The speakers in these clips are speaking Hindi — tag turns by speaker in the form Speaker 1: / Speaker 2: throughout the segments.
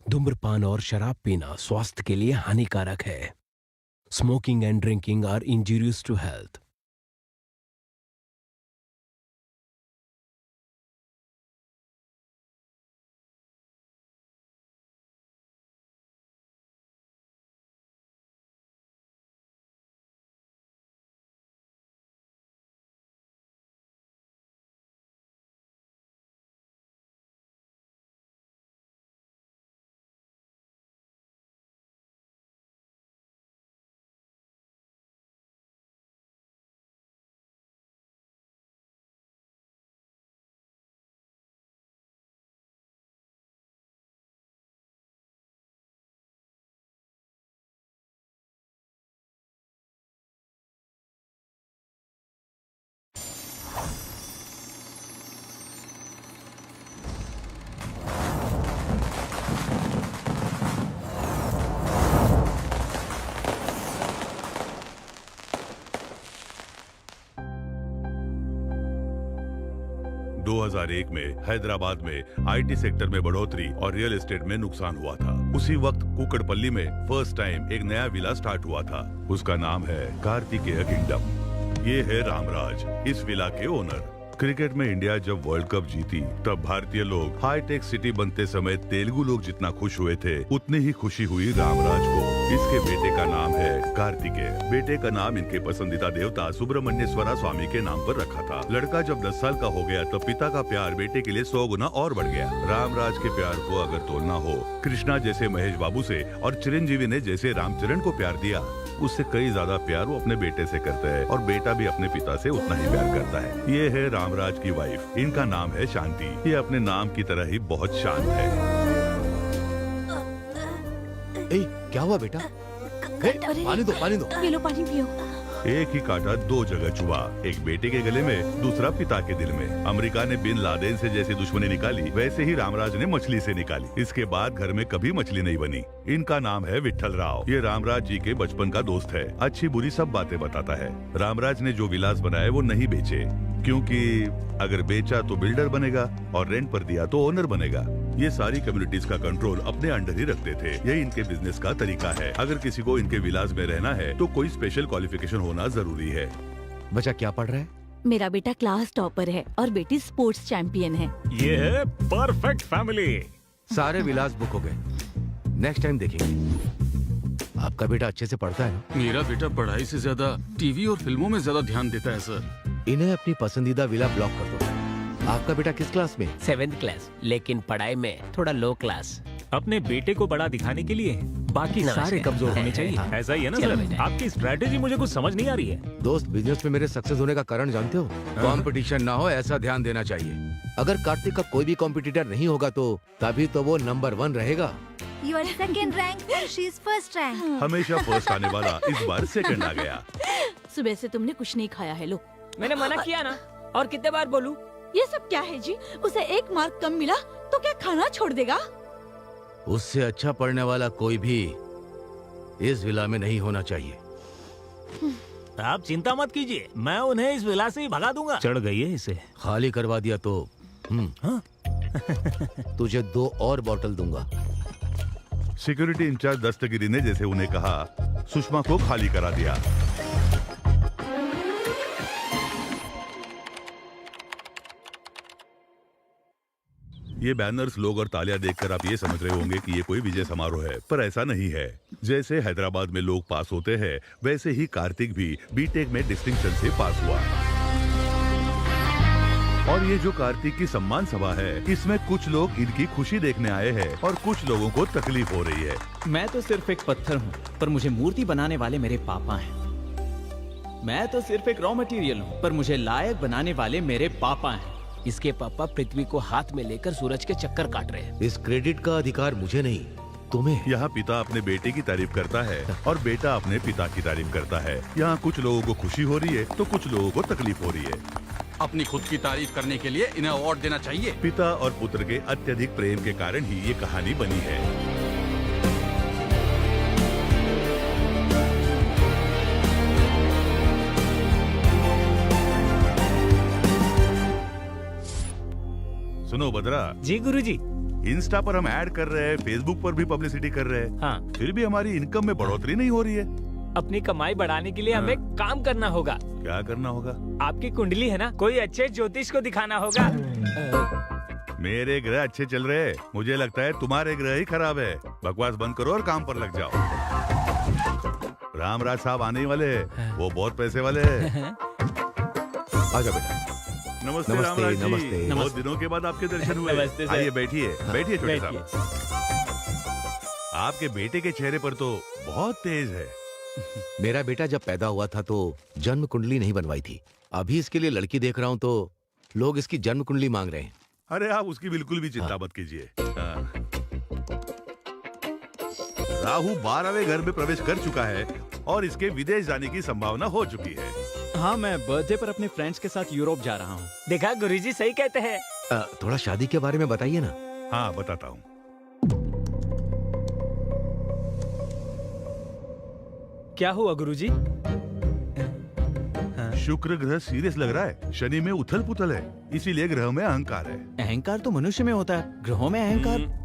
Speaker 1: धूम्रपान और शराब पीना स्वास्थ्य के लिए हानिकारक है। Smoking and drinking are injurious to health.
Speaker 2: में हैदराबाद में आईटी सेक्टर में बढ़ोतरी और रियल एस्टेट में नुकसान हुआ था। उसी वक्त कुकड़पल्ली में फर्स्ट टाइम एक नया विला स्टार्ट हुआ था। उसका नाम है कार्तिकेय किंगडम। ये है रामराज, इस विला के ओनर। क्रिकेट में इंडिया जब वर्ल्ड कप जीती तब भारतीय लोग हाईटेक सिटी बनते समय तेलुगु लोग जितना खुश हुए थे उतनी ही खुशी हुई रामराज को। इसके बेटे का नाम है कार्तिकेय। बेटे का नाम इनके पसंदीदा देवता सुब्रमण्येश्वरा स्वामी के नाम पर रखा था। लड़का जब 10 साल का हो गया तो पिता का प्यार बेटे के लिए 100 गुना और बढ़ गया। रामराज के प्यार को अगर तोलना हो, कृष्णा जैसे महेश बाबू से और चिरंजीवी ने जैसे रामचरण को प्यार दिया, उससे कई ज्यादा प्यार वो अपने बेटे से करते हैं और बेटा भी अपने पिता से उतना ही प्यार करता है। ये है रामराज की वाइफ, इनका नाम है शांति। ये अपने नाम की तरह ही बहुत शांत है।
Speaker 3: क्या हुआ बेटा? पानी दो, पानी दो।
Speaker 4: पी लो, पानी पियो।
Speaker 2: एक ही कांटा 2 जगह चुभा, एक बेटे के गले में, दूसरा पिता के दिल में। अमेरिका ने बिन लादेन से जैसी दुश्मनी निकाली, वैसे ही रामराज ने मछली से निकाली। इसके बाद घर में कभी मछली नहीं बनी। इनका नाम है विट्ठल राव। ये रामराज जी के बचपन का दोस्त है, अच्छी बुरी सब बातें बताता है। रामराज ने जो विलास बनाए वो नहीं बेचे, क्योंकि अगर बेचा तो बिल्डर बनेगा और रेंट पर दिया तो ओनर बनेगा। ये सारी कम्युनिटीज का कंट्रोल अपने अंडर ही रखते थे। यही इनके बिजनेस का तरीका है। अगर किसी को इनके विलास में रहना है तो कोई स्पेशल क्वालिफिकेशन होना जरूरी है।
Speaker 3: बच्चा क्या पढ़ रहा है?
Speaker 4: मेरा बेटा क्लास टॉपर है और बेटी स्पोर्ट्स चैंपियन है।
Speaker 5: ये है परफेक्ट फैमिली।
Speaker 3: सारे विलास बुक हो गए, नेक्स्ट टाइम देखेंगे। आपका बेटा अच्छे से पढ़ता है?
Speaker 6: मेरा बेटा पढ़ाई से ज्यादा टीवी और फिल्मों में ज्यादा ध्यान देता है सर।
Speaker 3: इन्हें अपनी पसंदीदा विला ब्लॉक कर दो। आपका बेटा किस क्लास में?
Speaker 1: 7th क्लास, लेकिन पढ़ाई में थोड़ा लो क्लास।
Speaker 5: अपने बेटे को बड़ा दिखाने के लिए बाकी
Speaker 1: नमस्कार।
Speaker 5: सारे कमजोर होने चाहिए। ऐसा ही है ना
Speaker 1: चलो
Speaker 5: सर?
Speaker 1: बेटा।
Speaker 5: आपकी स्ट्रेटेजी मुझे कुछ समझ नहीं आ रही है।
Speaker 3: दोस्त, बिजनेस में मेरे सक्सेस होने का कारण जानते हो? कंपटीशन ना हो, ऐसा ध्यान देना चाहिए। अगर कार्तिक का कोई भी कॉम्पिटिटर नहीं होगा तो तभी तो वो नंबर 1 रहेगा।
Speaker 7: You are second rank, she is first rank.
Speaker 2: हमेशा फर्स्ट आने वाला इस बार सेकंड आ गया।
Speaker 4: सुबह से तुमने कुछ नहीं खाया है। लो,
Speaker 8: मैंने मना किया ना, और कितने बार बोलूं?
Speaker 4: ये सब क्या है जी? उसे 1 मार्क कम मिला तो क्या खाना छोड़ देगा?
Speaker 3: उससे अच्छा पढ़ने वाला कोई भी इस विला में नहीं होना चाहिए।
Speaker 5: आप चिंता मत कीजिए, मैं उन्हें इस विला से ही भगा दूंगा। चढ़ गई है इसे।
Speaker 3: खाली करवा दिया तो तुझे 2 और बॉटल दूंगा।
Speaker 2: सिक्योरिटी इंचार्ज दस्तगिरी ने जैसे उन्हें कहा, सुषमा को खाली करा दिया। ये बैनर्स, लोग और तालियां देखकर आप ये समझ रहे होंगे कि ये कोई विजय समारोह है, पर ऐसा नहीं है। जैसे हैदराबाद में लोग पास होते हैं, वैसे ही कार्तिक भी बीटेक में डिस्टिंक्शन से पास हुआ। और ये जो कार्तिक की सम्मान सभा है, इसमें कुछ लोग इनकी खुशी देखने आए हैं और कुछ लोगों को तकलीफ हो रही है।
Speaker 9: मैं तो सिर्फ एक पत्थर हूँ, पर मुझे मूर्ति बनाने वाले मेरे पापा हैं। मैं तो सिर्फ एक रॉ मटेरियल हूँ, पर मुझे लायक बनाने वाले मेरे पापा हैं।
Speaker 1: इसके पापा पृथ्वी को हाथ में लेकर सूरज के चक्कर काट रहे हैं।
Speaker 3: इस क्रेडिट का अधिकार मुझे नहीं, तुम्हें।
Speaker 2: यहाँ पिता अपने बेटे की तारीफ करता है और बेटा अपने पिता की तारीफ करता है। यहाँ कुछ लोगों को खुशी हो रही है तो कुछ लोगों को तकलीफ हो रही है।
Speaker 6: अपनी खुद की तारीफ करने के लिए इन्हें अवार्ड देना चाहिए।
Speaker 2: पिता और पुत्र के अत्यधिक प्रेम के कारण ही ये कहानी बनी है। सुनो बद्रा
Speaker 5: जी गुरुजी।
Speaker 2: इंस्टा पर हम ऐड कर रहे हैं, फेसबुक पर भी पब्लिसिटी कर रहे हैं,
Speaker 8: हाँ,
Speaker 2: फिर भी हमारी इनकम में बढ़ोतरी नहीं हो रही है।
Speaker 8: अपनी कमाई बढ़ाने के लिए हमें काम करना होगा।
Speaker 2: क्या करना होगा?
Speaker 8: आपकी कुंडली है ना, कोई अच्छे ज्योतिष को दिखाना होगा।
Speaker 2: मेरे ग्रह अच्छे चल रहे हैं, मुझे लगता है तुम्हारे ग्रह ही खराब है। बकवास बंद करो और काम पर लग जाओ। रामराज साहब आने ही वाले हैं, वो बहुत पैसे वाले हैं।
Speaker 3: आजा बेटा।
Speaker 2: नमस्ते
Speaker 3: नमस्ते,
Speaker 2: रामराज जी,
Speaker 3: नमस्ते।
Speaker 2: बहुत दिनों के बाद आपके दर्शन हुए।
Speaker 8: नमस्ते सर।
Speaker 2: आइए बैठिए, बैठिए छोटे
Speaker 8: बैठिए।
Speaker 2: साहब। आपके बेटे के चेहरे पर तो बहुत तेज है।
Speaker 3: मेरा बेटा जब पैदा हुआ था तो जन्म कुंडली नहीं बनवाई थी। अभी इसके लिए लड़की देख रहा हूँ तो लोग इसकी जन्म कुंडली मांग रहे हैं।
Speaker 2: अरे आप उसकी बिल्कुल भी चिंता मत कीजिए। हाँ। राहु 12वें घर में प्रवेश कर चुका है और इसके विदेश जाने की संभावना हो चुकी है।
Speaker 9: हाँ, मैं बर्थडे पर अपने फ्रेंड्स के साथ यूरोप जा रहा हूँ।
Speaker 8: देखा, गुरुजी सही कहते हैं।
Speaker 3: थोड़ा शादी के बारे में बताइए ना।
Speaker 2: हाँ बताता हूँ।
Speaker 8: क्या हुआ गुरुजी?
Speaker 2: शुक्र ग्रह सीरियस लग रहा है, शनि में उथल पुथल है, इसीलिए ग्रह में अहंकार है।
Speaker 9: अहंकार तो मनुष्य में होता है, ग्रहों में अहंकार।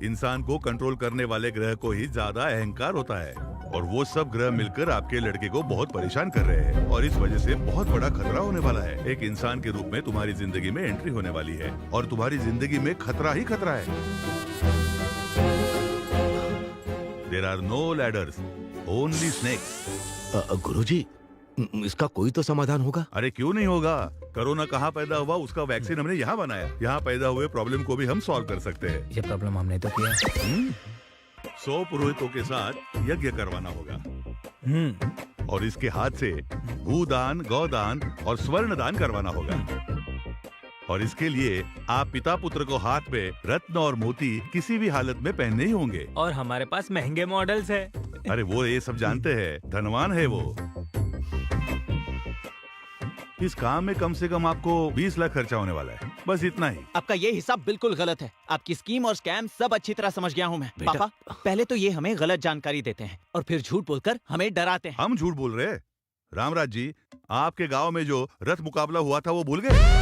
Speaker 2: इंसान को कंट्रोल करने वाले ग्रह को ही ज्यादा अहंकार होता है और वो सब ग्रह मिलकर आपके लड़के को बहुत परेशान कर रहे हैं और इस वजह से बहुत बड़ा खतरा होने वाला है। एक इंसान के रूप में तुम्हारी जिंदगी में एंट्री होने वाली है और तुम्हारी जिंदगी में खतरा ही खतरा है। There are no ladders, only snakes.
Speaker 3: गुरुजी, इसका कोई तो समाधान होगा।
Speaker 2: अरे क्यों नहीं होगा? कोरोना कहाँ पैदा हुआ, उसका वैक्सीन हमने यहाँ बनाया। यहाँ पैदा हुए प्रॉब्लम को भी हम सॉल्व कर सकते हैं।
Speaker 8: ये प्रॉब्लम हमने तो किया।
Speaker 2: 100 पुरोहितों के साथ यज्ञ करवाना होगा और इसके हाथ से भूदान, गौदान और स्वर्ण दान करवाना होगा। और इसके लिए आप पिता पुत्र को हाथ में रत्न और मोती किसी भी हालत में पहनने ही होंगे।
Speaker 8: और हमारे पास महंगे मॉडल्स है।
Speaker 2: अरे वो ये सब जानते हैं, धनवान है वो। इस काम में कम से कम आपको 20 लाख खर्चा होने वाला है, बस इतना ही।
Speaker 9: आपका ये हिसाब बिल्कुल गलत है। आपकी स्कीम और स्कैम सब अच्छी तरह समझ गया हूँ मैं।
Speaker 3: बेटा।
Speaker 9: पापा, पहले तो ये हमें गलत जानकारी देते हैं और फिर झूठ बोलकर हमें डराते हैं।
Speaker 2: हम झूठ बोल रहे हैं? रामराज जी, आपके गांव में जो रथ मुकाबला हुआ था वो भूल गए?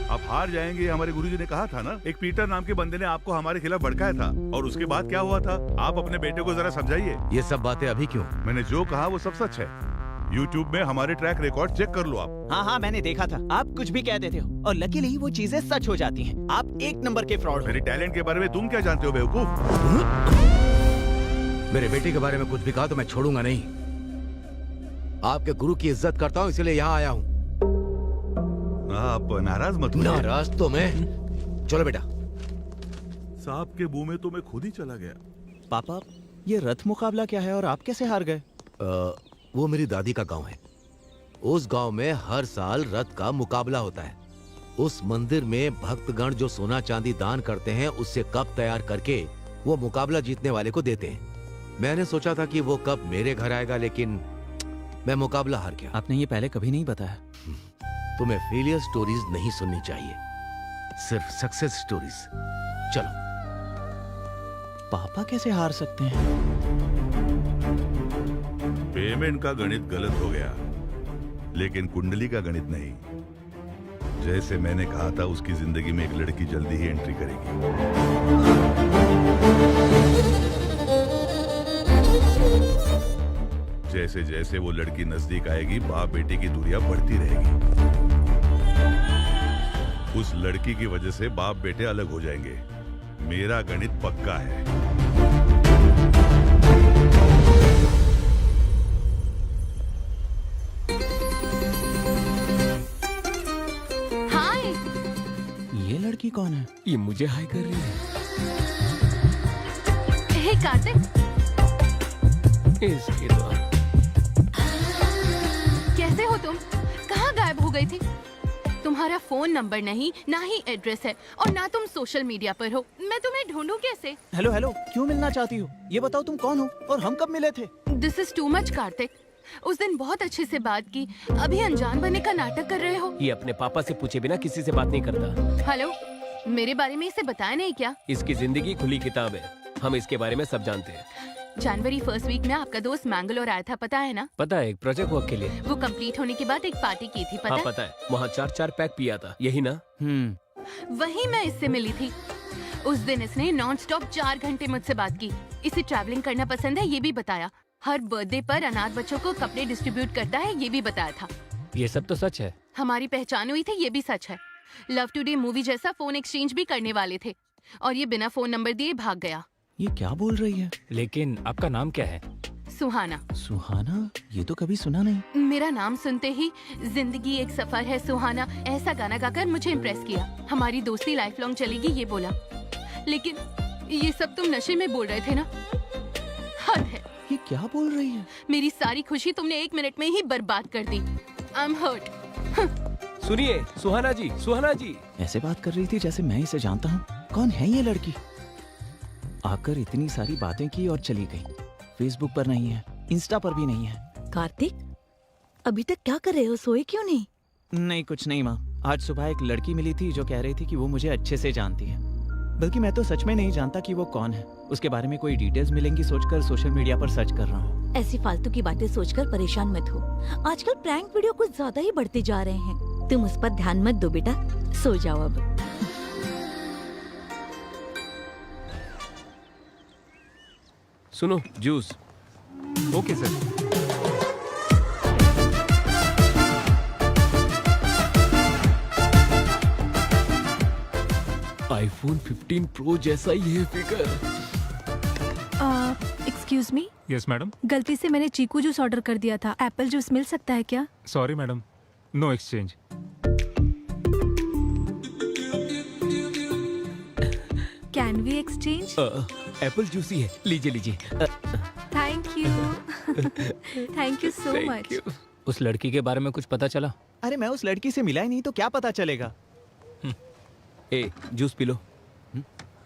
Speaker 2: आप हार जाएंगे, हमारे गुरुजी ने कहा था ना। एक पीटर नाम के बंदे ने आपको हमारे खिलाफ भड़काया था और उसके बाद क्या हुआ था? आप अपने बेटे को जरा समझाइए।
Speaker 3: ये सब बातें अभी क्यों?
Speaker 2: मैंने जो कहा वो सब सच है। YouTube में हमारे ट्रैक रिकॉर्ड चेक कर लो आप।
Speaker 9: हाँ हाँ, मैंने देखा था। आप कुछ भी कह देते हो और लकीली वो चीजें सच हो जाती हैं। आप एक नंबर के फ्रॉड हो।
Speaker 2: मेरे टैलेंट के बारे में तुम क्या जानते हो बेवकूफ?
Speaker 3: मेरे बेटे के बारे में कुछ भी कहा तो मैं छोड़ूंगा नहीं। आपके गुरु की इज्जत करता हूँ, इसलिए यहाँ आया हूँ।
Speaker 2: आप नाराज मत होइए।
Speaker 3: नाराज तो मैं। चलो बेटा।
Speaker 2: सांप के मुंह में तो मैं खुद ही चला गया।
Speaker 9: पापा, ये रथ मुकाबला क्या है और आप कैसे हार गए?
Speaker 3: वो मेरी दादी का गांव है। उस गांव में हर साल रथ का मुकाबला होता है। उस मंदिर में भक्तगण जो सोना चांदी दान करते हैं, उससे कप तैयार करके वो मुकाबला जीतने वाले को देते हैं। मैंने सोचा था कि वो कप मेरे घर आएगा, लेकिन मैं मुकाबला हार गया।
Speaker 9: आपने ये पहले कभी नहीं बताया।
Speaker 3: तुम्हें फेलियर स्टोरीज नहीं सुननी चाहिए, सिर्फ सक्सेस स्टोरीज। चलो।
Speaker 9: पापा कैसे हार सकते हैं?
Speaker 2: पेमेंट का गणित गलत हो गया, लेकिन कुंडली का गणित नहीं। जैसे मैंने कहा था, उसकी जिंदगी में एक लड़की जल्दी ही एंट्री करेगी। जैसे जैसे वो लड़की नजदीक आएगी, बाप बेटे की दूरियां बढ़ती रहेगी। उस लड़की की वजह से बाप बेटे अलग हो जाएंगे। मेरा गणित पक्का है।
Speaker 4: हाय।
Speaker 9: ये लड़की कौन है?
Speaker 1: ये मुझे हाय कर रही है।
Speaker 4: हे कार्तिक,
Speaker 1: इसके तो
Speaker 10: कैसे हो तुम? कहाँ गायब हो गई थी? तुम्हारा फोन नंबर नहीं, ना ही एड्रेस है और ना तुम सोशल मीडिया पर हो। मैं तुम्हें ढूंढूं कैसे?
Speaker 9: हेलो हेलो, क्यों मिलना चाहती हो? ये बताओ तुम कौन हो और हम कब मिले थे?
Speaker 10: This is too much Kartik. उस दिन बहुत अच्छे से बात की, अभी अनजान बनने का नाटक कर रहे हो।
Speaker 1: ये अपने पापा से पूछे बिना किसी से बात नहीं करता।
Speaker 10: हेलो, मेरे बारे में इसे बताया नहीं क्या?
Speaker 1: इसकी जिंदगी खुली किताब है, हम इसके बारे में सब जानते हैं।
Speaker 10: जनवरी फर्स्ट वीक में आपका दोस्त मैंगलोर आया था, पता है ना?
Speaker 1: पता है, एक प्रोजेक्ट वर्क के लिए।
Speaker 10: वो कंप्लीट होने के बाद एक पार्टी की थी, पता
Speaker 1: हाँ
Speaker 10: है?
Speaker 1: पता है, वहाँ 4 पैक पिया था, यही ना?
Speaker 10: वहीं मैं इससे मिली थी। उस दिन इसने नॉन स्टॉप 4 घंटे मुझसे बात की। इसे ट्रैवलिंग करना पसंद है, ये भी बताया। हर बर्थडे पर अनाथ बच्चों को कपड़े डिस्ट्रीब्यूट करता है, ये भी बताया था।
Speaker 8: ये सब तो सच है।
Speaker 10: हमारी पहचान हुई थी, ये भी सच है। लव टुडे मूवी जैसा फोन एक्सचेंज भी करने वाले थे और ये बिना फोन नंबर दिए भाग गया।
Speaker 9: ये क्या बोल रही है?
Speaker 8: लेकिन आपका नाम क्या है?
Speaker 10: सुहाना।
Speaker 9: सुहाना? ये तो कभी सुना नहीं।
Speaker 10: मेरा नाम सुनते ही जिंदगी एक सफर है सुहाना ऐसा गाना गाकर मुझे इम्प्रेस किया। हमारी दोस्ती लाइफ लॉन्ग चलेगी, ये बोला। लेकिन ये सब तुम नशे में बोल रहे थे ना? हद है।
Speaker 9: ये क्या बोल रही है?
Speaker 10: मेरी सारी खुशी तुमने 1 मिनट में ही बर्बाद कर दी। I am hurt.
Speaker 1: सुनिए सुहाना जी, सुहाना जी।
Speaker 9: ऐसे बात कर रही थी जैसे मैं इसे जानता हूँ। कौन है ये लड़की? आकर इतनी सारी बातें की और चली गई। फेसबुक पर नहीं है, इंस्टा पर भी नहीं है।
Speaker 4: कार्तिक, अभी तक क्या कर रहे हो? सोए क्यों नहीं?
Speaker 9: नहीं, कुछ नहीं माँ। आज सुबह एक लड़की मिली थी जो कह रही थी कि वो मुझे अच्छे से जानती है। बल्कि मैं तो सच में नहीं जानता कि वो कौन है। उसके बारे में कोई डिटेल्स मिलेंगी सोचकर सोशल मीडिया पर सर्च कर रहा हूँ।
Speaker 4: ऐसी फालतू की बातें सोचकर परेशान मत हो। आजकल प्रैंक वीडियो कुछ ज्यादा ही बढ़ते जा रहे हैं। तुम उस पर ध्यान मत दो बेटा, सो जाओ अब।
Speaker 1: सुनो, juice.
Speaker 8: Okay sir.
Speaker 1: IPhone 15 pro जैसा ही है figure.
Speaker 7: Excuse me,
Speaker 8: yes madam.
Speaker 7: गलती से मैंने चीकू जूस ऑर्डर कर दिया था। एप्पल जूस मिल सकता है क्या?
Speaker 8: Sorry madam, no exchange.
Speaker 7: Can we exchange?
Speaker 1: Apple juice ही है, लीजिए लीजिए।
Speaker 7: Thank you. Thank you so much.
Speaker 8: उस लड़की के बारे में कुछ पता चला?
Speaker 9: अरे मैं उस लड़की से मिला ही नहीं तो क्या पता चलेगा।
Speaker 1: ए, जूस पी लो।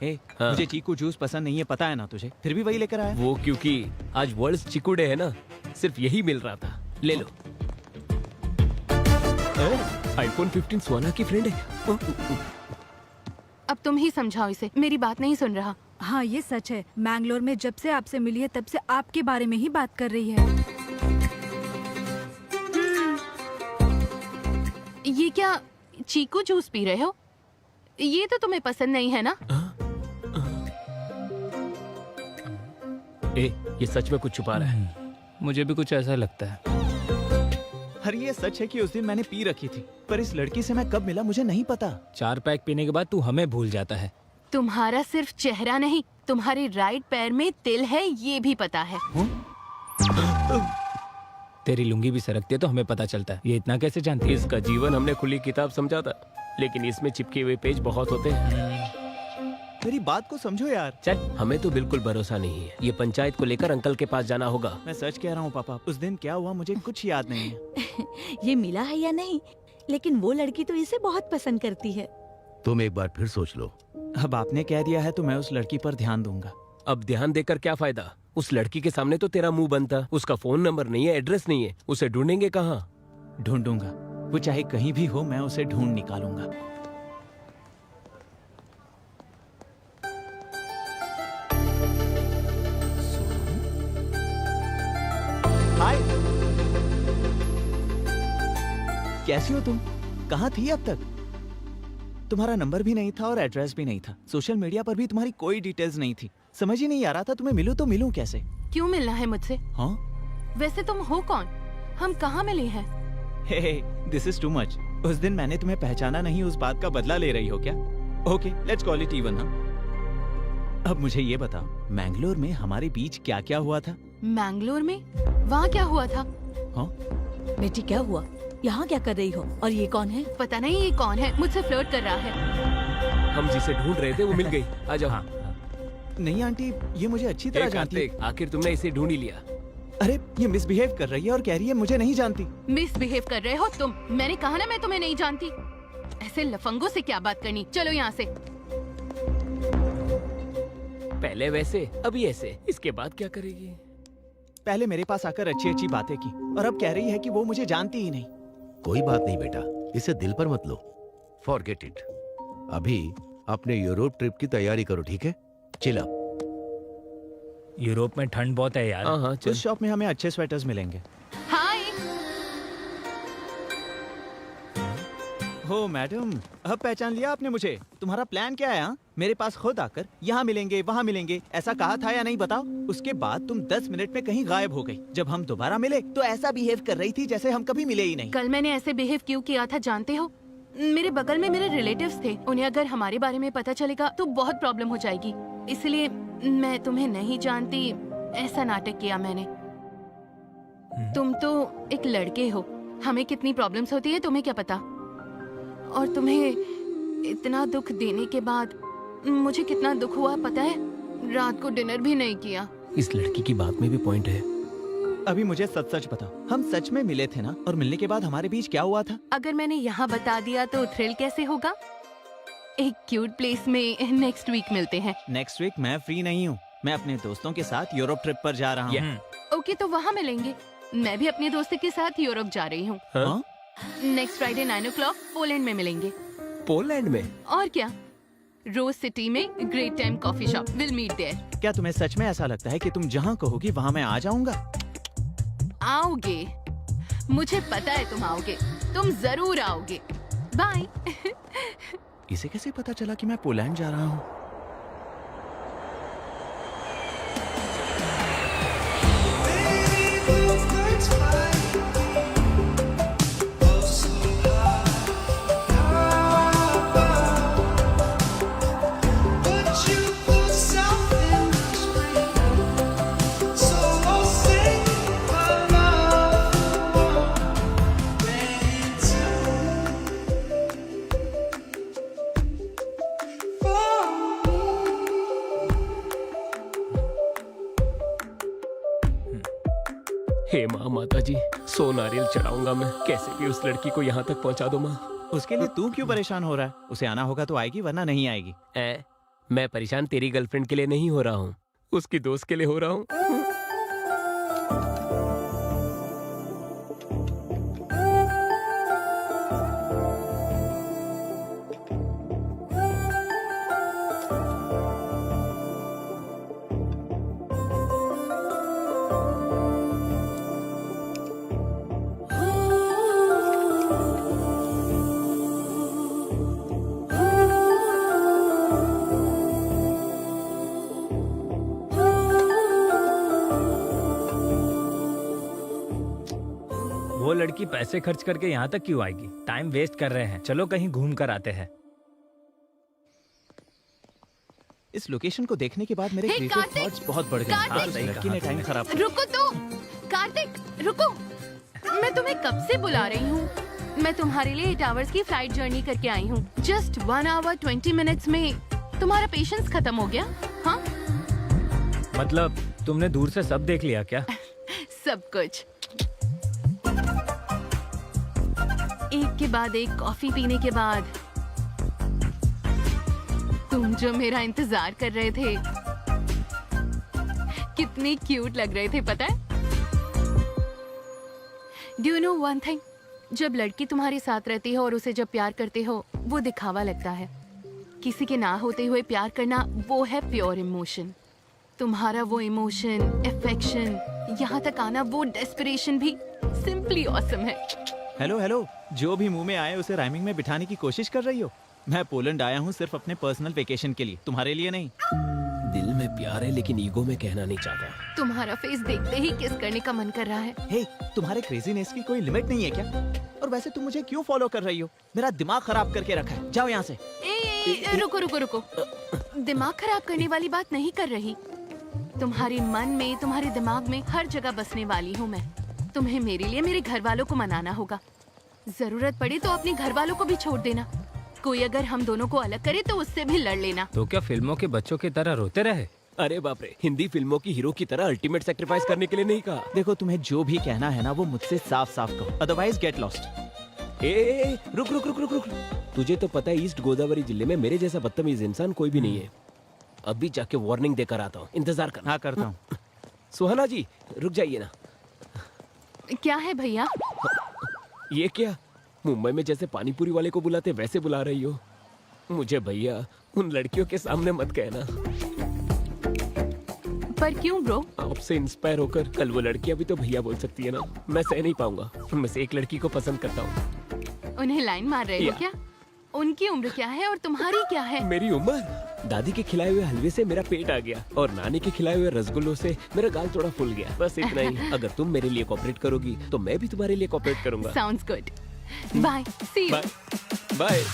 Speaker 9: ए,
Speaker 1: हाँ।
Speaker 9: मुझे चीकू जूस पसंद नहीं है, पता है ना तुझे। फिर भी वही लेकर आया।
Speaker 1: वो क्योंकि आज वर्ल्ड चिकू डे है ना, सिर्फ यही मिल रहा था। ले लो। आईफोन 15 सुहाना की फ्रेंड है।
Speaker 10: अब तुम ही समझाओ इसे, मेरी बात नहीं सुन रहा।
Speaker 7: हाँ ये सच है, मैंगलोर में जब से आपसे मिली है तब से आपके बारे में ही बात कर रही है।
Speaker 10: ये क्या चीकू जूस पी रहे हो? ये तो तुम्हें पसंद नहीं है ना?
Speaker 1: ए, ये सच में कुछ छुपा रहा है।
Speaker 8: मुझे भी कुछ ऐसा लगता है।
Speaker 9: अरे ये सच है कि उस दिन मैंने पी रखी थी, पर इस लड़की से मैं कब मिला मुझे नहीं पता।
Speaker 8: 4 पैक पीने के बाद तू हमें भूल जाता है।
Speaker 10: तुम्हारा सिर्फ चेहरा नहीं, तुम्हारे राइट पैर में तिल है, ये भी पता है।
Speaker 8: तेरी लुंगी भी सरकती है तो हमें पता चलता है। ये इतना कैसे जानती है?
Speaker 1: इसका जीवन हमने खुली किताब समझा था, लेकिन इसमें चिपके हुए पेज बहुत होते हैं।
Speaker 9: मेरी बात को समझो यार।
Speaker 1: चल, हमें तो बिल्कुल भरोसा नहीं है। ये पंचायत को लेकर अंकल के पास जाना होगा।
Speaker 9: मैं सच कह रहा हूँ पापा, उस दिन क्या हुआ मुझे कुछ याद नहीं है।
Speaker 4: ये मिला है या नहीं, लेकिन वो लड़की तो इसे बहुत पसंद करती है।
Speaker 3: तुम एक बार फिर सोच लो।
Speaker 9: अब आपने कह दिया है तो मैं उस लड़की पर ध्यान दूंगा।
Speaker 1: अब ध्यान देकर क्या फायदा? उस लड़की के सामने तो तेरा मुंह बंद था। उसका फोन नंबर नहीं है, एड्रेस नहीं है, उसे ढूंढेंगे कहाँ?
Speaker 9: ढूंढूंगा, वो चाहे कहीं भी हो, मैं उसे ढूंढ निकालूंगा। हाय, कैसी हो तुम? कहाँ थी अब तक? तुम्हारा नंबर भी नहीं था और एड्रेस भी नहीं था। सोशल मीडिया पर भी तुम्हारी कोई डिटेल्स नहीं थी। समझ ही नहीं आ रहा था तुम्हें मिलूं तो मिलूं कैसे।
Speaker 10: क्यों मिलना है मुझसे?
Speaker 9: हाँ?
Speaker 10: वैसे तुम हो कौन? हम कहाँ मिले हैं?
Speaker 9: हे, दिस इज टू मच। उस दिन मैंने तुम्हें पहचाना नहीं, उस बात का बदला ले रही हो क्या? Okay, let's call it even. अब मुझे ये बताओ, मैंगलोर में हमारे बीच क्या क्या हुआ था?
Speaker 10: मैंगलोर में? वहाँ क्या हुआ था?
Speaker 9: हाँ?
Speaker 4: बेटी क्या हुआ? यहाँ क्या कर रही हो? और ये कौन है?
Speaker 10: पता नहीं ये कौन है, मुझसे फ्लर्ट कर रहा है।
Speaker 1: हम जिसे ढूंढ रहे थे वो मिल गई। आ जाओ।
Speaker 8: हाँ।
Speaker 9: नहीं आंटी, ये मुझे अच्छी तरह जानती है।
Speaker 1: आखिर तुमने इसे ढूंढ ही लिया।
Speaker 9: अरे ये मिसबिहेव कर रही है और कह रही है मुझे नहीं जानती।
Speaker 10: मिसबिहेव कर रहे हो तुम? मैंने कहा ना मैं तुम्हें नहीं जानती। ऐसे लफंगों से क्या बात करनी, चलो यहाँ से।
Speaker 1: पहले वैसे, अभी ऐसे, इसके बाद क्या करेगी?
Speaker 9: पहले मेरे पास आकर अच्छी अच्छी बातें की और अब कह रही है कि वो मुझे जानती ही नहीं।
Speaker 3: कोई बात नहीं बेटा, इसे दिल पर मत लो। Forget it. अभी अपने यूरोप ट्रिप की तैयारी करो, ठीक है? Chill up.
Speaker 8: यूरोप में ठंड बहुत है यार।
Speaker 1: हाँ, चल।
Speaker 9: उस शॉप में हमें अच्छे स्वेटर्स मिलेंगे।
Speaker 10: हाय।
Speaker 9: ओहो मैडम, अब पहचान लिया आपने मुझे। तुम्हारा प्लान क्या है? हाँ? मेरे पास खुद आकर यहाँ मिलेंगे वहाँ मिलेंगे ऐसा कहा था या नहीं बताओ? उसके बाद तुम 10 मिनट में कहीं गायब हो गई। जब हम दोबारा मिले तो ऐसा बिहेव कर रही थी जैसे हम कभी मिले ही नहीं।
Speaker 10: कल मैंने ऐसे बिहेव क्यों किया था जानते हो? मेरे बगल में मेरे रिलेटिव्स थे, उन्हें अगर हमारे बारे में पता चलेगा तो बहुत प्रॉब्लम हो जाएगी, इसलिए मैं तुम्हें नहीं जानती ऐसा नाटक किया मैंने। तुम तो एक लड़के हो, हमें कितनी प्रॉब्लम्स होती है तुम्हें क्या पता? और तुम्हें इतना दुख देने के बाद मुझे कितना दुख हुआ पता है? रात को डिनर भी नहीं किया।
Speaker 1: इस लड़की की बात में भी पॉइंट है।
Speaker 9: अभी मुझे सच सच बताओ, हम सच में मिले थे ना? और मिलने के बाद हमारे बीच क्या हुआ था?
Speaker 10: अगर मैंने यहाँ बता दिया तो थ्रिल कैसे होगा? एक क्यूट प्लेस में नेक्स्ट वीक मिलते हैं।
Speaker 9: नेक्स्ट वीक मैं फ्री नहीं हूँ, मैं अपने दोस्तों के साथ यूरोप ट्रिप पर जा रहा हूँ।
Speaker 10: ओके तो वहाँ मिलेंगे। मैं भी अपने दोस्त के साथ यूरोप जा रही हूँ।
Speaker 9: हाँ?
Speaker 10: नेक्स्ट फ्राइडे 9 o'clock पोलैंड में मिलेंगे।
Speaker 1: पोलैंड में?
Speaker 10: और क्या, रोज सिटी में great time coffee shop, will meet there.
Speaker 9: क्या तुम्हें सच में ऐसा लगता है कि तुम जहाँ कहोगी वहाँ मैं आ जाऊँगा?
Speaker 10: आओगे, मुझे पता है तुम आओगे, तुम जरूर आओगे। बाय।
Speaker 9: इसे कैसे पता चला कि मैं पोलैंड जा रहा हूँ?
Speaker 1: हे माँ, माता जी, 100 नारियल चढ़ाऊंगा मैं, कैसे भी उस लड़की को यहाँ तक पहुँचा दो माँ।
Speaker 9: उसके लिए तू क्यों परेशान हो रहा है? उसे आना होगा तो आएगी वरना नहीं आएगी।
Speaker 1: मैं परेशान तेरी गर्लफ्रेंड के लिए नहीं हो रहा हूँ, उसकी दोस्त के लिए हो रहा हूँ।
Speaker 8: वो लड़की पैसे खर्च करके यहाँ तक क्यों आएगी? टाइम वेस्ट कर रहे हैं, चलो कहीं घूम कर आते हैं।
Speaker 9: इस लोकेशन को देखने के बाद मेरे
Speaker 10: हे,
Speaker 9: क्रिएटिव
Speaker 10: कार्तिक!
Speaker 9: थॉट्स बहुत बढ़ गए।
Speaker 10: कार्तिक!
Speaker 9: हाँ, उस लड़की ने टाइम खराब किया।
Speaker 10: रुको तो, कार्तिक रुको, मैं तुम्हें कब से बुला रही हूँ। मैं तुम्हारे लिए 8 hours की फ्लाइट जर्नी करके आई हूँ। जस्ट 1 hour 20 minutes में तुम्हारा पेशेंस खत्म हो गया? हाँ,
Speaker 8: मतलब तुमने दूर से सब देख लिया क्या?
Speaker 10: सब कुछ। एक के बाद एक कॉफी पीने के बाद तुम जो मेरा इंतजार कर रहे थे, कितने क्यूट लग रहे थे पता है? Do you know one thing, जब लड़की तुम्हारे साथ रहती है और उसे जब प्यार करते हो वो दिखावा लगता है। किसी के ना होते हुए प्यार करना वो है प्योर इमोशन। तुम्हारा वो इमोशन, अफेक्शन, यहाँ तक आना, वो डेस्परेशन भी सिंपली ऑसम है।
Speaker 9: हेलो हेलो, जो भी मुंह में आए उसे राइमिंग में बिठाने की कोशिश कर रही हो। मैं पोलैंड आया हूँ सिर्फ अपने पर्सनल वेकेशन के लिए, तुम्हारे लिए नहीं।
Speaker 1: दिल में प्यार है लेकिन ईगो में कहना नहीं चाहता।
Speaker 10: तुम्हारा फेस देखते ही किस करने का मन कर रहा है।
Speaker 9: हे, तुम्हारे क्रेजीनेस की कोई लिमिट नहीं है क्या? और वैसे तुम मुझे क्यों फॉलो कर रही हो? मेरा दिमाग खराब करके रखा है, जाओ यहाँ से।
Speaker 10: रुको रुको रुको, दिमाग खराब करने वाली बात नहीं कर रही। तुम्हारे मन में, तुम्हारे दिमाग में हर जगह बसने वाली हूँ मैं। तुम्हें मेरे लिए मेरे घर वालों को मनाना होगा। जरूरत पड़े तो अपने घर वालों को भी छोड़ देना। कोई अगर हम दोनों को अलग करे तो उससे भी लड़ लेना।
Speaker 8: तो क्या फिल्मों के बच्चों की तरह रोते रहे?
Speaker 1: अरे बाप रे, हिंदी फिल्मों की हीरो की तरह अल्टीमेट सैक्रिफाइस करने के लिए नहीं कहा।
Speaker 9: देखो, तुम्हें जो भी कहना है ना वो मुझसे साफ साफ कहो, अदरवाइज गेट लॉस्ट।
Speaker 1: ए, रुक रुक रुक रुक रुक। तुझे तो पता है ईस्ट गोदावरी जिले में मेरे जैसा बदतमीज इंसान कोई भी नहीं है। अभी जाके वार्निंग देकर आता हूँ, इंतजार करना।
Speaker 9: हाँ, करता हूँ।
Speaker 1: सुहाना जी रुक जाइए ना।
Speaker 10: क्या है भैया?
Speaker 1: ये क्या, मुंबई में जैसे पानीपुरी वाले को बुलाते वैसे बुला रही हो मुझे? भैया उन लड़कियों के सामने मत कहना।
Speaker 10: पर क्यों ब्रो?
Speaker 1: आपसे इंस्पायर होकर कल वो लड़कियां भी तो भैया बोल सकती है ना। मैं सह नहीं पाऊंगा, उनमें से एक लड़की को पसंद करता हूँ।
Speaker 10: उन्हें लाइन मार रहे हो
Speaker 1: या।
Speaker 10: क्या? उनकी उम्र क्या है और तुम्हारी क्या है?
Speaker 1: मेरी उम्र? दादी के खिलाए हुए हलवे से मेरा पेट आ गया और नानी के खिलाए हुए रसगुल्लों से मेरा गाल थोड़ा फूल गया। बस इतना ही। अगर तुम मेरे लिए कोऑपरेट करोगी तो मैं भी तुम्हारे लिए कोऑपरेट करूंगा।
Speaker 10: Sounds good. Bye, see you.
Speaker 1: Bye bye.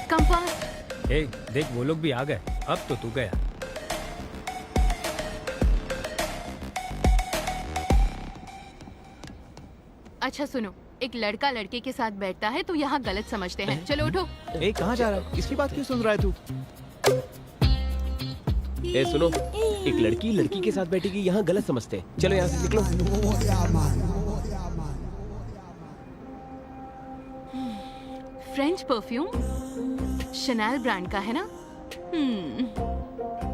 Speaker 10: Come fast.
Speaker 8: Hey देख वो लोग भी आ गए। अब तो तू गया।
Speaker 10: अच्छा सुनो, एक लड़का लड़के के साथ बैठता है तो यहाँ गलत समझते हैं। चलो उठो।
Speaker 9: ए कहाँ जा रहा है? किसकी बात क्यों सुन रहा है तू?
Speaker 1: ए सुनो, एक लड़की लड़की के साथ बैठेगी यहाँ गलत समझते हैं। चलो यहाँ से निकलो।
Speaker 10: फ्रेंच परफ्यूम शनैल ब्रांड का है ना?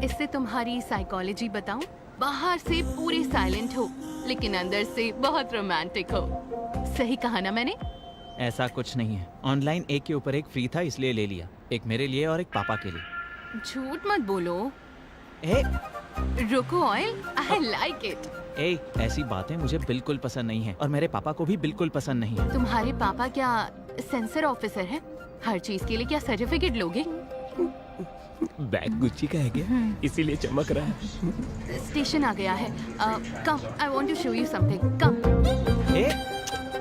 Speaker 10: इससे तुम्हारी साइकोलॉजी बताऊं? बाहर से पूरे साइलेंट हो लेकिन अंदर से बहुत रोमांटिक हो। सही कहा ना मैंने?
Speaker 9: ऐसा कुछ नहीं है। ऑनलाइन एक के ऊपर एक फ्री था इसलिए ले लिया। एक मेरे लिए और एक पापा के लिए।
Speaker 10: झूठ मत बोलो।
Speaker 9: ए,
Speaker 10: रुको ऑयल, आई लाइक इट।
Speaker 9: ए, ऐसी बातें मुझे बिल्कुल पसंद नहीं है और मेरे पापा को भी बिल्कुल पसंद नहीं है।
Speaker 10: तुम्हारे पापा क्या सेंसर ऑफिसर है? हर चीज के लिए क्या सर्टिफिकेट लोगे?
Speaker 1: बैग गुच्ची का है क्या? इसीलिए चमक रहा है।
Speaker 10: स्टेशन आ गया है। Come, I want to show you something. Come.
Speaker 9: ए,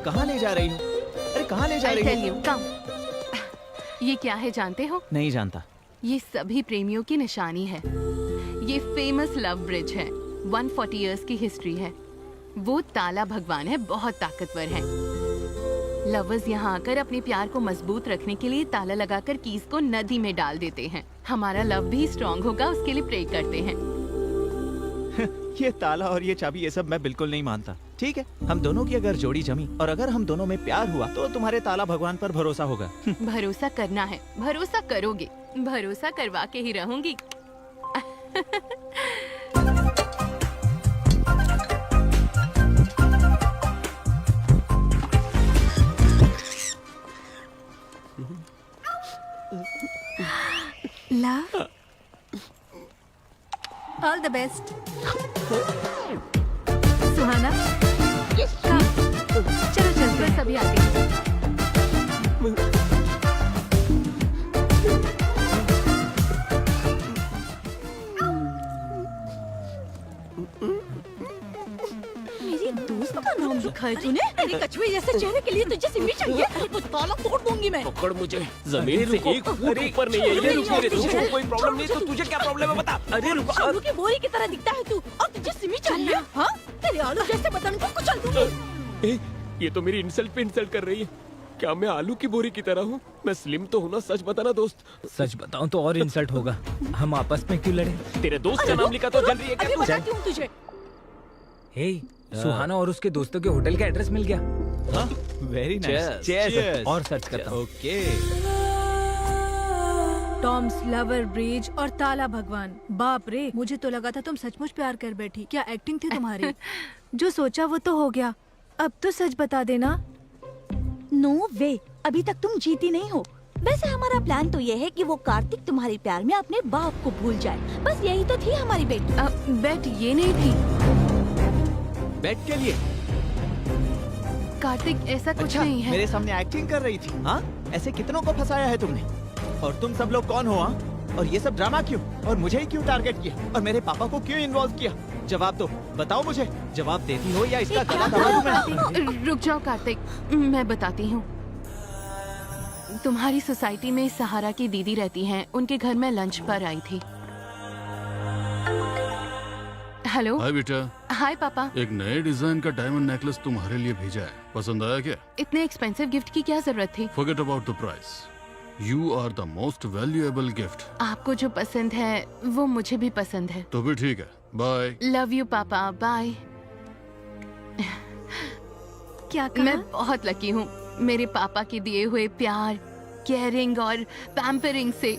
Speaker 9: कहाँ ले जा रही हो? अरे कहाँ ले जा
Speaker 10: आई
Speaker 9: रही
Speaker 10: टेल
Speaker 9: हो?
Speaker 10: यू, कम। ये क्या है जानते हो?
Speaker 9: नहीं जानता।
Speaker 10: ये सभी प्रेमियों की निशानी है। ये फेमस लव ब्रिज है। 140 इयर्स की हिस्ट्री है। वो ताला भगवान है, बहुत ताकतवर है। लवर्स यहाँ आकर अपने प्यार को मजबूत रखने के लिए ताला लगाकर कीज को नदी में डाल देते हैं। हमारा लव भी स्ट्रॉन्ग होगा उसके लिए प्रे करते हैं।
Speaker 9: ये ताला और ये चाबी ये सब मैं बिल्कुल नहीं मानता। ठीक है, हम दोनों की अगर जोड़ी जमी और अगर हम दोनों में प्यार हुआ तो तुम्हारे ताला भगवान पर भरोसा होगा।
Speaker 10: भरोसा करना है, भरोसा करोगे, भरोसा करवा के ही रहूंगी।
Speaker 7: Love, all the best. Suhana, चलो चलते हैं।
Speaker 10: बस अभी आते हैं।
Speaker 4: मेरी दोस्त का नाम लिखा है तूने? तेरे कछुए जैसे चेहरे के लिए तुझे सिमी चाहिए? तो ताला तोड़ दूंगी मैं।
Speaker 1: पकड़ मुझे। जमीन से एक फुट ऊपर नहीं है ये। रुक मेरे, तुझे कोई प्रॉब्लम नहीं तो तुझे क्या प्रॉब्लम है बता। अरे रुक।
Speaker 4: आलू की बोरी की तरह दिखता है तू और तुझे सिमी चाहिए? हाँ, तेरे आलू जैसे बदन को कुचल दूंगी।
Speaker 1: ये तो मेरी इंसल्ट पे इंसल्ट कर रही है। क्या मैं आलू की बोरी की तरह हूँ? मैं स्लिम तो हूँ ना? सच बताना दोस्त।
Speaker 8: सच बताऊं तो और इंसल्ट होगा। हम आपस में क्यों लड़े?
Speaker 1: तेरे दोस्त का नाम लिखा तो जल रही है क्या
Speaker 4: अभी
Speaker 1: तू?
Speaker 4: बताती हूँ तुझे।
Speaker 8: हे, सुहाना और उसके दोस्तों के होटल का एड्रेस मिल गया।
Speaker 9: Very nice.
Speaker 8: Cheers। और सर्च करता हूँ।
Speaker 9: ओके।
Speaker 7: टॉम्स लवर ब्रिज और ताला भगवान। बाप रे, मुझे तो लगा था तुम सचमुच प्यार कर बैठी। क्या एक्टिंग थी तुम्हारी? जो सोचा वो तो हो गया। अब तो सच बता देना।
Speaker 4: नो वे, अभी तक तुम जीती नहीं हो। वैसे हमारा प्लान तो ये है कि वो कार्तिक तुम्हारे प्यार में अपने बाप को भूल जाए। बस यही तो थी हमारी बेट।
Speaker 10: बेट ये नहीं थी।
Speaker 9: बेट के लिए?
Speaker 10: कार्तिक ऐसा कुछ
Speaker 9: अच्छा,
Speaker 10: नहीं है।
Speaker 9: मेरे सामने एक्टिंग कर रही थी। हाँ, ऐसे कितनों को फंसाया है तुमने? और तुम सब लोग कौन हो? हाँ, और ये सब ड्रामा क्यों? और मुझे ही क्यों टारगेट किया? और मेरे पापा को क्यों इन्वॉल्व किया? जवाब दो, बताओ मुझे। जवाब देती हो या इसका गला दबा दूं मैं?
Speaker 10: रुक जाओ कार्तिक, मैं बताती हूँ। तुम्हारी सोसाइटी में सहारा की दीदी रहती हैं। उनके घर में लंच पर आई थी। हेलो।
Speaker 6: हाय बेटा,
Speaker 10: हाय पापा।
Speaker 6: एक नए डिजाइन का डायमंड नेकलेस तुम्हारे लिए भेजा है। पसंद आया क्या?
Speaker 10: इतने एक्सपेंसिव गिफ्ट की क्या जरूरत थी?
Speaker 6: Forget about the price. You are the most valuable gift.
Speaker 10: आपको जो पसंद है वो मुझे भी पसंद है।
Speaker 6: तो भी ठीक है, बाय।
Speaker 10: लव यू पापा, बाय।
Speaker 7: क्या कहा?
Speaker 10: मैं बहुत लकी हूँ। मेरे पापा के दिए हुए प्यार, केयरिंग और पैम्परिंग से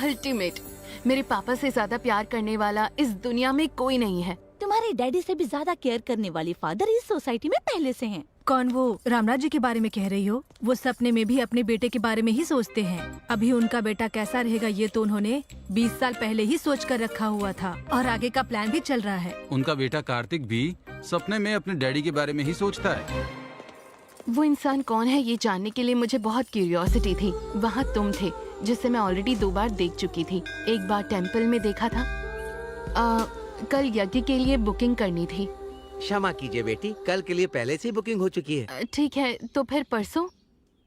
Speaker 10: अल्टीमेट। मेरे पापा से ज्यादा प्यार करने वाला इस दुनिया में कोई नहीं है।
Speaker 4: तुम्हारे डैडी से भी ज्यादा केयर करने वाली फादर इस सोसाइटी में पहले से हैं।
Speaker 7: कौन वो रामराज जी के बारे में कह रही हो? वो सपने में भी अपने बेटे के बारे में ही सोचते हैं। अभी उनका बेटा कैसा रहेगा ये तो उन्होंने 20 साल पहले ही सोच कर रखा हुआ था और आगे का प्लान भी चल रहा है।
Speaker 6: उनका बेटा कार्तिक भी सपने में अपने डैडी के बारे में ही सोचता है।
Speaker 10: वो इंसान कौन है ये जानने के लिए मुझे बहुत क्यूरियोसिटी थी। वहाँ तुम थे जिसे मैं ऑलरेडी 2 बार देख चुकी थी। एक बार टेम्पल में देखा था। कल यज्ञ के लिए बुकिंग करनी थी।
Speaker 3: क्षमा कीजिए बेटी, कल के लिए पहले से ही बुकिंग हो चुकी है।
Speaker 10: ठीक है, तो फिर परसों?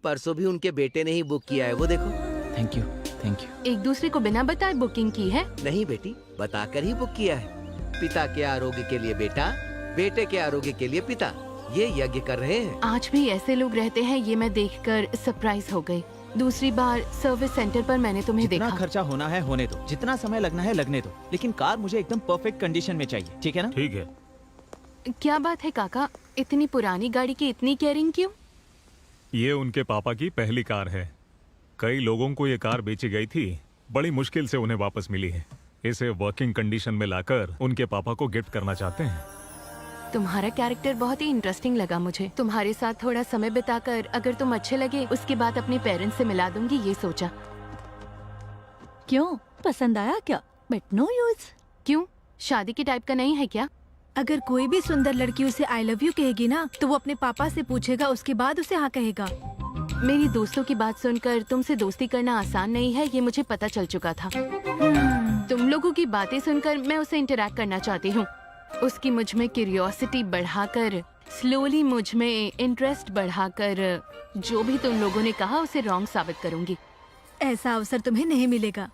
Speaker 3: परसों भी उनके बेटे ने ही बुक किया है, वो देखो।
Speaker 9: Thank you, thank you.
Speaker 10: एक दूसरे को बिना बताए बुकिंग की है?
Speaker 3: नहीं बेटी, बताकर ही बुक किया है। पिता के आरोग्य के लिए बेटा, बेटे के आरोग्य के लिए पिता, ये यज्ञ कर रहे हैं।
Speaker 10: आज भी ऐसे लोग रहते हैं, ये मैं देखकर सरप्राइज हो गई। दूसरी बार सर्विस सेंटर पर मैंने तुम्हें
Speaker 9: जितना
Speaker 10: देखा।
Speaker 9: खर्चा होना है होने दो, जितना समय लगना है लगने दो, लेकिन कार मुझे एकदम परफेक्ट कंडीशन में चाहिए, ठीक है ना?
Speaker 5: ठीक है।
Speaker 10: क्या बात है काका, इतनी पुरानी गाड़ी की इतनी केयरिंग क्यों?
Speaker 5: ये उनके पापा की पहली कार है। कई लोगों को ये कार बेची गई थी, बड़ी मुश्किल से उन्हें वापस मिली है। इसे वर्किंग कंडीशन में लाकर उनके पापा को गिफ्ट करना चाहते हैं।
Speaker 10: तुम्हारा कैरेक्टर बहुत ही इंटरेस्टिंग लगा मुझे। तुम्हारे साथ थोड़ा समय बिताकर अगर तुम अच्छे लगे उसके बाद अपने पेरेंट्स से मिला दूंगी, ये सोचा।
Speaker 4: क्यों, पसंद आया क्या? But no use.
Speaker 10: क्यों, शादी के टाइप का नहीं है क्या?
Speaker 7: अगर कोई भी सुंदर लड़की उसे आई लव यू कहेगी ना तो वो अपने पापा से पूछेगा, उसके बाद उसे हाँ कहेगा।
Speaker 10: मेरी दोस्तों की बात सुनकर तुमसे दोस्ती करना आसान नहीं है, ये मुझे पता चल चुका था। तुम लोगों की बातें सुनकर मैं उसे इंटरैक्ट करना चाहती हूँ। उसकी मुझ में क्यूरियोसिटी बढ़ाकर, स्लोली मुझ में इंटरेस्ट बढ़ाकर, जो भी तुम लोगों ने कहा उसे रॉन्ग साबित करूंगी।
Speaker 7: ऐसा अवसर तुम्हें नहीं मिलेगा।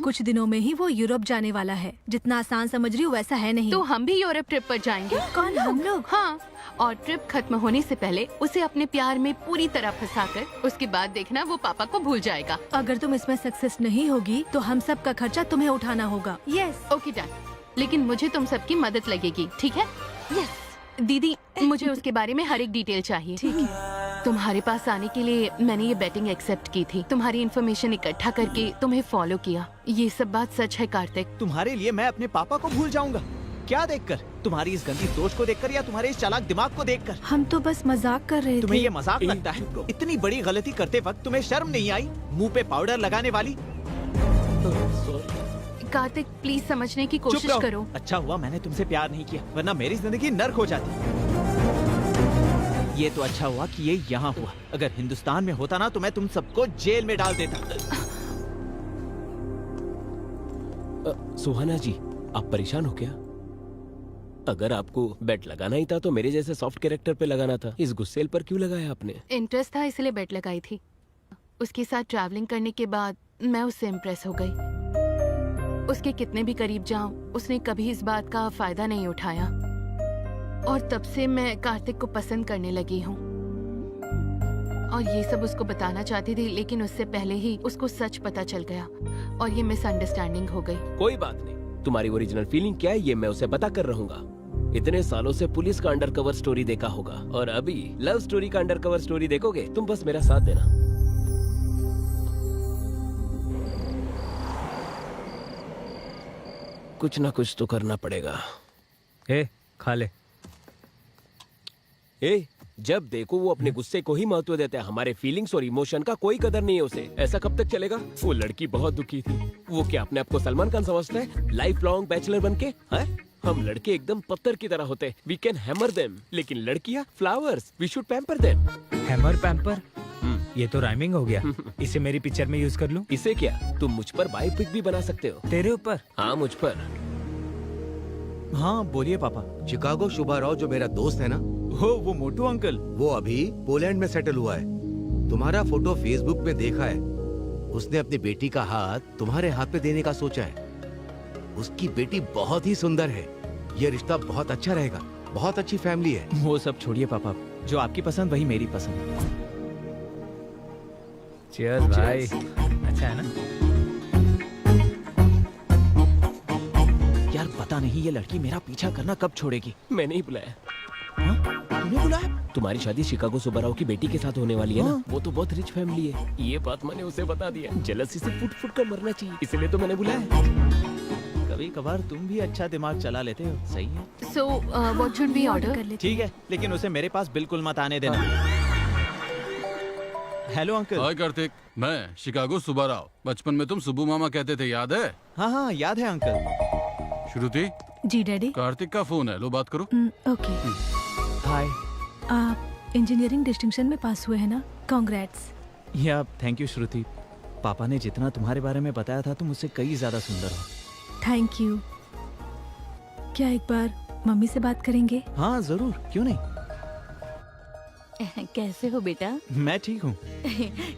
Speaker 7: कुछ दिनों में ही वो यूरोप जाने वाला है। जितना आसान समझ रही हो वैसा है नहीं।
Speaker 10: तो हम भी यूरोप ट्रिप पर जाएंगे।
Speaker 7: कौन, हम लोग?
Speaker 10: हाँ, और ट्रिप खत्म होने से पहले उसे अपने प्यार में पूरी तरह फंसाकर उसके बाद देखना वो पापा को भूल जाएगा।
Speaker 7: अगर तुम इसमें सक्सेस नहीं होगी तो हम सब का खर्चा तुम्हें उठाना होगा। यस।
Speaker 10: ओके डन, लेकिन मुझे तुम सबकी मदद लगेगी, ठीक है?
Speaker 7: यस।
Speaker 10: दीदी, मुझे उसके बारे में हर एक डिटेल चाहिए।
Speaker 7: ठीक है।
Speaker 10: तुम्हारे पास आने के लिए मैंने ये बेटिंग एक्सेप्ट की थी। तुम्हारी इन्फॉर्मेशन इकट्ठा करके तुम्हें फॉलो किया। ये सब बात सच है कार्तिक।
Speaker 9: तुम्हारे लिए मैं अपने पापा को भूल जाऊंगा? क्या देखकर? तुम्हारी इस गंदी सोच को देखकर या तुम्हारे इस चालाक दिमाग को देखकर?
Speaker 7: हम तो बस मजाक कर रहे थे।
Speaker 9: तुम्हें ये मजाक लगता है? इतनी बड़ी गलती करते वक्त तुम्हें शर्म नहीं आई? मुंह पे पाउडर लगाने वाली।
Speaker 10: कार्तिक, प्लीज समझने की
Speaker 9: चुप
Speaker 10: कोशिश
Speaker 9: रहो।
Speaker 10: करो।
Speaker 9: अच्छा हुआ मैंने तुमसे प्यार नहीं किया, वरना मेरी जिंदगी नर्क हो जाती। ये तो अच्छा हुआ कि ये यहाँ हुआ। अगर हिंदुस्तान में होता ना तो मैं तुम सबको जेल में डाल देता।
Speaker 1: सुहाना जी, आप परेशान हो क्या? अगर आपको बेट लगाना ही था तो मेरे जैसे सॉफ्ट कैरेक्टर पे लगाना था। इस गुस्सेल पर क्यों लगाया आपने?
Speaker 10: इंटरेस्ट था इसलिए बेट लगाई थी। उसके साथ ट्रैवलिंग करने के बाद मैं उससे इम्प्रेस हो गई। उसके कितने भी करीब जाऊं, उसने कभी इस बात का फायदा नहीं उठाया और तब से मैं कार्तिक को पसंद करने लगी हूँ। और ये सब उसको बताना चाहती थी, लेकिन उससे पहले ही उसको सच पता चल गया और ये मिसअंडरस्टैंडिंग हो गई।
Speaker 1: कोई बात नहीं, तुम्हारी ओरिजिनल फीलिंग क्या है ये मैं उसे पता कर रहूंगा। इतने सालों से पुलिस का अंडरकवर स्टोरी देखा होगा और अभी लव स्टोरी का अंडरकवर स्टोरी देखोगे। तुम बस मेरा साथ देना। कुछ ना कुछ तो करना पड़ेगा।
Speaker 8: ए, खा ले।
Speaker 1: जब देखो वो अपने गुस्से को ही महत्व देता है, हमारे फीलिंग्स और इमोशन का कोई कदर नहीं है उसे। ऐसा कब तक चलेगा? वो लड़की बहुत दुखी थी। वो क्या अपने आप को सलमान खान समझता है? लाइफ लॉन्ग बैचलर बनके हैं? हम लड़के एकदम पत्थर की तरह होते हैं, वी कैन हैमर देम। लेकिन लड़कियां flowers, we should pamper them.
Speaker 8: Hammer pamper, ये तो राइमिंग हो गया। इसे मेरी पिक्चर में यूज कर लूं?
Speaker 1: इसे क्या, तुम मुझ पर बायोपिक भी बना सकते हो।
Speaker 8: तेरे ऊपर?
Speaker 1: हाँ, मुझ पर।
Speaker 9: हाँ बोलिए पापा।
Speaker 3: शिकागो शुभा राव जो मेरा दोस्त है ना,
Speaker 9: वो मोटू अंकल,
Speaker 3: वो अभी पोलैंड में सेटल हुआ है। तुम्हारा फोटो फेसबुक में देखा है। उसने अपनी बेटी का हाथ तुम्हारे हाथ पे देने का सोचा है। उसकी बेटी बहुत ही सुंदर है। ये रिश्ता बहुत अच्छा रहेगा। बहुत अच्छी फैमिली है।
Speaker 9: वो सब छोड़िए पापा, जो आपकी पसंद वही मेरी पसंद।
Speaker 8: चीयर्स भाई। अच्छा है ना?
Speaker 9: यार पता नहीं ये लड़की मेरा पीछा करना कब छोड़ेगी।
Speaker 1: मैंने ही बुलाया।
Speaker 9: तुमने बुलाया?
Speaker 1: तुम्हारी शादी शिकागो सुब्बाराव की बेटी के साथ होने वाली है ना? वो तो बहुत रिच फैमिली है। ये बात मैंने उसे बता दिया। जेलसी से फुट फुट कर मरना चाहिए, इसलिए तो मैंने बुलाया।
Speaker 9: कभी कभार तुम भी अच्छा दिमाग चला लेते हो, सही है।
Speaker 10: So what should we order?
Speaker 7: कर लेते
Speaker 9: ठीक है, लेकिन उसे मेरे पास बिल्कुल मत आने देना। Hello uncle.
Speaker 6: हाय कार्तिक, मैं शिकागो सुबह राव। बचपन में तुम सुब्बू मामा कहते थे, याद है?
Speaker 9: हाँ हाँ याद है अंकल।
Speaker 6: श्रुति,
Speaker 7: जी डैडी।
Speaker 6: कार्तिक का फोन है, लो बात करो।
Speaker 7: ओके।
Speaker 9: हाय।
Speaker 7: आप इंजीनियरिंग डिस्टिंक्शन में पास हुए हैं ना? कांग्रेट्स।
Speaker 9: या थैंक यू श्रुति। पापा ने जितना तुम्हारे बारे में बताया था तुम उससे कई ज्यादा सुंदर हो।
Speaker 7: Thank you. क्या एक बार मम्मी से बात करेंगे?
Speaker 9: हाँ जरूर, क्यों नहीं।
Speaker 4: कैसे हो बेटा?
Speaker 9: मैं ठीक हूँ।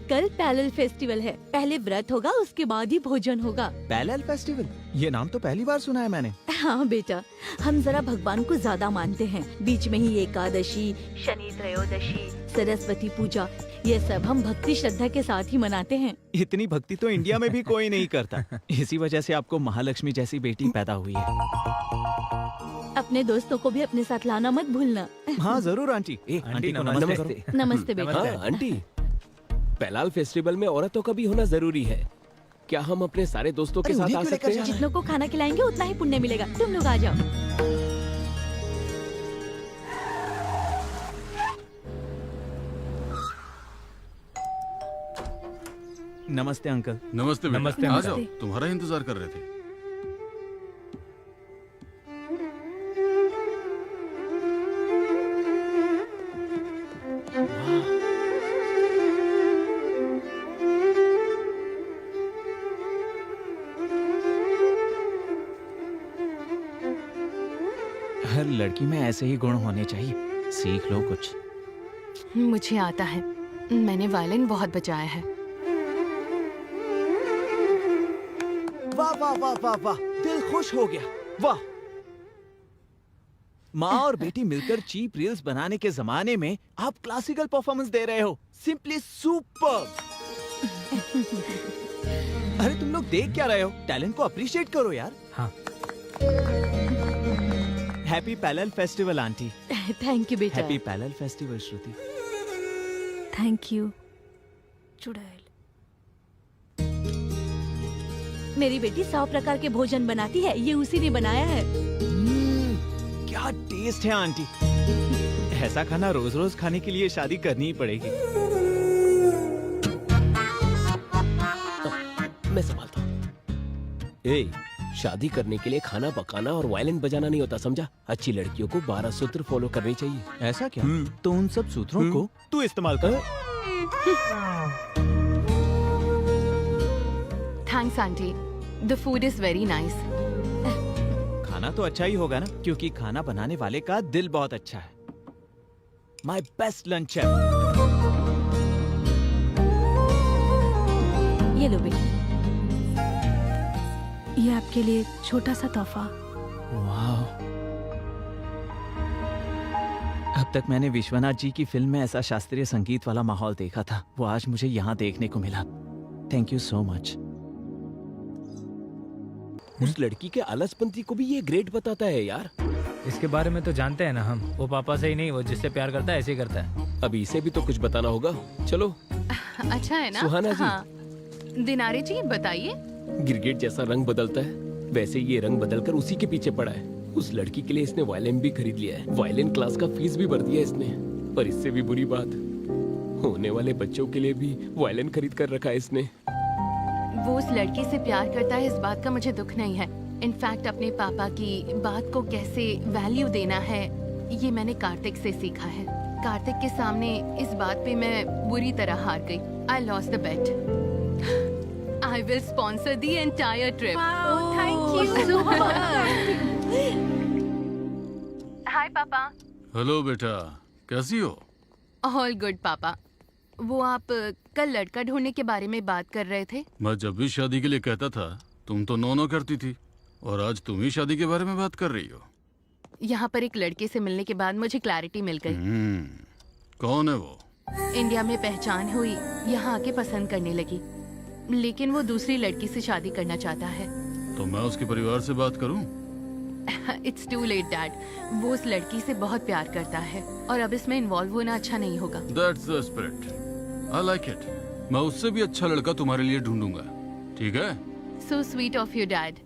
Speaker 4: कल पैरेलल फेस्टिवल है। पहले व्रत होगा, उसके बाद ही भोजन होगा।
Speaker 9: पैरेलल फेस्टिवल, ये नाम तो पहली बार सुना है मैंने।
Speaker 4: हाँ बेटा, हम जरा भगवान को ज्यादा मानते हैं। बीच में ही एकादशी, शनि त्रयोदशी, सरस्वती पूजा, ये सब हम भक्ति श्रद्धा के साथ ही मनाते हैं।
Speaker 9: इतनी भक्ति तो इंडिया में भी कोई नहीं करता। इसी वजह से आपको महालक्ष्मी जैसी बेटी पैदा हुई है।
Speaker 4: अपने दोस्तों को भी अपने साथ लाना मत भूलना।
Speaker 9: हाँ जरूर आंटी। आंटी को नमस्ते करो।
Speaker 4: नमस्ते बेटा।
Speaker 1: हाँ आंटी, पैलाल फेस्टिवल में औरतों का भी होना जरूरी है। क्या हम अपने सारे दोस्तों के साथ आ सकते हैं?
Speaker 4: जितनों को खाना खिलाएंगे उतना ही पुण्य मिलेगा। तुम लोग आ जाओ।
Speaker 9: नमस्ते अंकल।
Speaker 6: नमस्ते बेटा,
Speaker 8: नमस्ते,
Speaker 6: आ जाओ,
Speaker 7: नमस्ते।
Speaker 6: तुम्हारा ही इंतजार कर रहे थे।
Speaker 9: हर लड़की में ऐसे ही गुण होने चाहिए। सीख लो कुछ।
Speaker 10: मुझे आता है, मैंने वायलिन बहुत बजाया है।
Speaker 9: वाह वाह वाह वाह वाह, दिल खुश हो गया। वाह। माँ और बेटी मिलकर चीप रील्स बनाने के जमाने में आप क्लासिकल परफॉर्मेंस दे रहे हो। Simply super. अरे तुम लोग देख क्या रहे हो? टैलेंट को अप्रिशिएट करो यार।
Speaker 8: हाँ।
Speaker 9: Happy parallel festival aunty.
Speaker 4: Thank you बेटा।
Speaker 9: Happy parallel festival Shruti.
Speaker 7: Thank you. चुड़ैल।
Speaker 4: मेरी बेटी 100 प्रकार के भोजन बनाती है। ये उसी ने बनाया है।
Speaker 9: क्या टेस्ट है आंटी। ऐसा खाना रोज रोज खाने के लिए शादी करनी ही पड़ेगी।
Speaker 1: मैं संभालता हूँ। ए, शादी करने के लिए खाना पकाना और वायलिन बजाना नहीं होता, समझा? अच्छी लड़कियों को 12 सूत्र फॉलो करनी चाहिए।
Speaker 9: ऐसा क्या? तो उन सब सूत्रों को तू इस्तेमाल कर।
Speaker 10: Thanks aunty, the food is very nice.
Speaker 9: खाना तो अच्छा ही होगा ना, क्योंकि खाना बनाने वाले का दिल बहुत अच्छा है। माई बेस्ट लंच है।
Speaker 4: ये लो बेटी।
Speaker 7: ये आपके लिए छोटा सा तोहफा।
Speaker 9: वाह। अब तक मैंने विश्वनाथ जी की फिल्म में ऐसा शास्त्रीय संगीत वाला माहौल देखा था, वो आज मुझे यहाँ देखने को मिला। Thank you so much.
Speaker 1: उस लड़की के आलसपंती को भी ये ग्रेट बताता है यार।
Speaker 8: इसके बारे में तो जानते हैं ना हम। वो पापा से ही नहीं, वो जिससे प्यार करता है ऐसे ही करता है।
Speaker 1: अभी इसे भी तो कुछ बताना होगा। चलो।
Speaker 10: अच्छा है ना?
Speaker 1: सुहाना जी।
Speaker 10: हाँ। दिनारे जी बताइए।
Speaker 1: गिरगिट जैसा रंग बदलता है, वैसे ये रंग बदलकर उसी के पीछे पड़ा है। उस लड़की के लिए इसने वायलिन भी खरीद लिया है। वायलिन क्लास का फीस भी भर दिया इसने। पर इससे भी बुरी बात, होने वाले बच्चों के लिए भी वायलिन खरीद कर रखा है इसने।
Speaker 10: वो उस लड़की से प्यार करता है, इस बात का मुझे दुख नहीं है। इनफैक्ट अपने पापा की बात को कैसे वैल्यू देना है, ये मैंने कार्तिक से सीखा है। कार्तिक के सामने इस बात पे मैं बुरी तरह हार गई। I lost the bet. I will sponsor the entire trip.
Speaker 7: Wow, thank you so much.
Speaker 10: Hi पापा।
Speaker 6: हेलो बेटा, कैसी हो?
Speaker 10: All good पापा। वो आप कल लड़का ढूंढने के बारे में बात कर रहे थे।
Speaker 6: मैं जब भी शादी के लिए कहता था तुम तो नो करती थी, और आज तुम ही शादी के बारे में बात कर रही हो।
Speaker 10: यहाँ पर एक लड़के से मिलने के बाद मुझे क्लैरिटी मिल गई।
Speaker 6: कौन है वो?
Speaker 10: इंडिया में पहचान हुई, यहाँ आके पसंद करने लगी, लेकिन वो दूसरी लड़की से शादी करना चाहता है।
Speaker 6: तो मैं उसके परिवार से बात करूं?
Speaker 10: It's too late dad. वो उस लड़की से बहुत प्यार करता है और अब इसमें इन्वॉल्व होना अच्छा नहीं होगा।
Speaker 6: That's the spirit. I like it. मैं उससे भी अच्छा लड़का तुम्हारे लिए ढूंढूंगा, ठीक है?
Speaker 10: So sweet of you, Dad.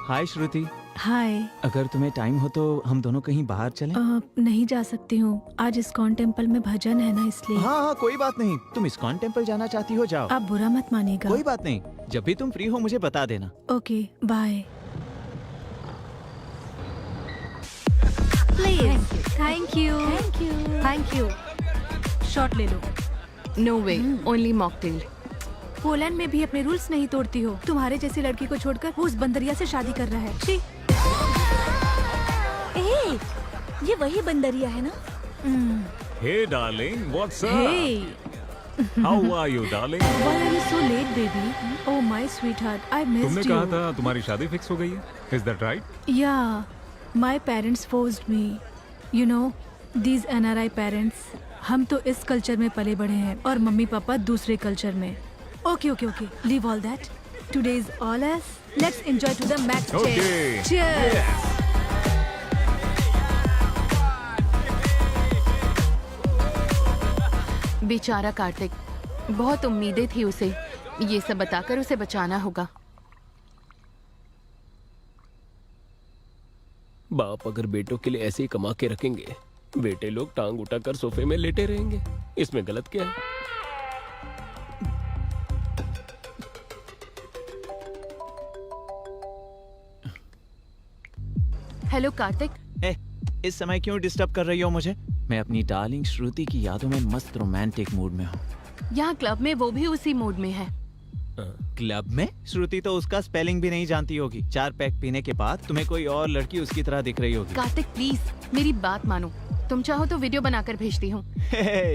Speaker 9: हाय श्रुति,
Speaker 7: हाय।
Speaker 9: अगर तुम्हें टाइम हो तो हम दोनों कहीं बाहर चलें?
Speaker 7: नहीं जा सकती हूँ, आज इस्कॉन टेम्पल में भजन है ना, इसलिए।
Speaker 9: हाँ हाँ कोई बात नहीं, तुम इस्कॉन टेम्पल जाना चाहती हो जाओ।
Speaker 7: आप बुरा मत मानिएगा।
Speaker 9: कोई बात नहीं, जब भी तुम फ्री हो मुझे बता देना।
Speaker 7: Okay bye. Please. Thank you thank you. Shot ले लो।
Speaker 10: No way, only mocktail.
Speaker 7: Poland में भी अपने रूल्स नहीं तोड़ती हो। तुम्हारे जैसी लड़की को छोड़कर वो उस बंदरिया से शादी कर रहा है। छी।
Speaker 4: ए, ये वही बंदरिया है ना?
Speaker 5: Hey darling, what's up?
Speaker 7: Hey,
Speaker 5: How are you darling?
Speaker 7: why are you so late, baby? Oh my sweetheart, I
Speaker 5: तुमने
Speaker 7: missed you.
Speaker 5: कहा था तुम्हारी शादी फिक्स हो गई है? Is that right?
Speaker 7: Yeah, my parents forced me. You know, these NRI parents. हम तो इस कल्चर में पले बढ़े हैं और मम्मी पापा दूसरे कल्चर में। Okay, okay, okay. Leave all that. Today is all us. Let's enjoy to the max.
Speaker 5: Okay.
Speaker 7: Cheers.
Speaker 10: बेचारा कार्तिक, बहुत उम्मीदें थी उसे। ये सब बताकर उसे बचाना होगा।
Speaker 1: बाप अगर बेटों के लिए ऐसे ही कमा के रखेंगे, बेटे लोग टांग उठाकर सोफे में लेटे रहेंगे। इसमें गलत क्या है?
Speaker 10: हेलो कार्तिक।
Speaker 9: इस समय क्यों डिस्टर्ब कर रही हो मुझे? मैं अपनी डार्लिंग श्रुति की यादों में मस्त रोमांटिक मूड में हूँ।
Speaker 10: यहाँ क्लब में वो भी उसी मूड में है।
Speaker 9: क्लब में? श्रुति तो उसका स्पेलिंग भी नहीं जानती होगी। 4 पैक पीने के बाद तुम्हें कोई और लड़की उसकी तरह दिख रही होगी।
Speaker 10: कार्तिक प्लीज मेरी बात मानो। तुम चाहो तो वीडियो बनाकर भेजती हूँ।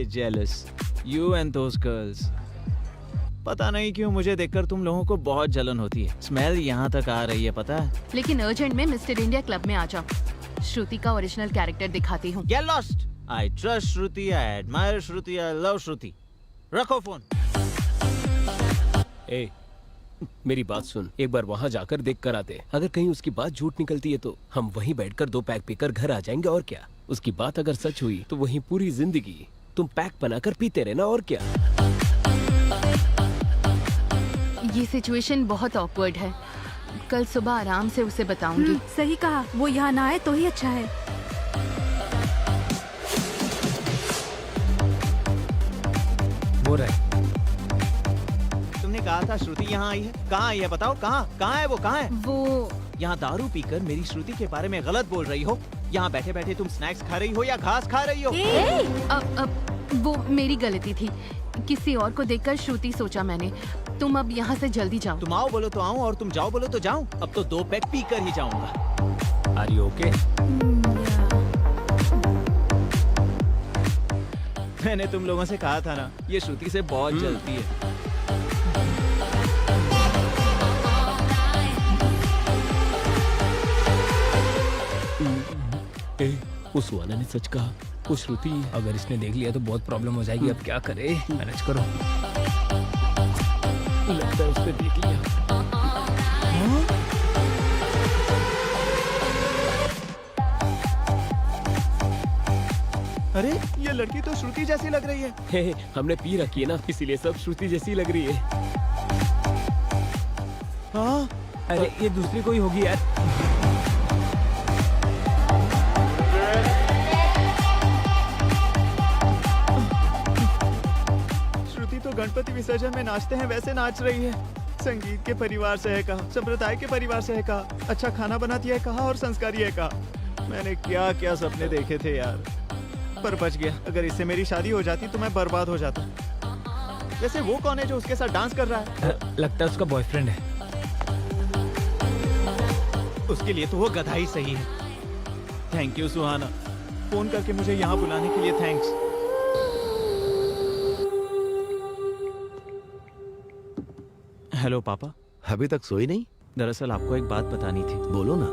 Speaker 9: Jealous you and those girls. पता नहीं क्यों मुझे देखकर तुम लोगों को बहुत जलन होती है। स्मेल यहाँ तक आ रही है, पता है?
Speaker 10: लेकिन अर्जेंट में मिस्टर इंडिया क्लब में आ जाओ। श्रुति का ओरिजिनल कैरेक्टर दिखाती हूँ।
Speaker 9: Get lost. I trust Shruti, I admire Shruti, I love श्रुति। रखो फोन।
Speaker 1: ए, मेरी बात सुन, एक बार वहाँ जाकर देख कर आते। अगर कहीं उसकी बात झूठ निकलती है तो हम वहीं बैठकर 2 पैक पीकर घर आ जाएंगे, और क्या। उसकी बात अगर सच हुई तो वहीं पूरी जिंदगी तुम पैक बनाकर पीते रहना, और क्या।
Speaker 10: ये सिचुएशन बहुत ऑकवर्ड है। कल सुबह आराम से उसे बताऊंगी।
Speaker 7: सही कहा, वो यहाँ ना आए तो ही अच्छा है।
Speaker 8: वो रहे।
Speaker 9: तुमने कहा था श्रुति यहाँ आई है। कहाँ आई है बताओ? कहाँ है वो? कहाँ है
Speaker 10: वो?
Speaker 9: यहाँ दारू पीकर मेरी श्रुति के बारे में गलत बोल रही हो। यहाँ बैठे बैठे तुम स्नैक्स खा रही हो या घास खा रही हो?
Speaker 10: अब वो मेरी गलती थी। किसी और को देखकर श्रुति सोचा मैंने। तुम अब यहाँ से जल्दी जाओ।
Speaker 9: तुम आओ बोलो तो आऊँ और तुम जाओ बोलो तो जाऊँ। अब तो 2 पैक पी कर ही जाऊंगा।
Speaker 1: Are you okay?
Speaker 9: मैंने तुम लोगों से कहा था ना, ये श्रुति से बहुत जलती है।
Speaker 1: उस सुहाना ने सच कहा, वो श्रुति।
Speaker 8: अगर इसने देख लिया तो बहुत प्रॉब्लम हो जाएगी। अब क्या करे? मैनेज करो।
Speaker 1: लगता है उसने देख लिया।
Speaker 9: अरे ये लड़की तो श्रुति जैसी लग रही है।
Speaker 1: हे, हमने पी रखी है ना, इसीलिए सब श्रुति जैसी लग रही है।
Speaker 9: हाँ
Speaker 8: अरे ये दूसरी कोई होगी यार।
Speaker 9: श्रुति तो गणपति विसर्जन में नाचते हैं वैसे नाच रही है। संगीत के परिवार से है कहा, संप्रदाय के परिवार से है कहा, अच्छा खाना बनाती है कहा और संस्कारी है कहा। मैंने क्या क्या सपने देखे थे यार, पर बच गया। अगर इससे मेरी शादी हो जाती तो मैं बर्बाद हो जाता। वैसे वो कौन है जो उसके साथ डांस कर रहा है?
Speaker 8: लगता है उसका बॉयफ्रेंड है।
Speaker 9: उसके लिए तो वो गधा ही सही है। थैंक यू सुहाना, फोन करके मुझे यहाँ बुलाने के लिए थैंक्स। हेलो पापा।
Speaker 3: अभी तक सोई नहीं?
Speaker 9: दरअसल आपको एक बात बतानी थी।
Speaker 3: बोलो ना।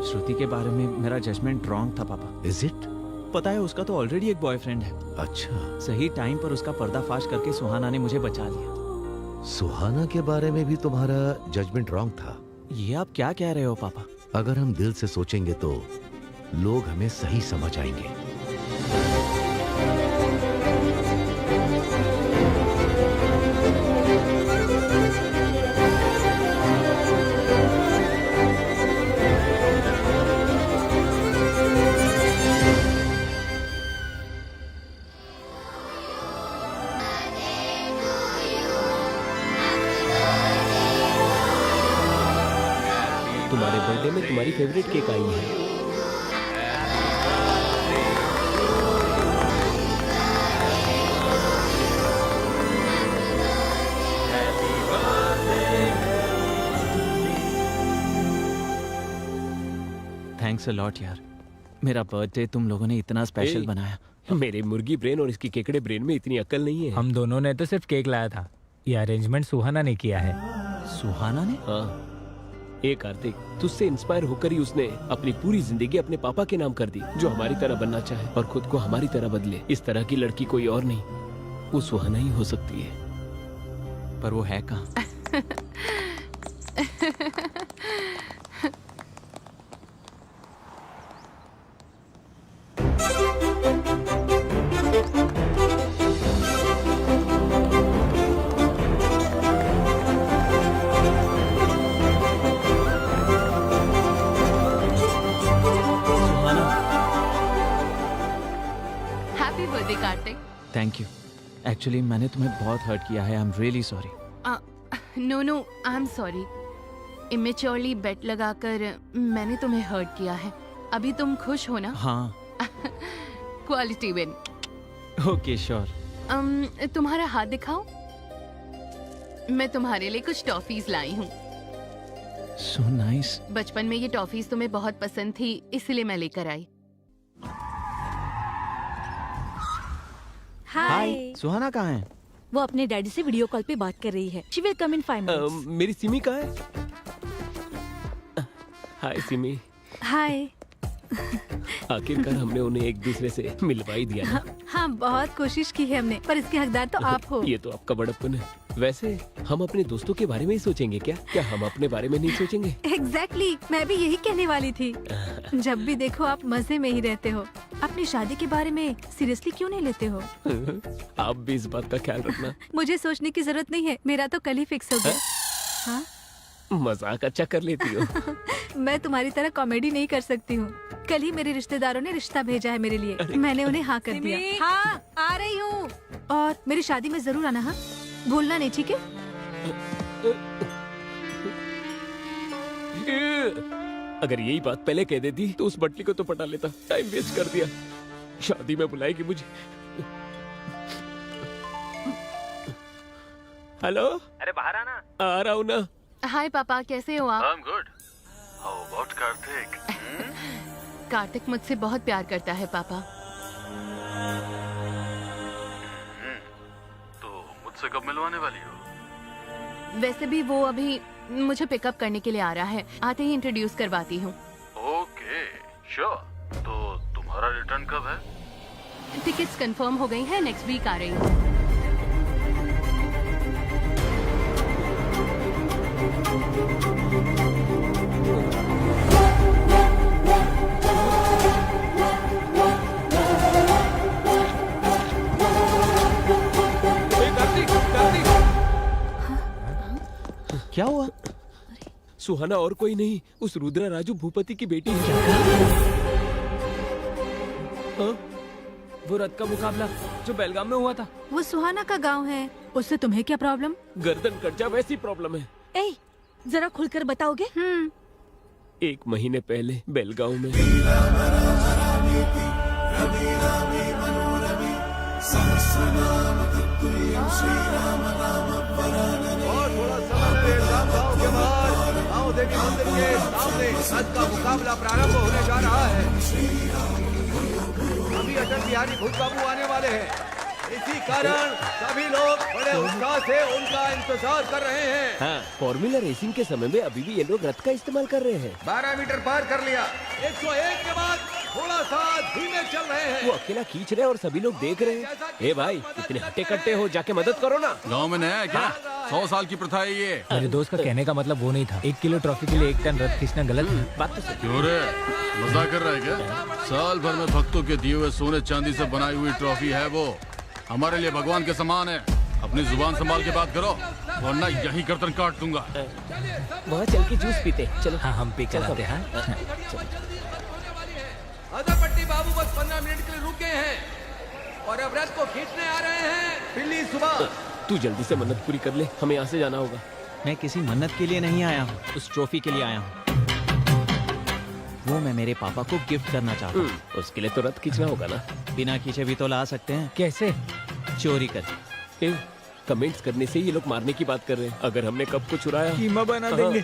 Speaker 9: श्रुति के बारे में मेरा जजमेंट रॉन्ग था पापा।
Speaker 3: Is it?
Speaker 9: पता है उसका तो ऑलरेडी एक बॉयफ्रेंड है।
Speaker 3: अच्छा।
Speaker 9: सही टाइम पर उसका पर्दाफाश करके सुहाना ने मुझे बचा लिया।
Speaker 3: सुहाना के बारे में भी तुम्हारा जजमेंट रॉन्ग था?
Speaker 9: ये आप क्या कह रहे हो पापा?
Speaker 3: अगर हम दिल से सोचेंगे तो लोग हमें सही समझ आएंगे।
Speaker 1: तुम्हारे बर्थडे में तुम्हारी फेवरेट केक आई है।
Speaker 9: थैंक्स अ लॉट यार, मेरा बर्थडे तुम लोगों ने इतना स्पेशल
Speaker 1: ए,
Speaker 9: बनाया।
Speaker 1: मेरे मुर्गी ब्रेन और इसकी केकड़े ब्रेन में इतनी अक्ल नहीं है।
Speaker 8: हम दोनों ने तो सिर्फ केक लाया था, ये अरेंजमेंट सुहाना ने किया है।
Speaker 9: सुहाना ने?
Speaker 1: हाँ। ए कार्तिक, तुझसे इंस्पायर होकर ही उसने अपनी पूरी जिंदगी अपने पापा के नाम कर दी, जो हमारी तरह बनना चाहे और खुद को हमारी तरह बदले। इस तरह की लड़की कोई और नहीं, वो सुहाना ही हो सकती है।
Speaker 9: पर वो है कहाँ?
Speaker 10: Happy birthday Kartik.
Speaker 9: Thank you. Actually मैंने तुम्हें बहुत हर्ट किया है, I am really sorry.
Speaker 10: No no, I am sorry. Immaturely bet लगाकर मैंने तुम्हें हर्ट किया है। अभी तुम खुश हो ना?
Speaker 9: हाँ।
Speaker 10: Quality win.
Speaker 9: Okay sure.
Speaker 10: तुम्हारा हाथ दिखाओ। मैं तुम्हारे लिए कुछ टॉफीज लाई हूँ।
Speaker 9: So nice.
Speaker 10: बचपन में ये टॉफीज तुम्हें बहुत पसंद थी, इसलिए मैं लेकर आई।
Speaker 7: हाय।
Speaker 9: सुहाना कहाँ है?
Speaker 4: वो अपने डैडी से वीडियो कॉल पे बात कर रही है। She will come in 5 minutes.
Speaker 1: मेरी सिमी कहाँ है? हाय सिमी।
Speaker 7: हाय।
Speaker 1: आखिरकार हमने उन्हें एक दूसरे से मिलवा ही दिया ना।
Speaker 7: हाँ, बहुत कोशिश की है हमने, पर इसके हकदार तो आप हो।
Speaker 1: ये तो आपका बड़प्पन है। वैसे हम अपने दोस्तों के बारे में ही सोचेंगे क्या? क्या हम अपने बारे में नहीं सोचेंगे?
Speaker 7: एग्जैक्टली, मैं भी यही कहने वाली थी। जब भी देखो आप मजे में ही रहते हो। अपनी शादी के बारे में सीरियसली क्यों नहीं लेते हो?
Speaker 1: आप भी इस बात का ख्याल रखना।
Speaker 7: मुझे सोचने की जरूरत नहीं है, मेरा तो कल ही फिक्स हो गया। हाँ?
Speaker 1: मजाक अच्छा कर लेती हो।
Speaker 7: मैं तुम्हारी तरह कॉमेडी नहीं कर सकती हूँ। कल ही मेरे रिश्तेदारों ने रिश्ता भेजा है मेरे लिए, मैंने उन्हें हाँ कर दिया। हाँ, आ रही हूँ। और मेरी शादी में जरूर आना, हाँ? भूलना नहीं, ठीक है?
Speaker 1: अगर यही बात पहले कह देती तो उस बटली को तो पटा लेता। टाइम वेस्ट कर दिया। शादी में बुलाएगी मुझे। हेलो।
Speaker 8: अरे बाहर आना।
Speaker 1: आ रहा हूँ ना।
Speaker 10: हाय पापा, कैसे हो आप?
Speaker 6: I'm good. How about Kartik?
Speaker 10: Kartik मुझसे बहुत प्यार करता है पापा।
Speaker 6: तो मुझसे कब मिलवाने वाली हो?
Speaker 10: वैसे भी वो अभी मुझे पिकअप करने के लिए आ रहा है, आते ही इंट्रोड्यूस करवाती हूँ।
Speaker 6: Okay, sure. तो तुम्हारा रिटर्न कब है?
Speaker 10: टिकट्स कंफर्म हो गई हैं, नेक्स्ट वीक आ रही हूँ।
Speaker 9: क्या हुआ?
Speaker 1: सुहाना और कोई नहीं, उस रुद्रा राजू भूपति की बेटी है। हाँ?
Speaker 8: वो रथ का मुकाबला जो बेलगाम में हुआ था।
Speaker 7: वो सुहाना का गांव है, उससे तुम्हें क्या प्रॉब्लम?
Speaker 1: गर्दन कट जा वैसी प्रॉब्लम है।
Speaker 4: ए, जरा खुलकर बताओगे?
Speaker 1: 1 महीने पहले बेलगांव में
Speaker 3: देवी मंदिर के सामने रथ का मुकाबला प्रारंभ होने जा रहा है। अभी अटल बिहारी भूत बाबू आने वाले हैं, इसी कारण सभी लोग बड़े उत्साह से उनका इंतजार कर रहे हैं।
Speaker 1: हाँ, फॉर्मूला रेसिंग के समय में अभी भी ये लोग रथ का इस्तेमाल कर रहे हैं।
Speaker 3: 12 मीटर पार कर लिया। 101 के बाद थोड़ा सा धीमे चल रहे हैं।
Speaker 1: वो अकेला खींच रहे हैं और सभी लोग देख रहे हैं। ए भाई, इतने हट्टे कट्टे हो, जाके मदद करो ना।
Speaker 6: गांव में नया है क्या? 100 साल की प्रथा है ये।
Speaker 8: मेरे दोस्त का कहने का मतलब वो नहीं था। 1 किलो ट्रॉफी के लिए 1 टन रथ खींचना गलत है।
Speaker 1: बात तो सही।
Speaker 6: क्यों रे, मजाक कर रहा है क्या? साल भर में भक्तों के दिए हुए सोने चांदी से बनाई हुई ट्रॉफी है वो, हमारे लिए भगवान के समान है। अपनी जुबान संभाल के बात करो, वरना यही गर्दन काट दूंगा।
Speaker 1: वहाँ चल के जूस पीते। चलो।
Speaker 8: हाँ, हम पे चलाते हैं।
Speaker 3: अदरपट्टी बाबू बस 15 मिनट के लिए रुके हैं और अब रथ को खींचने आ रहे हैं। बिल्ली सुबह,
Speaker 1: तू जल्दी से मन्नत पूरी कर ले, हमें यहाँ से जाना होगा।
Speaker 9: मैं किसी मन्नत के लिए नहीं आया हूँ, उस ट्रॉफी के लिए आया हूँ। वो मैं मेरे पापा को गिफ्ट करना चाहता हूँ।
Speaker 1: उसके लिए तो रथ खींचना होगा ना।
Speaker 9: बिना खींचे भी तो ला सकते हैं,
Speaker 8: कैसे?
Speaker 9: चोरी करके।
Speaker 1: कमेंट्स करने से ये लोग मारने की बात कर रहे हैं। अगर हमने कप को चुराया,
Speaker 8: कीमा बना देंगे।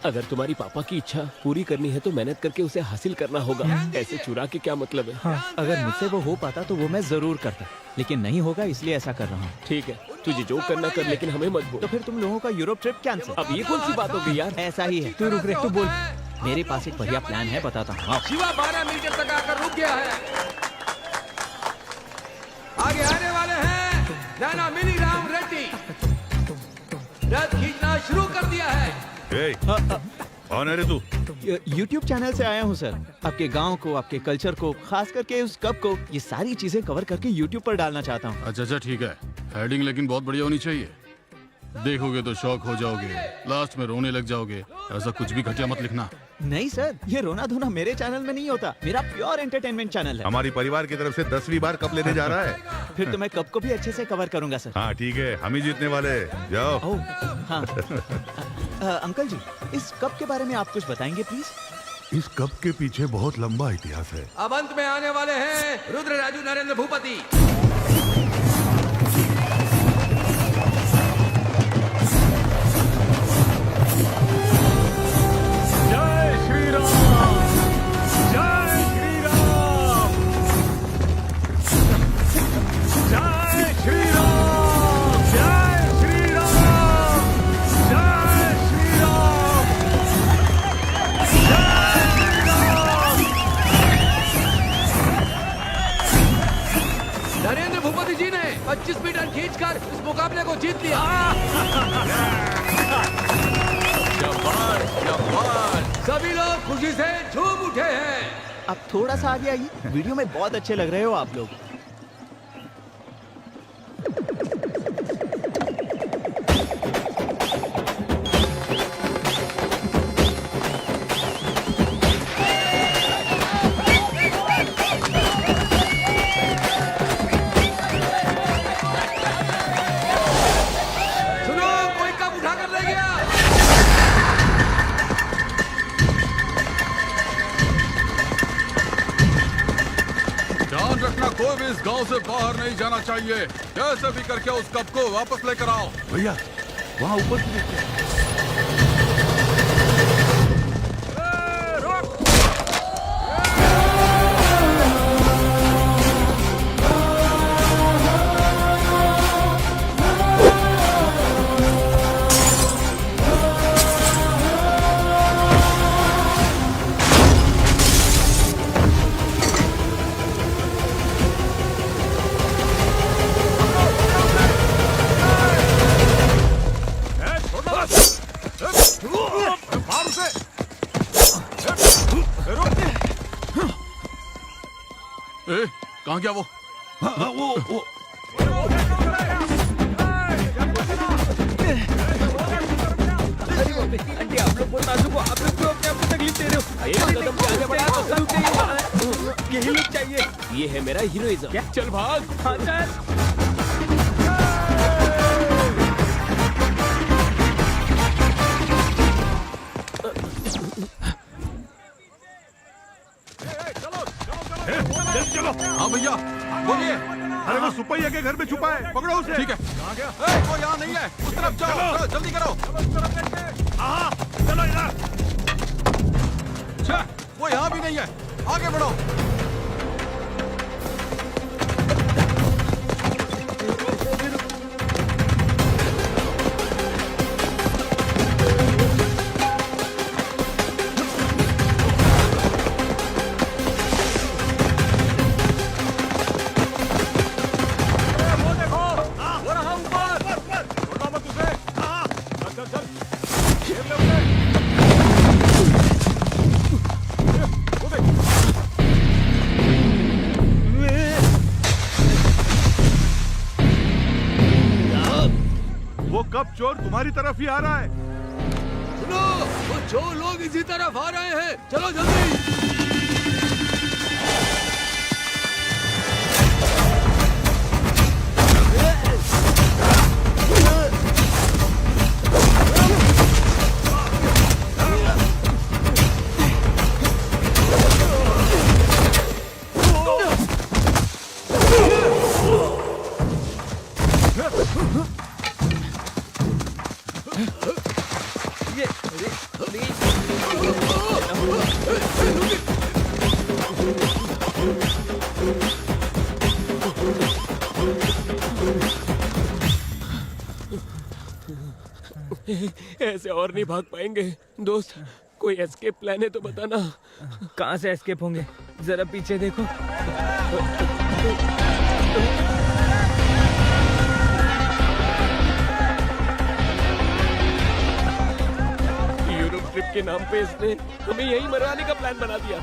Speaker 1: अगर तुम्हारी पापा की इच्छा पूरी करनी है तो मेहनत करके उसे हासिल करना होगा। ऐसे चुरा के क्या मतलब है?
Speaker 9: अगर मुझसे वो हो पाता तो वो मैं जरूर करता, लेकिन नहीं होगा इसलिए ऐसा कर रहा हूँ।
Speaker 1: ठीक है, तुझे जो करना कर, लेकिन हमें मत बोल।
Speaker 9: तो फिर तुम लोगों का यूरोप ट्रिप कैंसिल।
Speaker 1: अब ये कौन सी बात हो गई यार?
Speaker 9: ऐसा ही है।
Speaker 8: तू रुक रे, तू बोल।
Speaker 9: मेरे पास एक बढ़िया प्लान है, बताता हूँ।
Speaker 11: शिवा 12 मीटर तक आकर रुक गया है। आगे आने वाले हैं नाना मिनी राम रेड्डी। रथ खींचना शुरू कर दिया है।
Speaker 2: ए, कौन है रे तू?
Speaker 9: YouTube चैनल से आया हूँ सर। आपके गांव को, आपके कल्चर को, खास करके उस कप को, ये सारी चीजें कवर करके YouTube पर डालना चाहता हूँ।
Speaker 6: अच्छा ठीक है, हेडिंग लेकिन बहुत बढ़िया होनी चाहिए। देखोगे तो शौक हो जाओगे, लास्ट में रोने लग जाओगे। ऐसा कुछ भी घटिया मत लिखना।
Speaker 9: नहीं सर, ये रोना धोना मेरे चैनल में नहीं होता। मेरा प्योर एंटरटेनमेंट चैनल है।
Speaker 2: हमारी परिवार की तरफ से 10वीं बार कप लेने जा रहा है।
Speaker 9: फिर तो मैं कप को भी अच्छे से कवर करूंगा सर।
Speaker 2: हाँ ठीक है, हम ही जीतने वाले हैं। जाओ।
Speaker 9: ओह, हाँ। अंकल जी, इस कप के बारे में आप कुछ बताएंगे प्लीज?
Speaker 2: इस कप के पीछे बहुत लंबा इतिहास है।
Speaker 11: अब अंत में आने वाले हैं रुद्र राजू नरेंद्र भूपति।
Speaker 5: जय श्री राम, जय श्री राम, जय श्री राम, जय श्री राम, जय श्री राम,
Speaker 11: नरेंद्र भूपति जी ने 25 मीटर खींचकर इस मुकाबले को जीत लिया। सभी लोग खुशी से झूम उठे हैं।
Speaker 9: आप थोड़ा सा आगे आइए, वीडियो में बहुत अच्छे लग रहे हो आप लोग।
Speaker 11: सुनो, कोई कप उठा कर ले गया।
Speaker 6: ध्यान रखना, कोई भी इस गांव से बाहर नहीं जाना चाहिए। कैसे भी करके उस कप को वापस लेकर आओ।
Speaker 2: भैया, वहाँ ऊपर से देखिए।
Speaker 6: ए, कहाँ गया वो?
Speaker 2: वो
Speaker 1: आंटी, आप लोग बहुत नाजुक हो। आप लोग क्यों अपने आप को तकलीफ दे रहे हो? एक कदम से आगे बढ़ा तो सब चाहिए। यही लुक चाहिए। ये है मेरा हीरोइज्म। चल भाग। हाँ चल।
Speaker 6: हाँ भैया, बोलिए।
Speaker 2: अरे वो सुपैया के घर में छुपा है, पकड़ो उसे।
Speaker 6: ठीक है। कहाँ गया? वो यहाँ नहीं है, उस तरफ जाओ। चलो, जल्दी करो।
Speaker 2: चलो इधर।
Speaker 6: छे, वो यहाँ भी नहीं है, आगे बढ़ो।
Speaker 2: वो कब चोर तुम्हारी तरफ ही आ रहा है।
Speaker 11: सुनो, वो जो लोग इसी तरफ आ रहे हैं, चलो जल्दी।
Speaker 1: ऐसे और नहीं भाग पाएंगे दोस्त। कोई एस्केप प्लान है तो बताना।
Speaker 8: कहाँ से एस्केप होंगे? जरा पीछे देखो।
Speaker 1: यूरोप ट्रिप के नाम पे इसने हमें यही मरवाने का प्लान बना दिया।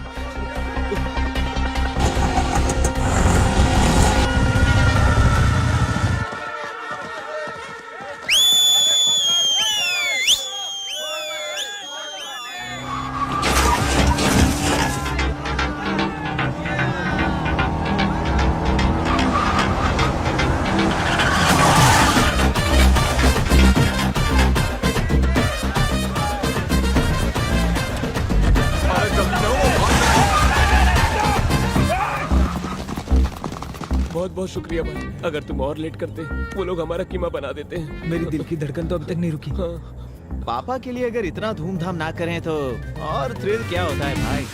Speaker 1: बहुत बहुत शुक्रिया भाई। अगर तुम और लेट करते वो लोग हमारा कीमा बना देते हैं।
Speaker 8: मेरी दिल की धड़कन तो अभी तक नहीं रुकी।
Speaker 1: हाँ।
Speaker 9: पापा के लिए अगर इतना धूमधाम ना करें तो और थ्रिल क्या होता है भाई।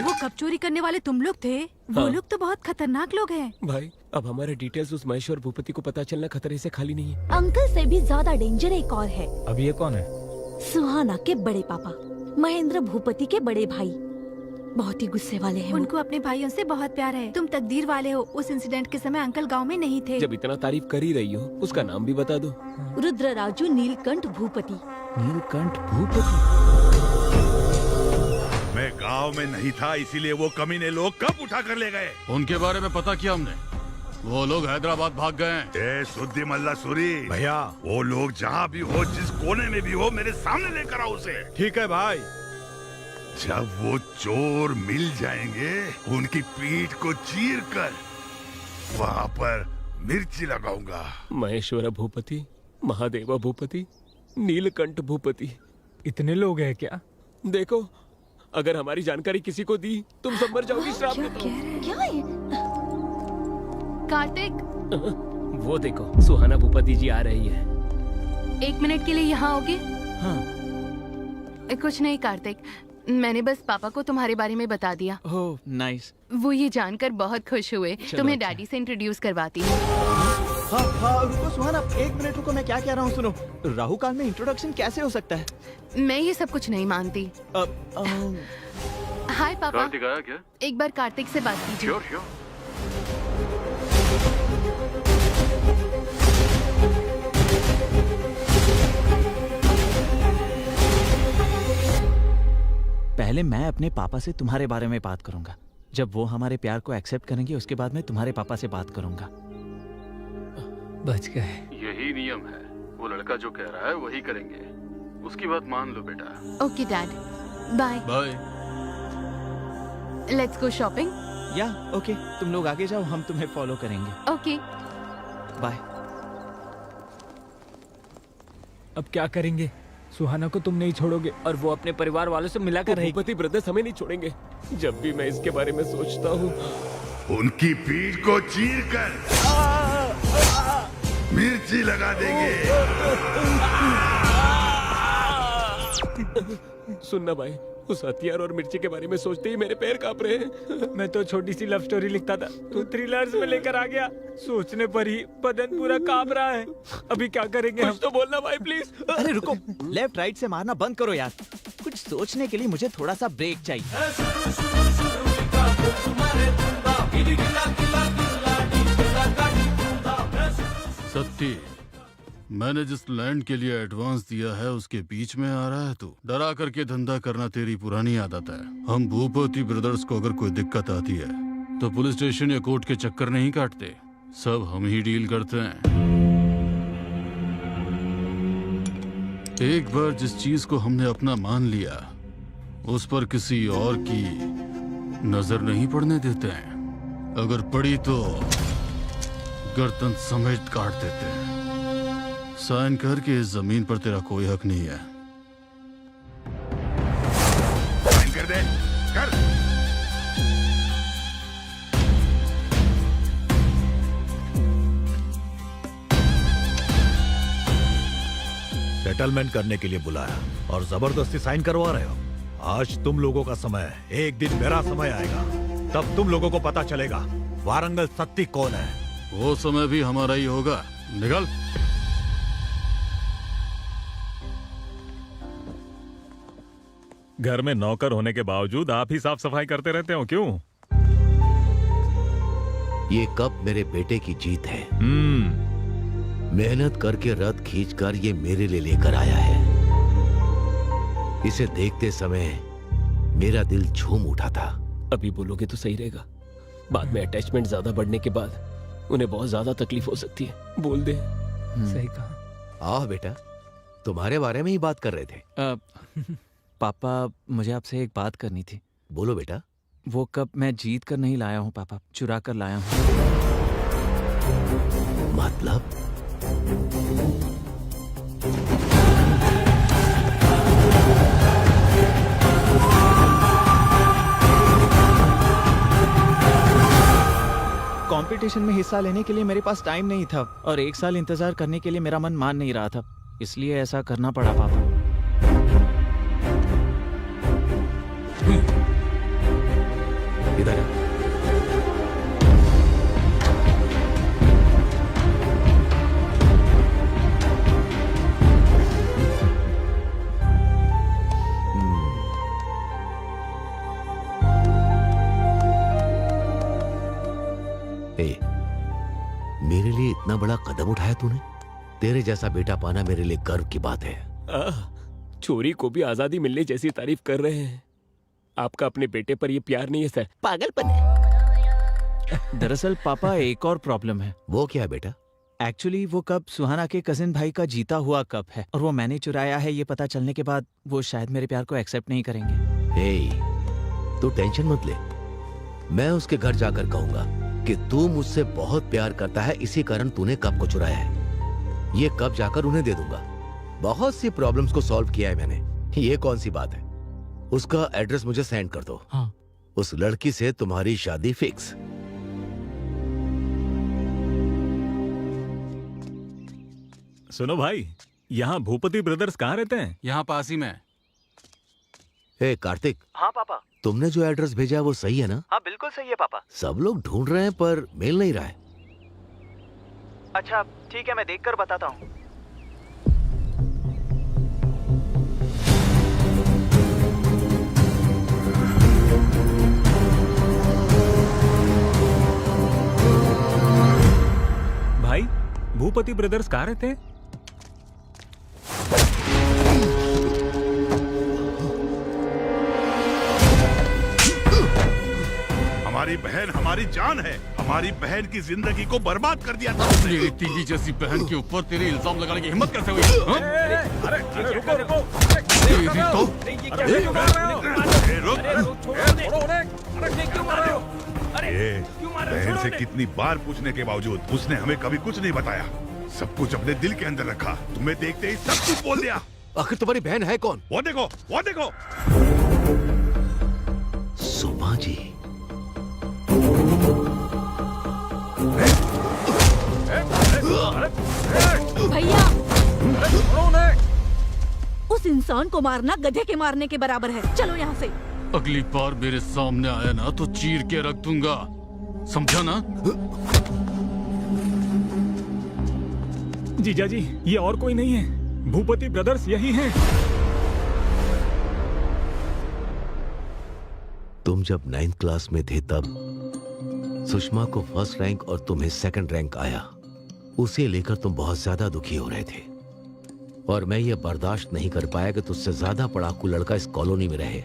Speaker 7: वो कब चोरी करने वाले तुम लोग थे? वो
Speaker 1: हाँ।
Speaker 7: लोग तो बहुत खतरनाक लोग हैं।
Speaker 1: भाई अब हमारे डिटेल्स उस महेश्वर भूपति को पता चलना खतरे से खाली नहीं है।
Speaker 4: अंकल से भी ज्यादा डेंजर एक और है।
Speaker 8: अब ये कौन है?
Speaker 4: सुहाना के बड़े पापा, महेंद्र भूपति के बड़े भाई। बहुत ही गुस्से वाले हैं वो।
Speaker 7: उनको अपने भाइयों से बहुत प्यार है। तुम तकदीर वाले हो। उस इंसिडेंट के समय अंकल गांव में नहीं थे।
Speaker 1: जब इतना तारीफ कर ही रही हो उसका नाम भी बता दो।
Speaker 4: रुद्रराजू नीलकंठ भूपति।
Speaker 9: नीलकंठ भूपति।
Speaker 2: मैं गांव में नहीं था, इसीलिए वो कमीने लोग कब उठा कर ले गए?
Speaker 6: उनके बारे में पता किया हमने। वो लोग हैदराबाद भाग गए हैं।
Speaker 2: ए सुद्दी मल्ला सूरी
Speaker 3: भैया
Speaker 2: वो लोग जहाँ भी हो, जिस कोने में भी हो, मेरे सामने लेकर आओ उसे।
Speaker 3: ठीक है भाई।
Speaker 2: जब वो चोर मिल जाएंगे उनकी पीठ को चीर कर वहाँ पर मिर्ची लगाऊंगा।
Speaker 1: महेश्वर भूपति, महादेवा भूपति, नीलकंठ भूपति,
Speaker 8: इतने लोग हैं क्या?
Speaker 1: देखो अगर हमारी जानकारी किसी को दी तुम सब मर जाओगी। श्राप
Speaker 4: क्या
Speaker 1: देता
Speaker 4: कह रहे हैं? क्या है?
Speaker 10: कार्तिक,
Speaker 1: हूँ। वो देखो सुहाना भूपति जी आ रही है।
Speaker 10: 1 मिनट के लिए यहाँ आओगे?
Speaker 9: हाँ।
Speaker 10: कुछ नहीं कार्तिक, मैंने बस पापा को तुम्हारे बारे में बता दिया।
Speaker 9: Oh nice.
Speaker 10: वो ये जानकर बहुत खुश हुए। तुम्हें डैडी से इंट्रोड्यूस करवाती हूँ।
Speaker 9: हाँ हाँ रुको सुहाना, 1 मिनट रुको, मैं क्या कह रहा हूँ सुनो। राहु काल में इंट्रोडक्शन कैसे हो सकता है?
Speaker 10: मैं ये सब कुछ नहीं मानती। हाय पापा।
Speaker 6: कार्तिक आया क्या?
Speaker 10: एक बार कार्तिक से बात कीजिए।
Speaker 6: Sure sure.
Speaker 9: पहले मैं अपने पापा से तुम्हारे बारे में बात करूंगा। जब वो हमारे प्यार को एक्सेप्ट करेंगे उसके बाद मैं तुम्हारे पापा से बात करूंगा।
Speaker 8: बच गए।
Speaker 6: यही नियम है। वो लड़का जो कह रहा है वही करेंगे। उसकी बात मान लो बेटा।
Speaker 10: Okay dad, bye.
Speaker 6: Bye.
Speaker 10: Let's go shopping.
Speaker 9: या ओके, तुम लोग आगे जाओ, हम तुम्हें फॉलो करेंगे।
Speaker 10: ओके।
Speaker 9: बाय।
Speaker 8: अब क्या करेंगे? सुहाना को तुम नहीं छोड़ोगे और वो अपने परिवार वालों से मिला कर रहेगी।
Speaker 1: भूपति ब्रदर्स हमें नहीं छोड़ेंगे। जब भी मैं इसके बारे में सोचता हूँ
Speaker 2: उनकी पीठ को चीर कर मिर्ची लगा देंगे।
Speaker 1: सुनना भाई, उस हथियार और मिर्ची के बारे में सोचते ही मेरे पैर कांप रहे हैं।
Speaker 8: मैं तो छोटी सी लव स्टोरी लिखता था, तू थ्रिलर्स में लेकर आ गया। सोचने पर ही बदन पूरा कांप रहा है। अभी क्या करेंगे हम?
Speaker 1: कुछ तो बोलना भाई प्लीज।
Speaker 9: अरे रुको, लेफ्ट राइट से मारना बंद करो यार। कुछ सोचने के लिए मुझे थोड़ा सा ब्रेक चाहिए।
Speaker 6: सत्ती, मैंने जिस लैंड के लिए एडवांस दिया है उसके बीच में आ रहा है तू। डरा करके धंधा करना तेरी पुरानी आदत है। हम भूपति ब्रदर्स को अगर कोई दिक्कत आती है तो पुलिस स्टेशन या कोर्ट के चक्कर नहीं काटते, सब हम ही डील करते हैं। एक बार जिस चीज को हमने अपना मान लिया उस पर किसी और की नजर नहीं पड़ने देते हैं। अगर पड़ी तो गर्दन समेत काट देते हैं। साइन कर के इस जमीन पर तेरा कोई हक नहीं है।
Speaker 2: कर दे, कर।
Speaker 12: सेटलमेंट करने के लिए बुलाया और जबरदस्ती साइन करवा रहे हो। आज तुम लोगों का समय है, एक दिन मेरा समय आएगा, तब तुम लोगों को पता चलेगा वारंगल सत्ती कौन है।
Speaker 6: वो समय भी हमारा ही होगा। निकल।
Speaker 5: घर में नौकर होने के बावजूद आप ही साफ सफाई करते रहते हो क्यों?
Speaker 3: ये कप मेरे बेटे की जीत है। मेहनत करके रथ खींचकर ये मेरे लिए लेकर आया है। इसे देखते समय मेरा दिल झूम उठा था।
Speaker 1: अभी बोलोगे तो सही रहेगा, बाद में अटैचमेंट ज्यादा बढ़ने के बाद उन्हें बहुत ज्यादा तकलीफ हो सकती है। बोल दे।
Speaker 8: सही कहा।
Speaker 3: आओ बेटा, तुम्हारे बारे में ही बात कर रहे थे।
Speaker 9: पापा, मुझे आपसे एक बात करनी थी।
Speaker 3: बोलो बेटा।
Speaker 9: वो कप मैं जीत कर नहीं लाया हूँ पापा, चुरा कर लाया हूँ।
Speaker 3: मतलब?
Speaker 9: कंपटीशन में हिस्सा लेने के लिए मेरे पास टाइम नहीं था और 1 साल इंतजार करने के लिए मेरा मन मान नहीं रहा था, इसलिए ऐसा करना पड़ा पापा।
Speaker 3: इधर आ। मेरे लिए इतना बड़ा कदम उठाया तूने। तेरे जैसा बेटा पाना मेरे लिए गर्व की बात है।
Speaker 1: चोरी को भी आजादी मिलने जैसी तारीफ कर रहे हैं। आपका अपने बेटे पर ये प्यार नहीं है सर, पागलपन है।
Speaker 9: दरअसल पापा, एक और प्रॉब्लम है।
Speaker 3: वो क्या है बेटा?
Speaker 9: एक्चुअली वो कप सुहाना के कजिन भाई का जीता हुआ कप है और वो मैंने चुराया है। ये पता चलने के बाद वो शायद मेरे प्यार को एक्सेप्ट नहीं करेंगे।
Speaker 3: तू टेंशन मत ले, मैं उसके घर जाकर कहूंगा कि तू मुझसे बहुत प्यार करता है, इसी कारण तूने कप को चुराया है। ये कप जाकर उन्हें दे दूंगा। बहुत सी प्रॉब्लम्स को सॉल्व किया है मैंने, ये कौन सी बात है। उसका एड्रेस मुझे सेंड कर दो।
Speaker 9: हाँ।
Speaker 3: उस लड़की से तुम्हारी शादी फिक्स।
Speaker 5: सुनो भाई, यहाँ भूपति ब्रदर्स कहाँ रहते हैं?
Speaker 6: यहाँ पास ही में।
Speaker 3: हे कार्तिक।
Speaker 9: हाँ पापा।
Speaker 3: तुमने जो एड्रेस भेजा है वो सही है ना?
Speaker 9: हाँ बिल्कुल सही है पापा।
Speaker 3: सब लोग ढूंढ रहे हैं पर मिल नहीं रहा है।
Speaker 9: अच्छा ठीक है, मैं देखकर बताता हूँ।
Speaker 5: भाई, भूपति ब्रदर्स कहाँ रहते हैं?
Speaker 2: हमारी बहन हमारी जान है। हमारी बहन की जिंदगी को बर्बाद कर दिया था उसने।
Speaker 6: मेरी तीली जैसी बहन के ऊपर तेरी इल्जाम लगाने की हिम्मत कैसे हुई? हाँ?
Speaker 5: अरे रुको रुको।
Speaker 6: तेरी तो
Speaker 2: बहन से कितनी बार पूछने के बावजूद उसने हमें कभी कुछ नहीं बताया। सब कुछ अपने दिल के अंदर रखा। तुम्हें देखते ही सब कुछ बोल दिया।
Speaker 3: आखिर तुम्हारी बहन है कौन?
Speaker 2: वो देखो, वो देखो।
Speaker 3: सुमा जी।
Speaker 4: भैया, उस इंसान को मारना गधे के मारने के बराबर है। चलो यहाँ से।
Speaker 6: अगली बार मेरे सामने आया ना तो चीर के रख दूंगा, समझा ना?
Speaker 5: जीजा जी, ये और कोई नहीं है, भूपति ब्रदर्स यही हैं।
Speaker 3: तुम जब 9th क्लास में थे तब सुषमा को फर्स्ट रैंक और तुम्हें सेकंड रैंक आया। उसे लेकर तुम बहुत ज्यादा दुखी हो रहे थे और मैं ये बर्दाश्त नहीं कर पाया कि तुझसे ज्यादा पढ़ाकू लड़का इस कॉलोनी में रहे।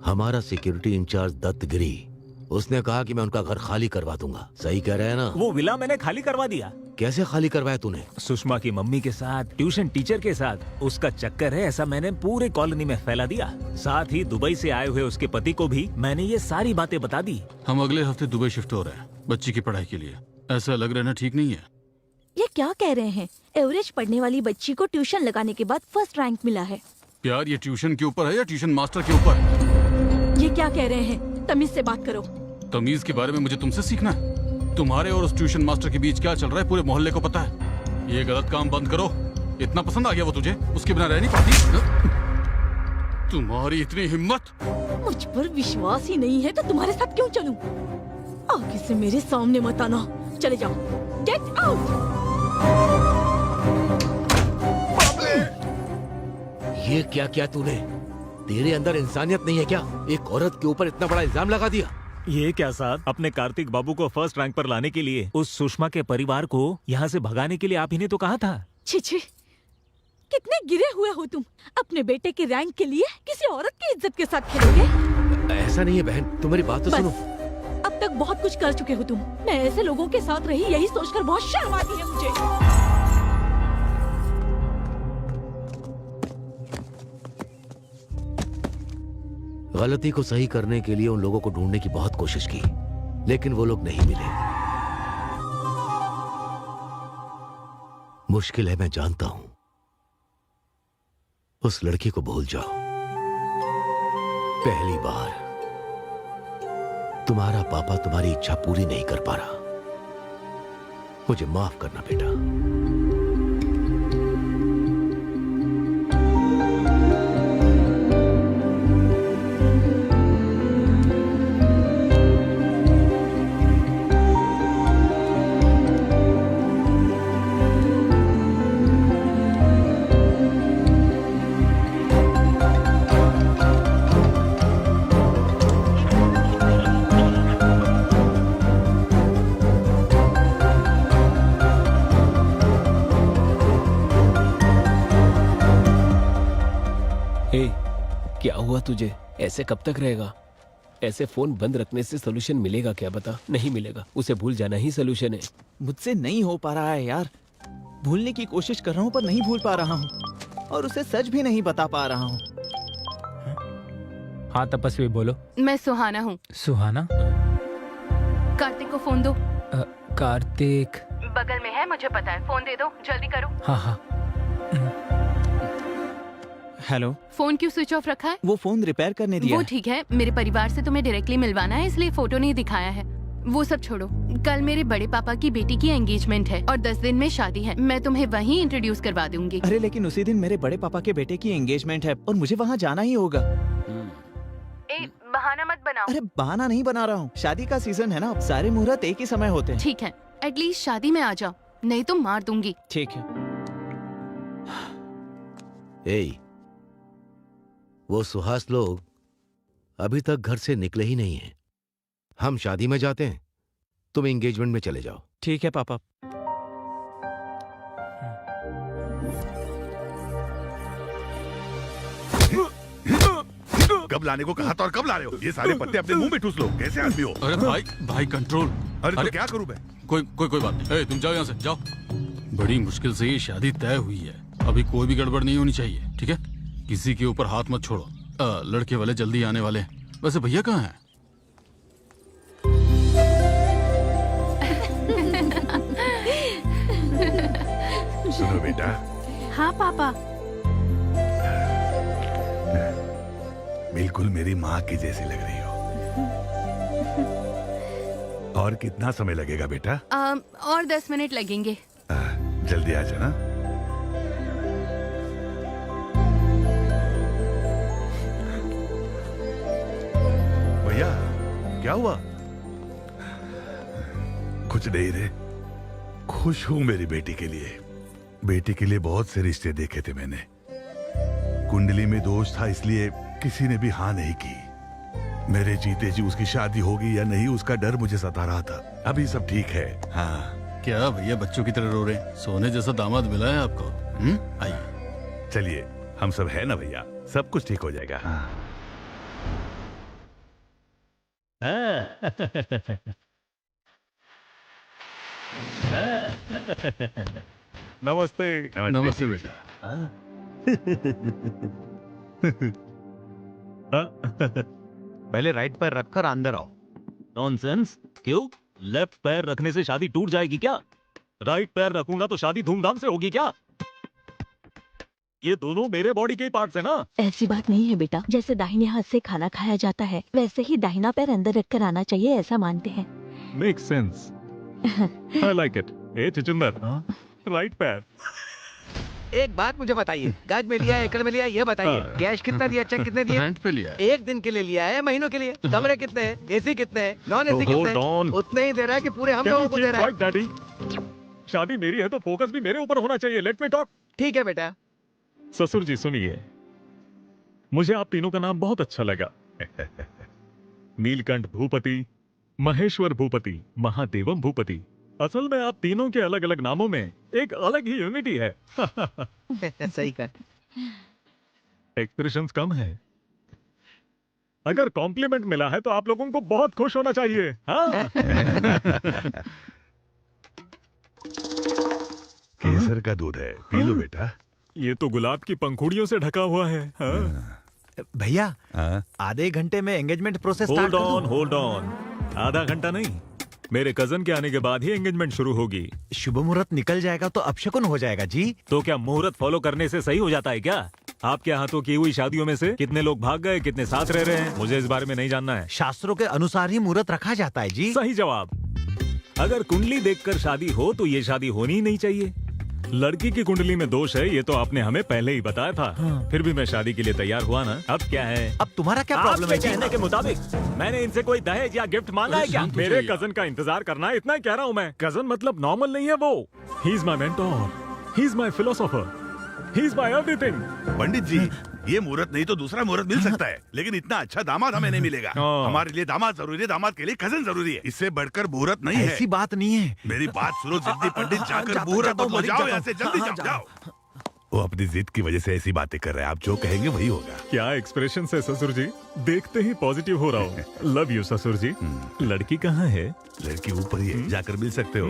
Speaker 3: हमारा सिक्योरिटी इंचार्ज दत्तगिरी, उसने कहा कि मैं उनका घर खाली करवा दूंगा। सही कह रहे हैं ना?
Speaker 8: वो विला मैंने खाली करवा दिया।
Speaker 3: कैसे खाली करवाया तूने?
Speaker 8: सुषमा की मम्मी के साथ, ट्यूशन टीचर के साथ उसका चक्कर है, ऐसा मैंने पूरे कॉलोनी में फैला दिया। साथ ही दुबई से आए हुए उसके पति को भी मैंने ये सारी बातें बता दी।
Speaker 6: हम अगले हफ्ते दुबई शिफ्ट हो रहे हैं बच्ची की पढ़ाई के लिए। ऐसा लग रहा है ठीक नहीं है?
Speaker 4: ये क्या कह रहे हैं? एवरेज पढ़ने वाली बच्ची को ट्यूशन लगाने के बाद फर्स्ट रैंक मिला है।
Speaker 6: प्यार ये ट्यूशन के ऊपर है या ट्यूशन मास्टर के ऊपर?
Speaker 7: क्या कह रहे हैं? तमीज से बात करो।
Speaker 6: तमीज के बारे में मुझे तुमसे सीखना है? तुम्हारे और उस ट्यूशन मास्टर के बीच क्या चल रहा है पूरे मोहल्ले को पता है। ये गलत काम बंद करो। इतना पसंद आ गया वो तुझे, उसके बिना रह नहीं पाती? तुम्हारी इतनी हिम्मत!
Speaker 7: मुझ पर विश्वास ही नहीं है तो तुम्हारे साथ क्यों चलूं? आगे से मेरे सामने मत आना। चले जाओ। Get out.
Speaker 3: ये क्या किया तूने? तेरे अंदर इंसानियत नहीं है क्या? एक औरत के ऊपर इतना बड़ा इल्जाम लगा दिया।
Speaker 8: ये क्या साहब, अपने कार्तिक बाबू को फर्स्ट रैंक पर लाने के लिए उस सुषमा के परिवार को यहाँ से भगाने के लिए आप ही ने तो कहा था।
Speaker 7: छी छी, कितने गिरे हुए हो तुम। अपने बेटे के रैंक के लिए किसी औरत की इज्जत के साथ खेलोगे?
Speaker 3: ऐसा नहीं है बहन, तुम मेरी बात तो
Speaker 7: बस,
Speaker 3: सुनो।
Speaker 7: अब तक बहुत कुछ कर चुके हो तुम। मैं ऐसे लोगों के साथ रही, यही सोचकर बहुत शर्म आती है मुझे।
Speaker 3: गलती को सही करने के लिए उन लोगों को ढूंढने की बहुत कोशिश की, लेकिन वो लोग नहीं मिले। मुश्किल है, मैं जानता हूं। उस लड़की को भूल जाओ। पहली बार तुम्हारा पापा तुम्हारी इच्छा पूरी नहीं कर पा रहा। मुझे माफ करना बेटा।
Speaker 1: क्या हुआ तुझे? ऐसे कब तक रहेगा? ऐसे फोन बंद रखने से सोल्यूशन मिलेगा क्या? बता। नहीं मिलेगा। उसे भूल जाना ही सोल्यूशन है।
Speaker 9: मुझसे नहीं हो पा रहा है यार। भूलने की कोशिश कर रहा हूँ पर नहीं भूल पा रहा हूँ, और उसे सच भी नहीं बता पा रहा हूँ।
Speaker 13: हाँ तपस्वी बोलो।
Speaker 10: मैं सुहाना हूँ।
Speaker 13: सुहाना?
Speaker 10: कार्तिक को फोन दो।
Speaker 13: कार्तिक
Speaker 10: बगल में है, मुझे पता है। फोन दे दो, जल्दी करो।
Speaker 13: हाँ हाँ।
Speaker 9: हेलो।
Speaker 10: फोन क्यों स्विच ऑफ रखा है?
Speaker 9: वो फोन रिपेयर करने दिया
Speaker 10: वो
Speaker 9: है।
Speaker 10: ठीक है, मेरे परिवार से तुम्हें डायरेक्टली मिलवाना है, इसलिए फोटो नहीं दिखाया है। वो सब छोड़ो, कल मेरे बड़े पापा की बेटी की एंगेजमेंट है और 10 दिन में शादी है। मैं तुम्हें वहीं इंट्रोड्यूस करवा दूंगी।
Speaker 9: अरे लेकिन उसी दिन मेरे बड़े पापा के बेटे की एंगेजमेंट है और मुझे वहाँ जाना ही होगा।
Speaker 10: बहाना मत बनाओ।
Speaker 9: अरे बहाना नहीं बना रहा हूँ, शादी का सीजन है ना, सारे मुहूर्त एक ही समय होते हैं।
Speaker 10: ठीक है, एटलीस्ट शादी में आ जाओ, नहीं तो मार दूंगी।
Speaker 9: ठीक है।
Speaker 3: वो सुहास लोग अभी तक घर से निकले ही नहीं हैं। हम शादी में जाते हैं, तुम एंगेजमेंट में चले जाओ।
Speaker 9: ठीक है पापा।
Speaker 2: कब लाने को कहा था और कब ला रहे हो? ये सारे पत्ते अपने मुंह में ठूस लो। कैसे आदमी हो?
Speaker 6: अरे भाई कंट्रोल।
Speaker 2: अरे तो क्या करूं मैं?
Speaker 6: कोई बात नहीं। तुम जाओ यहाँ से, जाओ। बड़ी मुश्किल से ये शादी तय हुई है, अभी कोई भी गड़बड़ नहीं होनी चाहिए, ठीक है? किसी के ऊपर हाथ मत छोड़ो। लड़के वाले जल्दी आने वाले हैं। वैसे भैया कहाँ हैं?
Speaker 2: सुनो बेटा।
Speaker 7: हाँ पापा।
Speaker 2: बिल्कुल मेरी माँ की जैसी लग रही हो। और कितना समय लगेगा बेटा?
Speaker 10: और 10 मिनट लगेंगे।
Speaker 2: जल्दी आ जाना। भैया क्या हुआ? कुछ नहीं रे, खुश हूं मेरी बेटी के लिए। बेटी के लिए बहुत से रिश्ते देखे थे मैंने। कुंडली में दोष था, इसलिए किसी ने भी हाँ नहीं की। मेरे जीते जी उसकी शादी होगी या नहीं उसका डर मुझे सता रहा था। अभी सब ठीक है। हाँ।
Speaker 6: क्या भैया बच्चों की तरह रो रहे हैं? सोने जैसा दामाद मिला है आपको।
Speaker 2: आइए चलिए, हम सब है ना भैया, सब कुछ ठीक हो जाएगा। हाँ।
Speaker 12: नमस्ते।
Speaker 6: नमस्ते बेटा।
Speaker 12: पहले राइट पैर रखकर अंदर आओ।
Speaker 8: नॉनसेंस। क्यों? लेफ्ट पैर रखने से शादी टूट जाएगी क्या? राइट पैर रखूंगा तो शादी धूमधाम से होगी क्या?
Speaker 5: ये दोनों मेरे बॉडी के पार्ट्स है ना।
Speaker 4: ऐसी बात नहीं है बेटा, जैसे दाहिने हाथ से खाना खाया जाता है वैसे ही दाहिना पैर अंदर रखकर आना चाहिए, ऐसा मानते हैं।
Speaker 5: Make sense. I like it. ए चिचिंदर, राइट पैर।
Speaker 11: एक बात मुझे बताइए, गज में लिया एकड़ में लिया ये बताइए, कैश कितना दिया, चेक कितने दिए?
Speaker 6: रेंट पे लिया है।
Speaker 11: एक दिन के लिए लिया है, महीनों के लिए? कमरे कितने हैं, एसी कितने हैं, नॉन एसी कितने
Speaker 5: Hold on.
Speaker 11: हैं? उतने ही दे रहा है कि पूरे हम लोगों को दे रहा है?
Speaker 5: डैडी, शादी मेरी है तो फोकस भी मेरे ऊपर होना चाहिए। Let me talk.
Speaker 11: ठीक है बेटा।
Speaker 5: ससुर जी सुनिए, मुझे आप तीनों का नाम बहुत अच्छा लगा। नीलकंठ भूपति, महेश्वर भूपति, महादेवम भूपति। असल में आप तीनों के अलग अलग नामों में एक अलग ही यूनिटी है।
Speaker 11: सही कर।
Speaker 5: एक्सप्रेशंस कम है। अगर कॉम्प्लीमेंट मिला है तो आप लोगों को बहुत खुश होना चाहिए। हाँ?
Speaker 2: केसर का दूध है, पी लो बेटा।
Speaker 5: ये तो गुलाब की पंखुड़ियों से ढका हुआ है। हाँ?
Speaker 12: भैया
Speaker 2: हाँ?
Speaker 12: आधे घंटे में एंगेजमेंट प्रोसेस
Speaker 5: होल्ड ऑन। आधा घंटा नहीं, मेरे कजन के आने के बाद ही एंगेजमेंट शुरू होगी।
Speaker 12: शुभ मुहूर्त निकल जाएगा तो अपशकुन हो जाएगा जी।
Speaker 8: तो क्या मुहूर्त फॉलो करने से सही हो जाता है क्या? आपके हाथों की हुई शादियों में से कितने लोग भाग गए, कितने साथ रह रहे हैं, मुझे इस बारे में नहीं जानना है।
Speaker 12: शास्त्रों के अनुसार ही मुहूर्त रखा जाता है जी।
Speaker 8: सही जवाब। अगर कुंडली देखकर शादी हो तो ये शादी होनी ही नहीं चाहिए।
Speaker 5: लड़की की कुंडली में दोष है, ये तो आपने हमें पहले ही बताया था।
Speaker 12: हाँ।
Speaker 5: फिर भी मैं शादी के लिए तैयार हुआ ना। अब क्या है?
Speaker 12: अब तुम्हारा क्या प्रॉब्लम है
Speaker 8: आपके कहने के मुताबिक मैंने इनसे कोई दहेज या गिफ्ट मांगा है क्या?
Speaker 5: मेरे कजन का इंतजार करना है, इतना ही कह रहा हूँ मैं। कजन मतलब नॉर्मल नहीं है वो। He is my mentor, he is my philosopher, he is my everything.
Speaker 2: Pandit ji, ये मुहूर्त नहीं तो दूसरा मुहूर्त मिल सकता है, लेकिन इतना अच्छा दामाद हमें नहीं मिलेगा।
Speaker 5: हाँ।
Speaker 2: हमारे लिए दामाद जरूरी है, दामाद के लिए कजन जरूरी है। इससे बढ़कर मुहूर्त नहीं है।
Speaker 12: ऐसी बात नहीं है।
Speaker 2: मेरी बात सुनो जिद्दी पंडित, जाकर
Speaker 12: जाता
Speaker 2: मुहूर्त
Speaker 12: हूँ,
Speaker 2: बदलो, जाओ
Speaker 12: जाता
Speaker 2: यहाँ
Speaker 12: हूँ।
Speaker 2: से, जल्दी
Speaker 12: हाँ,
Speaker 2: जाओ, जाओ। वो अपनी जिद की वजह से ऐसी बातें कर रहे हैं, आप जो कहेंगे वही होगा।
Speaker 5: क्या एक्सप्रेशन है ससुर जी, देखते ही पॉजिटिव हो रहा हूँ। लव यू ससुर जी। लड़की कहाँ है?
Speaker 2: लड़की ऊपर ही है, जाकर मिल सकते हो।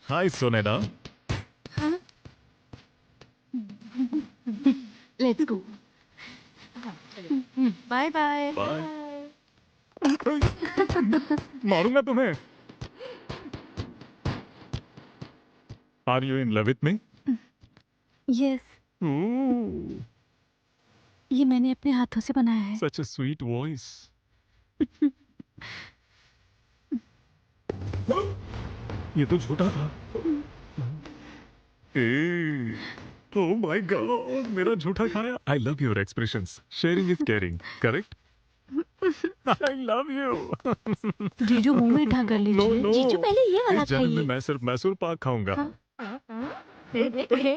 Speaker 5: हाय सोनेना।
Speaker 10: Let's go. Bye bye.
Speaker 5: Bye. मारूंगा तुम्हें। Are you in love with me?
Speaker 7: Yes, ये मैंने अपने हाथों से बनाया है।
Speaker 5: Such a sweet voice. ये तो झूठा था। ओह माय गॉड, मेरा झूठा खाया। I love your expressions. Sharing is caring, correct? I love you.
Speaker 7: जीजू मुंह में ढा कर लीजिए।
Speaker 5: नो नो,
Speaker 4: जीजू पहले ये वाला
Speaker 5: इस जन्म में
Speaker 4: खाइए।
Speaker 5: मैं सिर्फ मैसूर पाक खाऊंगा।
Speaker 4: अरे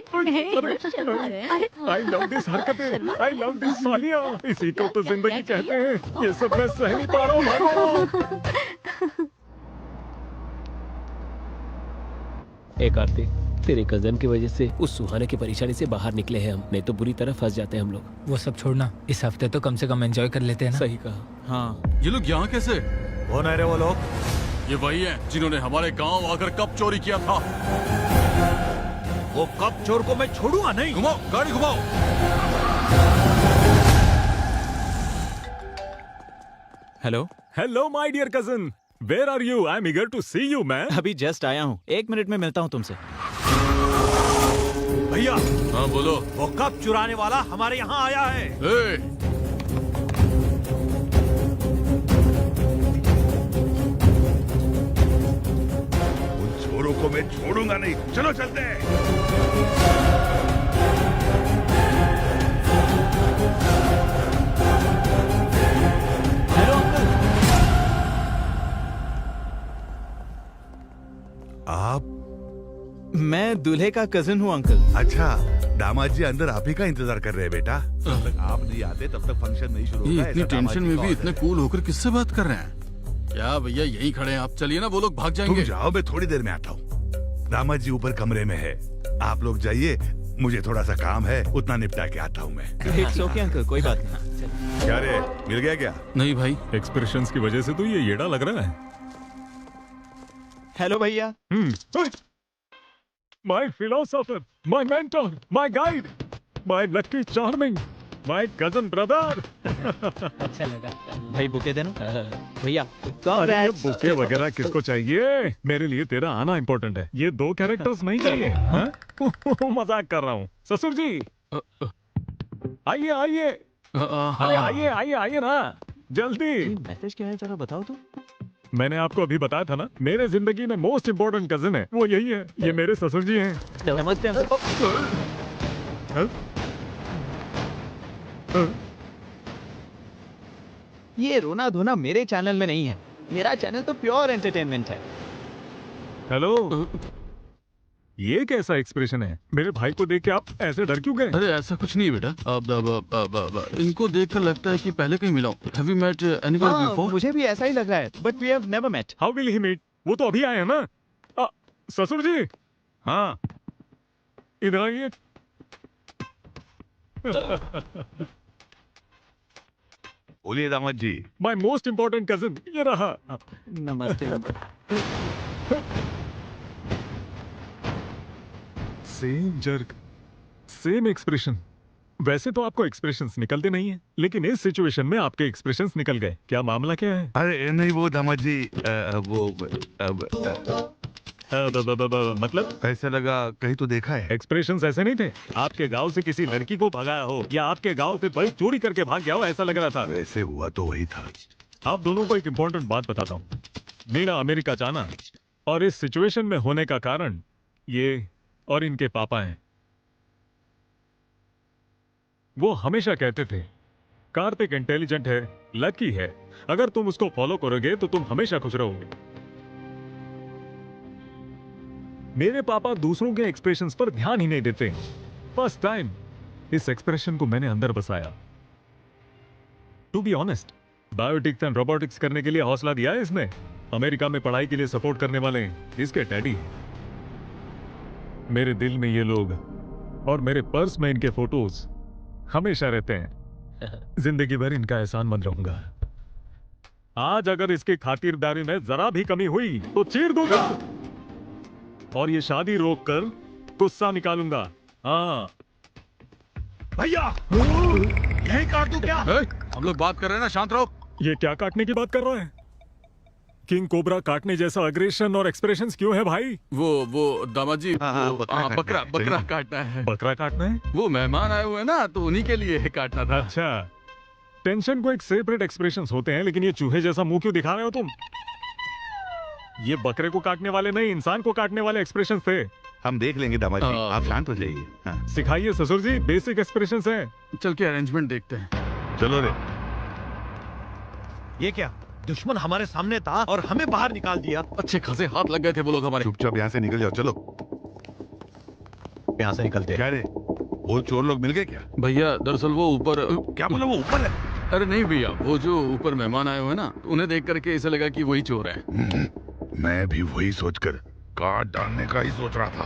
Speaker 5: आई लव दिस हरकतें, आई लव दिस सालियां। इसी को तो जिंदगी कहते हैं। ये सब मैं सह नहीं पा रहा हूँ। भागो।
Speaker 1: एक आरती, तेरे कजन की वजह से उस सुहाने की परेशानी से बाहर निकले हैं हम, नहीं तो बुरी तरह फंस जाते हैं हम लोग।
Speaker 13: वो सब छोड़ना, इस हफ्ते तो कम से कम एंजॉय कर लेते हैं ना।
Speaker 1: सही कहा।
Speaker 9: हाँ,
Speaker 6: ये लोग यहाँ कैसे?
Speaker 12: कौन है रे वो लोग?
Speaker 6: ये वही है जिन्होंने हमारे गांव आकर कप चोरी किया था।
Speaker 12: वो कप चोर को मैं छोड़ूंगा नहीं।
Speaker 6: घुमाओ, गाड़ी घुमाओ।
Speaker 9: Hello.
Speaker 5: Hello my dear cousin, where are you? I am eager to see you man.
Speaker 9: अभी जस्ट आया हूँ, 1 मिनट में मिलता हूँ तुमसे।
Speaker 12: भैया,
Speaker 6: हाँ बोलो।
Speaker 12: वो कप चुराने वाला हमारे यहाँ आया है।
Speaker 6: ए,
Speaker 2: उन चोरों को मैं छोड़ूंगा नहीं। चलो चलते हैं। आप?
Speaker 9: मैं दूल्हे का कजिन हूँ अंकल।
Speaker 2: अच्छा, दामाद जी अंदर आप ही का इंतजार कर रहे हैं बेटा। जब तक आप नहीं आते तब तक फंक्शन नहीं शुरू
Speaker 6: ये
Speaker 2: होगा।
Speaker 6: इतनी
Speaker 2: ऐसा दामाद
Speaker 6: टेंशन
Speaker 2: जी
Speaker 6: में
Speaker 2: का
Speaker 6: भी
Speaker 2: ऑर्डर
Speaker 6: इतने
Speaker 2: है।
Speaker 6: कूल होकर किससे बात कर रहे हैं? क्या भैया यहीं खड़े हैं आप? चलिए ना, वो लोग भाग
Speaker 2: तुम
Speaker 6: जाएंगे।
Speaker 2: जाओ, मैं थोड़ी देर में आता हूँ। दामाद जी ऊपर कमरे में है, आप लोग जाइए, मुझे थोड़ा सा काम है, उतना निपटा के आता हूँ मैं।
Speaker 9: इट्स ओके अंकल, कोई बात नहीं।
Speaker 2: क्या रे, मिल गया क्या?
Speaker 6: नहीं भाई,
Speaker 5: एक्सप्रेशंस की वजह से तो ये येड़ा लग रहा है।
Speaker 9: हेलो भैया।
Speaker 5: My philosopher, my mentor, my guide, my lucky charming, my cousin brother.
Speaker 13: अच्छा लगा।
Speaker 9: भाई बुके देना। भैया
Speaker 5: अरे ये बुके वगैरह किसको चाहिए? मेरे लिए तेरा आना इम्पोर्टेंट है। ये 2 कैरेक्टर्स नहीं चाहिए। हाँ? मजाक कर रहा हूँ। ससुर जी आइए आइए। अरे आइए आइए आइए ना, जल्दी।
Speaker 9: मैसेज क्या है जरा बताओ तो।
Speaker 5: मैंने आपको अभी बताया था ना, मेरे जिंदगी में मोस्ट इम्पोर्टेंट कजिन है, वो यही है। ये मेरे ससुर जी हैं।
Speaker 9: नमस्ते
Speaker 5: हाँ?
Speaker 9: ये रोना धोना मेरे चैनल में नहीं है। मेरा चैनल तो प्योर एंटरटेनमेंट है।
Speaker 5: हेलो, ये कैसा एक्सप्रेशन है? मेरे भाई को देख के आप ऐसे डर क्यों गए?
Speaker 6: अरे ऐसा कुछ नहीं बेटा। अब इनको देखकर लगता है कि पहले कहीं मिला हूं। Have you met anyone before?
Speaker 9: मुझे भी ऐसा ही लग रहा है, but we have never met.
Speaker 5: How will he meet? वो तो अभी आए हैं ना। ससुर जी,
Speaker 2: हाँ
Speaker 5: इधर आइए।
Speaker 2: बोलिए दामाद जी।
Speaker 5: माय मोस्ट इम्पोर्टेंट कजिन ये रहा।
Speaker 9: नमस्ते।
Speaker 5: Same jerk, same expression. वैसे तो आपको एक्सप्रेशंस निकलते नहीं हैं, लेकिन इस सिचुएशन में आपके एक्सप्रेशंस निकल गए। क्या मामला क्या है?
Speaker 2: अरे नहीं वो दामाद जी
Speaker 5: मतलब
Speaker 2: ऐसा लगा कहीं तो देखा है।
Speaker 5: एक्सप्रेशंस ऐसे नहीं थे। आपके गांव से किसी लड़की को भगाया हो या आपके गांव से बड़ी चोरी करके भाग गया हो, ऐसा लग रहा था।
Speaker 2: वैसे हुआ तो वही था।
Speaker 5: आप दोनों को एक इम्पोर्टेंट बात बताता हूँ। मेरा अमेरिका जाना और इस सिचुएशन में होने का कारण ये और इनके पापा हैं। वो हमेशा कहते थे कार्तिक इंटेलिजेंट है, लकी है, अगर तुम उसको फॉलो करोगे तो तुम हमेशा खुश रहोगे। मेरे पापा दूसरों के एक्सप्रेशंस पर ध्यान ही नहीं देते। फर्स्ट टाइम इस एक्सप्रेशन को मैंने अंदर बसाया। To be honest, biotics and robotics करने के लिए हौसला दिया है इसने। अमेरिका में पढ़ाई के लिए सपोर्ट करने वाले इसके डैडी। मेरे दिल में ये लोग और मेरे पर्स में इनके फोटोज हमेशा रहते हैं। जिंदगी भर इनका एहसान मंद रहूंगा। आज अगर इसकी खातिरदारी में जरा भी कमी हुई तो चीर दूंगा और ये शादी रोक कर गुस्सा निकालूंगा। हाँ
Speaker 12: भैया यही काट दूं क्या?
Speaker 6: हम लोग बात कर रहे हैं ना, शांत रहो।
Speaker 5: ये क्या काटने की बात कर रहा है? किंग कोबरा काटने जैसा अग्रेशन और एक्सप्रेशंस क्यों है भाई?
Speaker 6: वो दामाद जी, बकरा काटना है।
Speaker 5: बकरा काटना है?
Speaker 6: वो मेहमान आए हुए हैं ना, तो उन्हीं के लिए काटना था।
Speaker 5: अच्छा, टेंशन को एक सेपरेट एक्सप्रेशंस होते हैं, लेकिन ये चूहे जैसा मुंह क्यों दिखा रहे हो तुम? ये बकरे को काटने वाले नहीं, इंसान को काटने वाले एक्सप्रेशंस थे।
Speaker 2: हम देख लेंगे दामाद जी, आप शांत हो जाइए। हाँ।
Speaker 5: सिखाइए ससुर जी, बेसिक एक्सप्रेशंस हैं।
Speaker 6: चल के अरेंजमेंट देखते हैं।
Speaker 2: चलो रे।
Speaker 12: ये क्या, दुश्मन हमारे सामने था और हमें बाहर निकाल दिया।
Speaker 6: अच्छे खासे हाथ लग गए थे वो लोग हमारे।
Speaker 2: चुपचाप यहाँ से निकल जाओ। चलो
Speaker 12: यहाँ से निकलते।
Speaker 2: क्या रे, वो चोर लोग मिल गए क्या?
Speaker 6: भैया दरअसल वो ऊपर।
Speaker 2: क्या बोला, वो ऊपर है?
Speaker 6: अरे नहीं भैया, वो जो ऊपर मेहमान आए हुए हैं ना, उन्हें देख करके ऐसा लगा कि वही चोर है।
Speaker 2: मैं भी वही सोचकर काट डालने का ही सोच रहा था।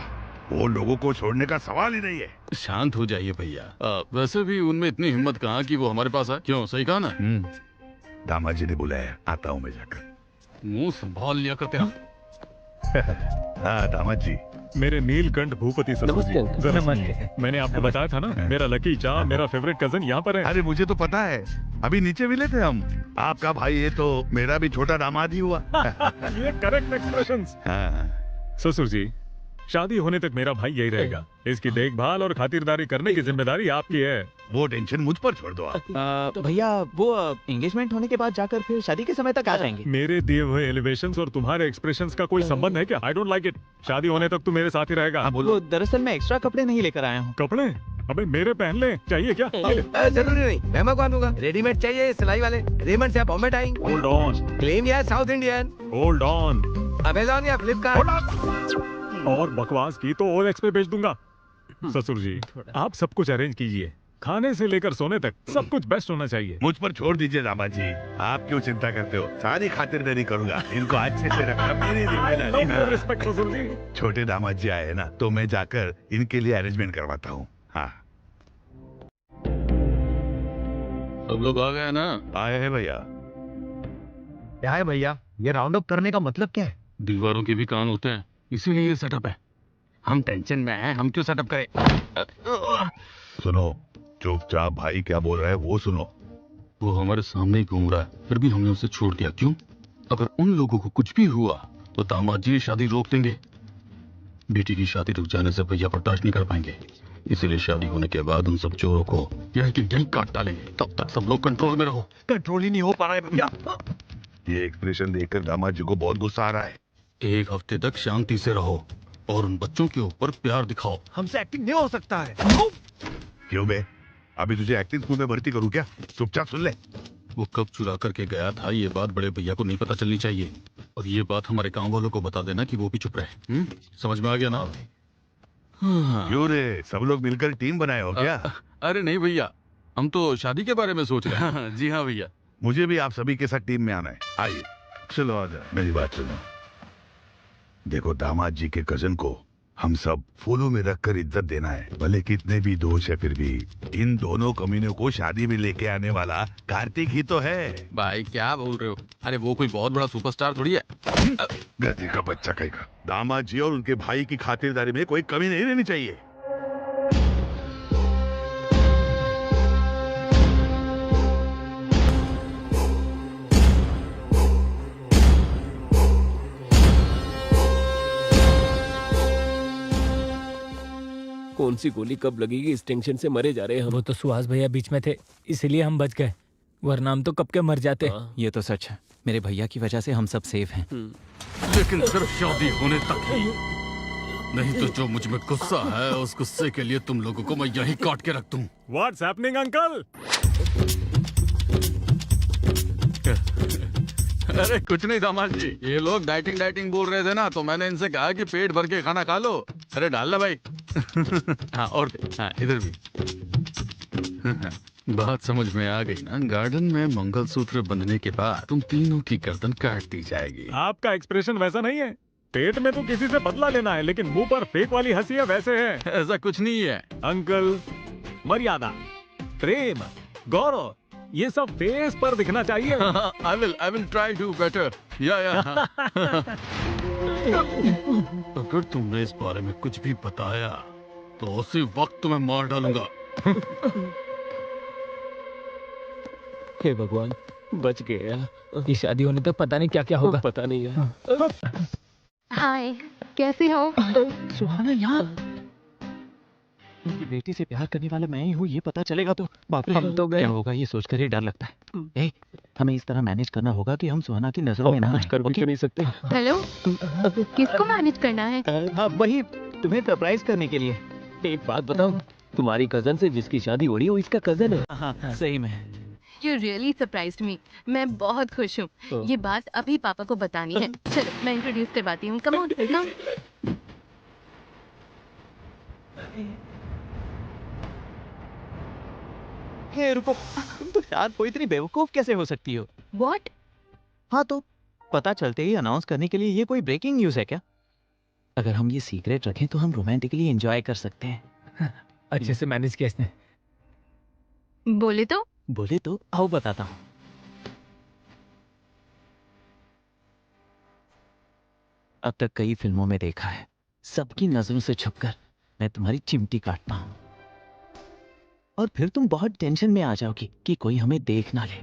Speaker 2: वो लोगों को छोड़ने का सवाल ही नहीं है।
Speaker 6: शांत हो जाइए भैया। वैसे भी उनमें इतनी हिम्मत कहाँ कि वो हमारे पास आए। क्यों, सही कहा ना?
Speaker 2: दामाद जी ने बुलाया, आता हूँ मैं जाकर।
Speaker 6: मुंह संभाल लिया करते हैं।
Speaker 2: हाँ दामाद जी।
Speaker 5: मेरे नीलकंठ भूपति ससुर जी, जरा मैंने आपको बताया था ना, मेरा लकी चा, मेरा फेवरेट कजन यहाँ पर है।
Speaker 2: अरे मुझे तो पता है, अभी नीचे मिले थे हम। आपका भाई है तो मेरा भी छोटा दामाद ही हुआ।
Speaker 5: ये करेक्ट एक्सप्रेशंस।
Speaker 2: हाँ।
Speaker 5: ससुर जी, शादी होने तक मेरा भाई यही रहेगा। इसकी देखभाल और खातिरदारी करने की जिम्मेदारी आपकी है।
Speaker 2: वो टेंशन मुझ पर छोड़ दो आप।
Speaker 9: भैया वो एंगेजमेंट होने के बाद जाकर फिर शादी के समय तक आ जाएंगे।
Speaker 5: मेरे दिए हुए एलिवेशंस और तुम्हारे एक्सप्रेशंस का कोई संबंध है क्या? I don't like it. शादी होने तक तू मेरे साथ ही रहेगा।
Speaker 9: वो दरअसल मैं एक्स्ट्रा कपड़े नहीं लेकर आया हूँ।
Speaker 5: कपड़े? अबे मेरे पहन ले, चाहिए क्या?
Speaker 11: जरूरी नहीं, मैं मंगवा दूंगा। रेडीमेड चाहिए, सिलाई वाले रेमंड से बॉम्बे टाइंग।
Speaker 5: Hold on.
Speaker 11: क्लेम या south Indian.
Speaker 5: Hold on.
Speaker 11: Amazon या फ्लिपकार्ट।
Speaker 5: और बकवास की तो OLX पे बेच दूंगा। ससुर जी, आप सब कुछ अरेंज कीजिए, खाने से लेकर सोने तक सब कुछ बेस्ट होना चाहिए।
Speaker 2: मुझ पर छोड़ दीजिए दामाद जी, आप क्यों चिंता करते हो? सारी खातिरदारी करूंगा। इनको अच्छे से रखना मेरी जिम्मेदारी।
Speaker 5: रिस्पेक्ट ससुर जी।
Speaker 2: छोटे दामाद जी आए ना, तो मैं जाकर इनके लिए अरेंजमेंट करवाता हूँ। हाँ
Speaker 6: सब लोग आ गए ना?
Speaker 2: आए हैं भैया।
Speaker 12: क्या है भैया, ये राउंड अप करने का मतलब क्या है?
Speaker 6: दीवारों के भी कान होते हैं, इसीलिए ये सेटअप है। हम टेंशन में हैं, हम क्यों सेटअप करें?
Speaker 2: सुनो, चुपचाप भाई क्या बोल रहा है वो सुनो।
Speaker 6: वो हमारे सामने ही घूम रहा है, फिर भी हमने उसे छोड़ दिया। क्यों? अगर उन लोगों को कुछ भी हुआ तो दामाद जी शादी रोक देंगे। बेटी की शादी रुक जाने से भैया बर्दाश्त नहीं कर पाएंगे, इसीलिए शादी होने के बाद उन सब चोरों को यहीं काट डालेंगे। तब तक सब लोग कंट्रोल में रहो।
Speaker 12: कंट्रोल ही नहीं हो पा रहा है भैया। ये एक्सप्रेशन देखकर दामाद जी को बहुत गुस्सा आ रहा है।
Speaker 6: एक हफ्ते तक शांति से रहो और उन बच्चों के ऊपर प्यार दिखाओ।
Speaker 12: हमसे एक्टिंग नहीं हो सकता है। क्यों बे? अभी तुझे एक्टिंग स्कूल में भर्ती करूं क्या? चुपचाप सुन ले।
Speaker 6: वो कब चुरा करके गया था ये बात बड़े भैया को नहीं पता चलनी चाहिए, और ये बात हमारे गांव वालों को बता देना कि वो भी चुप रहे। समझ में आ गया ना?
Speaker 12: क्यों रे, सब लोग मिलकर टीम बनाए हो क्या?
Speaker 6: अरे नहीं भैया, हम तो शादी के बारे में सोच रहे हैं। जी हाँ भैया।
Speaker 12: मुझे भी आप सभी के साथ टीम में आना है। आइए, चलो आ जाओ। मेरी बात सुनो। देखो, दामाद जी के कजन को हम सब फूलों में रखकर इज्जत देना है। भले कितने भी दोष है, फिर भी इन दोनों कमीनों को शादी में लेके आने वाला कार्तिक ही तो है।
Speaker 6: भाई क्या बोल रहे हो? अरे वो कोई बहुत बड़ा सुपरस्टार थोड़ी है।
Speaker 12: गधे का बच्चा कहेगा। दामाद जी और उनके भाई की खातिरदारी में कोई कमी नहीं रहनी चाहिए।
Speaker 1: कौन सी गोली कब लगेगी, इस टेंशन से मरे जा रहे हैं हम।
Speaker 13: वो तो सुहास भैया बीच में थे, इसीलिए हम बच गए, वरना हम तो कब के मर जाते।
Speaker 9: ये तो सच है, मेरे भैया की वजह से हम सब सेफ हैं।
Speaker 6: लेकिन सिर्फ शादी होने तक ही, नहीं तो जो मुझ में गुस्सा है उस गुस्से के लिए तुम लोगों को मैं यहीं काट के रख दूं।
Speaker 5: What's happening uncle?
Speaker 6: अरे कुछ नहीं दामाद जी, ये लोग डाइटिंग बोल रहे थे ना, तो मैंने इनसे कहा कि पेट भर के खाना खा लो। अरे डाल लो भाई। हाँ और हाँ इधर भी। बात समझ में आ गई ना? गार्डन में मंगलसूत्र बंधने के बाद तुम तीनों की गर्दन काट दी जाएगी।
Speaker 5: आपका एक्सप्रेशन वैसा नहीं है। पेट में तो किसी से बदला लेना है, लेकिन मुंह पर फेक वाली हंसी है वैसे है।
Speaker 6: ऐसा कुछ नहीं है
Speaker 5: अंकल, मर्यादा, प्रेम, गौरव, ये सब फेस पर दिखना चाहिए।
Speaker 6: I will try to better. Yeah. अगर तुमने इस बारे में कुछ भी बताया तो उसी वक्त तुम्हें मार डालूंगा।
Speaker 1: हे भगवान, बच गया।
Speaker 13: ये शादी होने तक पता नहीं क्या क्या होगा।
Speaker 1: पता नहीं है।
Speaker 10: हाय, कैसे हो?
Speaker 9: सुहाना यहाँ? उनकी बेटी से प्यार करने वाला मैं ही हूँ, ये पता चलेगा तो बाप रे,
Speaker 13: हम तो गए।
Speaker 9: क्या होगा ये सोचकर ही डर लगता है। ए, हमें इस तरह मैनेज करना होगा कि हम सुहाना की नजरों में ना आए।
Speaker 1: कर भी तो नहीं सकते।
Speaker 10: हेलो, किसको मैनेज करना है?
Speaker 9: हाँ वही, तुम्हें सरप्राइज करने के लिए।
Speaker 1: एक बात बताओ, तुम्हारी कजन से जिसकी शादी हो रही है वो इसका कजन है?
Speaker 9: हाँ सही में।
Speaker 10: You really surprised me. मैं बहुत खुश हूँ। ये बात अभी पापा को बतानी है। चलो मैं इंट्रोड्यूस करवाती हूँ। Come on, come.
Speaker 9: हे रुको, तुम तो शायद कोई इतनी बेवकूफ कैसे हो सकती हो?
Speaker 10: What?
Speaker 9: हाँ तो पता चलते ही अनाउंस करने के लिए ये कोई ब्रेकिंग न्यूज़ है क्या? अगर हम ये सीक्रेट रखें तो हम रोमांटिकली एंजॉय कर सकते हैं।
Speaker 13: अच्छे से मैनेज किया इसने।
Speaker 10: बोले तो
Speaker 9: आओ बताता हूँ। अब तक कई फिल्मों में देखा है, सबकी नजरों से छुपकर मैं तुम्हारी चिमटी काटता हूँ और फिर तुम बहुत टेंशन में आ जाओगी कि कोई हमें देख ना ले।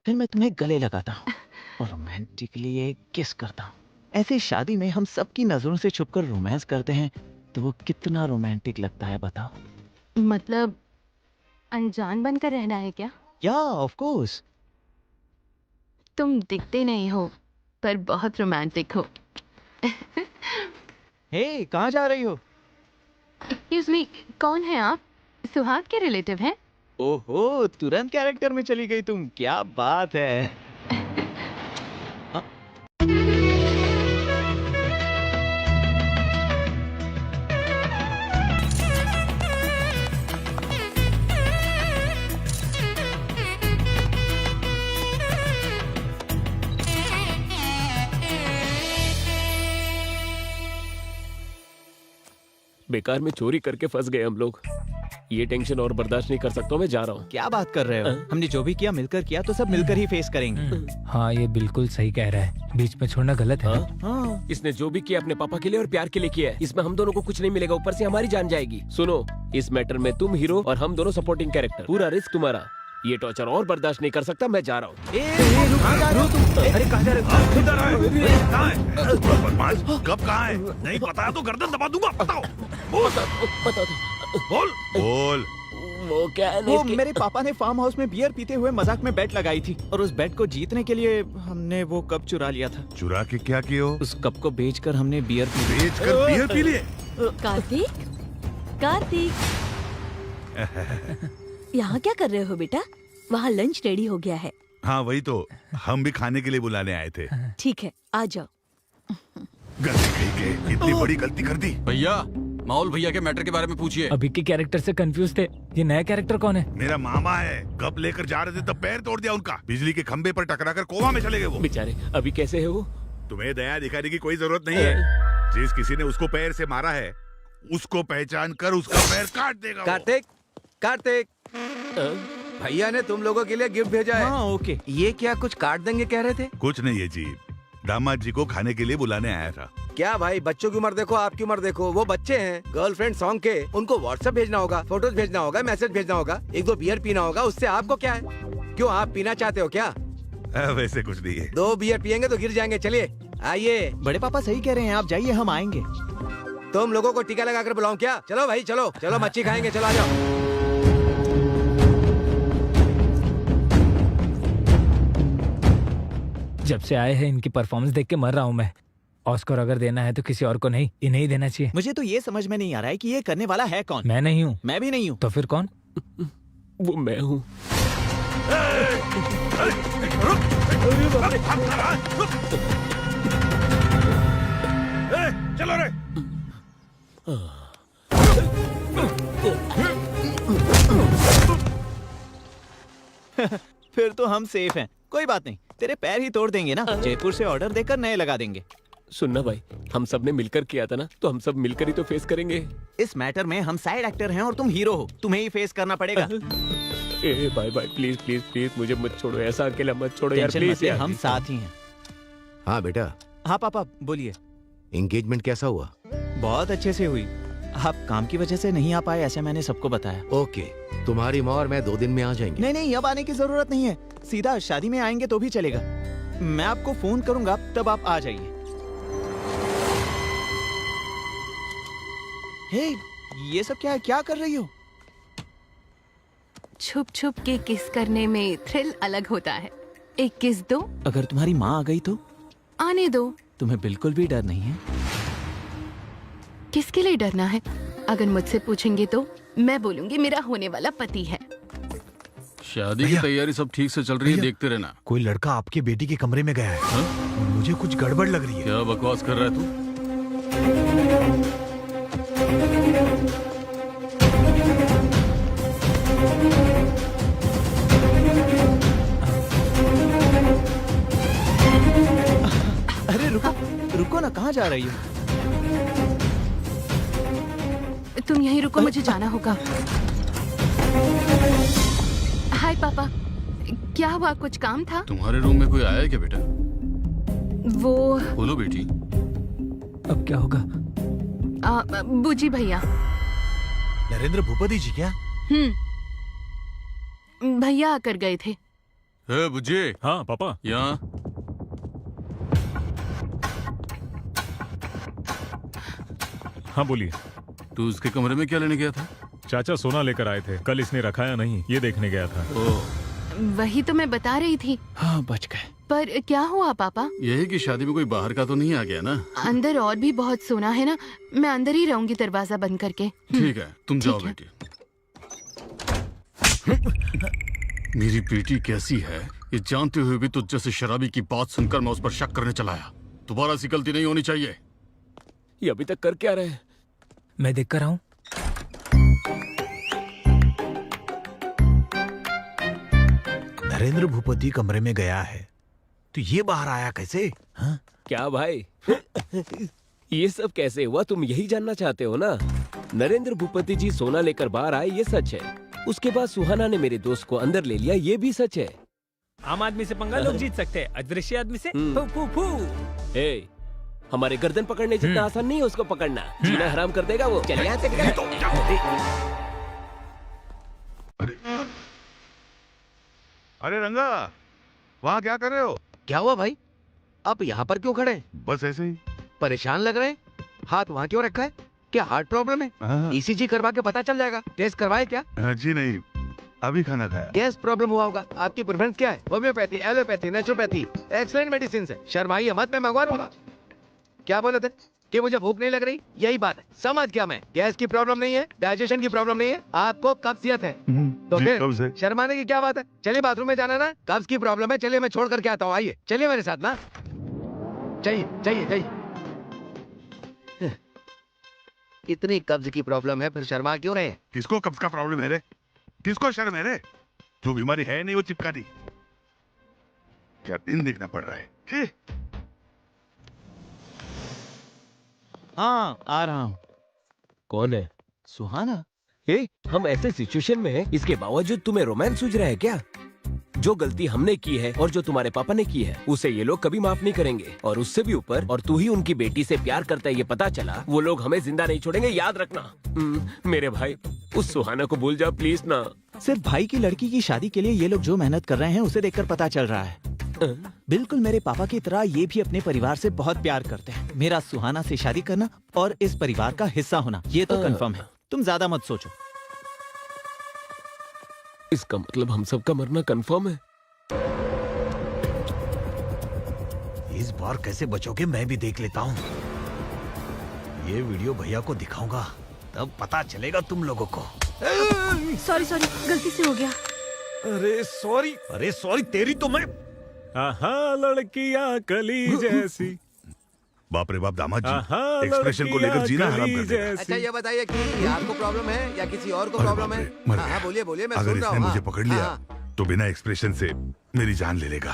Speaker 9: फिर मैं तुम्हें गले लगाता हूँ और रोमांटिकली एक किस करता हूँ। ऐसे शादी में हम सबकी नजरों से छुपकर रोमांस करते हैं तो वो कितना रोमांटिक लगता है बताओ।
Speaker 10: मतलब अनजान बनकर रहना है क्या?
Speaker 9: या ऑफ कोर्स।
Speaker 10: तुम दिखते नहीं हो पर बहुत रोमांटिक हो।
Speaker 9: हे कहाँ जा रही हो?
Speaker 10: एक्सक्यूज मी, कौन है आप? सुहाग के रिलेटिव हैं?
Speaker 9: ओहो, तुरंत कैरेक्टर में चली गई तुम, क्या बात है।
Speaker 1: बेकार में चोरी करके फंस गए हम लोग। ये टेंशन और बर्दाश्त नहीं कर सकता हूँ, मैं जा रहा हूँ।
Speaker 9: क्या बात कर रहे हो? हमने जो भी किया मिलकर किया तो सब मिलकर ही फेस करेंगे।
Speaker 13: हाँ ये बिल्कुल सही कह रहा है, बीच में छोड़ना गलत है ना?
Speaker 9: हाँ।
Speaker 1: इसने जो भी किया अपने पापा के लिए और प्यार के लिए किया है, इसमें हम दोनों को कुछ नहीं मिलेगा, ऊपर से हमारी जान जाएगी। सुनो, इस मैटर में तुम हीरो और हम दोनों सपोर्टिंग कैरेक्टर, पूरा रिस्क तुम्हारा। ये टॉर्चर और बर्दाश्त नहीं कर सकता, मैं जा रहा हूँ।
Speaker 9: अरे कहाँ जा रहे हो?
Speaker 12: इधर आए। कहाँ है? बदमाश, कब कहाँ है? नहीं पता तो गर्दन दबा दूंगा। बताओ।
Speaker 1: बता
Speaker 12: बोल बोल।
Speaker 1: वो क्या है
Speaker 9: वो मेरे पापा ने फार्म हाउस में बियर पीते हुए मजाक में बेट लगाई थी और उस बेट को जीतने के लिए हमने वो कप चुरा लिया था।
Speaker 12: चुरा के क्या किए हो?
Speaker 9: उस कप को बेचकर हमने बियर पी ली।
Speaker 12: बेचकर बियर पी लिए?
Speaker 4: कार्तिक, कार्तिक, यहाँ क्या कर रहे हो बेटा? वहाँ लंच रेडी हो गया है।
Speaker 12: हाँ वही तो, हम भी खाने के लिए बुलाने आए थे।
Speaker 4: ठीक है, आ जाओ।
Speaker 12: गलती कही के, इतनी बड़ी गलती कर दी।
Speaker 6: भैया, माहौल भैया के मैटर के बारे में पूछिए।
Speaker 13: अभी के कैरेक्टर से कंफ्यूज थे, ये नया कैरेक्टर कौन है?
Speaker 12: मेरा मामा है। कब लेकर जा रहे थे तब पैर तोड़ दिया उनका। बिजली के खंबे पर टकराकर कोमा में चले गए वो।
Speaker 1: बेचारे, अभी कैसे है वो?
Speaker 12: तुम्हें दया दिखाने की कोई जरूरत नहीं है। जिस किसी ने उसको पैर से मारा है, उसको पहचान कर उसका पैर काट देगा वो।
Speaker 14: कार्तिक, कार्तिक, भैया ने तुम लोगों के लिए गिफ्ट भेजा है।
Speaker 9: हाँ ओके।
Speaker 14: ये क्या कुछ काट देंगे कह रहे थे?
Speaker 12: कुछ नहीं है जी, दामाद जी को खाने के लिए बुलाने आया था।
Speaker 14: क्या भाई, बच्चों की उम्र देखो, आपकी उम्र देखो। वो बच्चे हैं, गर्लफ्रेंड सॉन्ग के, उनको व्हाट्सएप भेजना होगा, फोटोज भेजना होगा, मैसेज भेजना होगा, एक दो बियर पीना होगा। उससे आपको क्या है? क्यों, आप पीना चाहते हो क्या?
Speaker 12: वैसे कुछ नहीं है।
Speaker 14: 2 बियर पियेंगे तो गिर जाएंगे। चलिए आइए।
Speaker 9: बड़े पापा सही कह रहे हैं, आप जाइए, हम आएंगे।
Speaker 14: तुम लोगों को टीका लगाकर बुलाऊं क्या? चलो भाई चलो, चलो मच्छी खाएंगे, चलो आ जाओ।
Speaker 13: जब से आए हैं इनकी परफॉर्मेंस देख के मर रहा हूँ मैं। ऑस्कर अगर देना है तो किसी और को नहीं, इन्हें ही देना चाहिए।
Speaker 9: मुझे तो ये समझ में नहीं आ रहा है कि ये करने वाला है कौन।
Speaker 13: मैं नहीं हूँ।
Speaker 9: मैं भी नहीं हूँ।
Speaker 13: तो फिर कौन?
Speaker 1: वो मैं हूँ।
Speaker 12: चलो रे।
Speaker 9: फिर तो हम सेफ हैं। कोई बात नहीं, तेरे पैर ही तोड़ देंगे ना। जयपुर से ऑर्डर देकर नए लगा देंगे।
Speaker 1: सुनना भाई, हम सब ने मिलकर किया था ना, तो हम सब मिलकर ही तो फेस करेंगे।
Speaker 9: इस मैटर में हम साइड एक्टर हैं और तुम हीरो हो, तुम्हें ही फेस करना पड़ेगा।
Speaker 1: ए भाई भाई, प्लीज प्लीज प्लीज मुझे मत छोड़ो, ऐसा अकेला मत छोड़ो यार,
Speaker 9: टेंशन
Speaker 1: प्लीज
Speaker 9: मत ले,
Speaker 1: यार।
Speaker 9: हम साथ ही हैं।
Speaker 3: हाँ बेटा,
Speaker 9: हाँ पापा बोलिए।
Speaker 3: एंगेजमेंट कैसा हुआ?
Speaker 9: बहुत अच्छे से हुई। आप काम की वजह से नहीं आ पाए ऐसे मैंने सबको बताया।
Speaker 3: ओके, तुम्हारी माँ और मैं 2 दिन में आ जाएंगे।
Speaker 9: नहीं नहीं, अब आने की जरूरत नहीं है, सीधा शादी में आएंगे तो भी चलेगा। मैं आपको फोन करूंगा, तब आप आ जाइए। हे, ये सब क्या है? क्या कर रही हो?
Speaker 10: छुप छुप के किस करने में थ्रिल अलग होता है। एक किस दो।
Speaker 9: अगर तुम्हारी माँ आ गई तो?
Speaker 10: आने दो।
Speaker 9: तुम्हें बिल्कुल भी डर नहीं है?
Speaker 10: किसके लिए डरना है? अगर मुझसे पूछेंगे तो मैं बोलूंगी मेरा होने वाला पति है।
Speaker 6: शादी की तैयारी सब ठीक से चल रही है, देखते रहना।
Speaker 15: कोई लड़का आपके बेटी के कमरे में गया है। मुझे कुछ गड़बड़ लग रही है।
Speaker 6: क्या बकवास कर रहा है तू?
Speaker 9: अरे रुको रुको ना, कहाँ जा रही हो?
Speaker 10: तुम यहीं रुको, मुझे जाना होगा। हाय पापा, क्या हुआ? कुछ काम था?
Speaker 6: तुम्हारे रूम में कोई आया है क्या बेटा?
Speaker 10: वो
Speaker 6: बोलो बेटी।
Speaker 13: अब क्या होगा?
Speaker 10: बूजी भैया।
Speaker 15: नरेंद्र भूपति जी क्या?
Speaker 10: भैया आकर गए थे।
Speaker 6: बुज्जी।
Speaker 5: हाँ पापा।
Speaker 6: यहाँ।
Speaker 5: हाँ बोलिए।
Speaker 6: तू उसके कमरे में क्या लेने गया था?
Speaker 5: चाचा सोना लेकर आए थे, कल इसने रखा या नहीं ये देखने गया था।
Speaker 10: वही तो मैं बता रही थी।
Speaker 9: हाँ बच गए।
Speaker 10: पर क्या हुआ पापा?
Speaker 6: यही कि शादी में कोई बाहर का तो नहीं आ गया ना?
Speaker 10: अंदर और भी बहुत सोना है ना, मैं अंदर ही रहूंगी दरवाजा बंद करके।
Speaker 6: ठीक है, तुम जाओ बेटी। मेरी बेटी कैसी है ये जानते हुए भी तुझ जैसे शराबी की बात सुनकर मैं उस पर शक करने चला आया। दोबारा ऐसी गलती नहीं होनी चाहिए।
Speaker 1: ये अभी तक कर क्या रहे हैं?
Speaker 13: मैं देख कर आऊं।
Speaker 15: नरेंद्र भूपति कमरे में गया है तो ये बाहर आया कैसे?
Speaker 1: क्या भाई? ये सब कैसे हुआ, तुम यही जानना चाहते हो ना? नरेंद्र भूपति जी सोना लेकर बाहर आए ये सच है। उसके बाद सुहाना ने मेरे दोस्त को अंदर ले लिया ये भी सच है।
Speaker 13: आम आदमी से पंगा लोग जीत सकते हैं, अदृश्य आदमी से फू फू फू।
Speaker 1: ए, हमारे गर्दन पकड़ने जितना आसान नहीं है उसको पकड़ना। जीना हराम कर देगा वो। चल यहाँ से निकल।
Speaker 12: अरे रंगा, वहाँ क्या कर रहे हो?
Speaker 3: क्या हुआ भाई? आप यहाँ पर क्यों खड़े हैं?
Speaker 12: बस ऐसे ही।
Speaker 3: परेशान लग रहे हैं? हाथ वहाँ क्यों रखा है? क्या हार्ट प्रॉब्लम है? ECG करवा के पता चल जाएगा। टेस्ट करवाए क्या?
Speaker 12: जी नहीं, अभी खाना खाया।
Speaker 3: गैस प्रॉब्लम हुआ होगा। आपकी प्रेफरेंस क्या है? Homeopathy, allopathy, naturopathy? Excellent medicine है। शर्माइए मत, मैं मंगवा दूंगा। क्या बोले थे कि मुझे भूख नहीं लग रही? यही बात है। समझ गया मैं। गैस की प्रॉब्लम नहीं है, डाइजेशन की प्रॉब्लम नहीं है, आपको कब्जियत है। तो फिर शर्माने की क्या बात है? चलिए बाथरूम में जाना ना। कब्ज की प्रॉब्लम है, चलिए मैं छोड़ करके आता हूँ। आइए, चलिए मेरे साथ ना। चाहिए चाहिए चाहिए। इतनी कब्ज की प्रॉब्लम है, फिर शर्मा क्यों रहे?
Speaker 12: किसको कब्ज का प्रॉब्लम है रे? किसको शर्म है रे? जो बीमारी है नहीं वो चिपका दी। क्या दिन देखना पड़ रहा है।
Speaker 9: हाँ, आ रहा हूँ।
Speaker 1: कौन है?
Speaker 9: सुहाना।
Speaker 1: हम ऐसे सिचुएशन में हैं, इसके बावजूद तुम्हें रोमांस सूझ रहा है क्या? जो गलती हमने की है और जो तुम्हारे पापा ने की है उसे ये लोग कभी माफ नहीं करेंगे। और उससे भी ऊपर, और तू ही उनकी बेटी से प्यार करता है ये पता चला, वो लोग हमें जिंदा नहीं छोड़ेंगे, याद रखना। मेरे भाई, उस सुहाना को भूल जा प्लीज ना।
Speaker 9: सिर्फ भाई की लड़की की शादी के लिए ये लोग जो मेहनत कर रहे हैं उसे देखकर पता चल रहा है। बिल्कुल मेरे पापा की तरह ये भी अपने परिवार से बहुत प्यार करते हैं। मेरा सुहाना से शादी करना और इस परिवार का हिस्सा होना, ये तो कंफर्म है। तुम ज्यादा मत सोचो।
Speaker 1: इसका मतलब हम सबका मरना कंफर्म है।
Speaker 15: इस बार कैसे बचोगे मैं भी देख लेता हूँ। ये वीडियो भैया को दिखाऊंगा, तब पता चलेगा तुम लोगों को।
Speaker 7: सॉरी सॉरी, गलती से हो गया।
Speaker 15: अरे सॉरी तेरी तो मैं।
Speaker 5: लड़कियां कली जैसी।
Speaker 12: बाप रे बाप दामाद जी, एक्सप्रेशन को लेकर जीना हराम कर दिया।
Speaker 14: अच्छा ये बताइए कि आपको प्रॉब्लम है या किसी और को प्रॉब्लम है? हाँ बोलिए बोलिए, मैं
Speaker 12: अगर
Speaker 14: सुन रहा
Speaker 12: इसने
Speaker 14: हूँ।
Speaker 12: मुझे पकड़ लिया तो बिना एक्सप्रेशन से मेरी जान ले लेगा।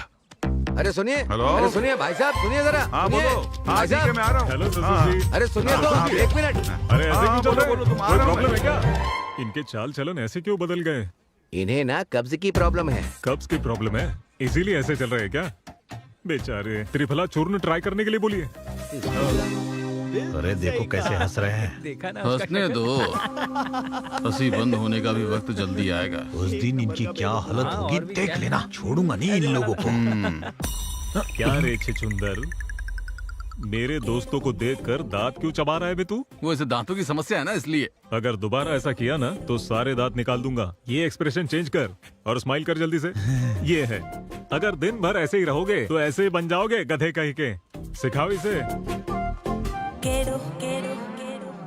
Speaker 14: अरे सुनिए,
Speaker 12: हेलो?
Speaker 14: अरे सुनिए भाई साहब, सुनिए जरा।
Speaker 12: हाँ
Speaker 14: सुनिए।
Speaker 12: बोलो। हाँ
Speaker 14: भाई
Speaker 12: ठीक है,
Speaker 14: साहब,
Speaker 12: मैं आ रहा हूँ।
Speaker 5: हेलो ससुर जी।
Speaker 14: अरे सुनिए तो, एक मिनट।
Speaker 5: अरे ऐसे क्यों चल रहे हो?
Speaker 12: बोलो, तुम आ
Speaker 5: कोई
Speaker 12: रहा हूँ
Speaker 5: प्रॉब्लम
Speaker 12: मैं।
Speaker 5: है क्या? इनके चाल चलन ऐसे क्यों बदल गए?
Speaker 14: इन्हें ना कब्ज की प्रॉब्लम है।
Speaker 5: कब्ज की प्रॉब्लम है, इसीलिए ऐसे चल रहे हैं क्या? बेचारे। त्रिफला चूर्ण ट्राई करने के लिए बोलिए।
Speaker 15: अरे देखो कैसे हंस रहे हैं।
Speaker 13: देखा ना?
Speaker 6: हंसने दो, हंसी बंद होने का भी वक्त जल्दी आएगा।
Speaker 15: उस दिन इनकी क्या हालत होगी देख लेना। छोड़ूंगा नहीं इन लोगों को।
Speaker 5: क्या रे छुंदर, मेरे दोस्तों को देखकर दांत क्यों चबा रहा है बे तू?
Speaker 6: वो ऐसे दांतों की समस्या है ना, इसलिए।
Speaker 5: अगर दोबारा ऐसा किया ना तो सारे दांत निकाल दूंगा। ये एक्सप्रेशन चेंज कर और स्माइल कर जल्दी से। ये है, अगर दिन भर ऐसे ही रहोगे तो ऐसे ही बन जाओगे गधे कहीं के। सिखाओ इसे।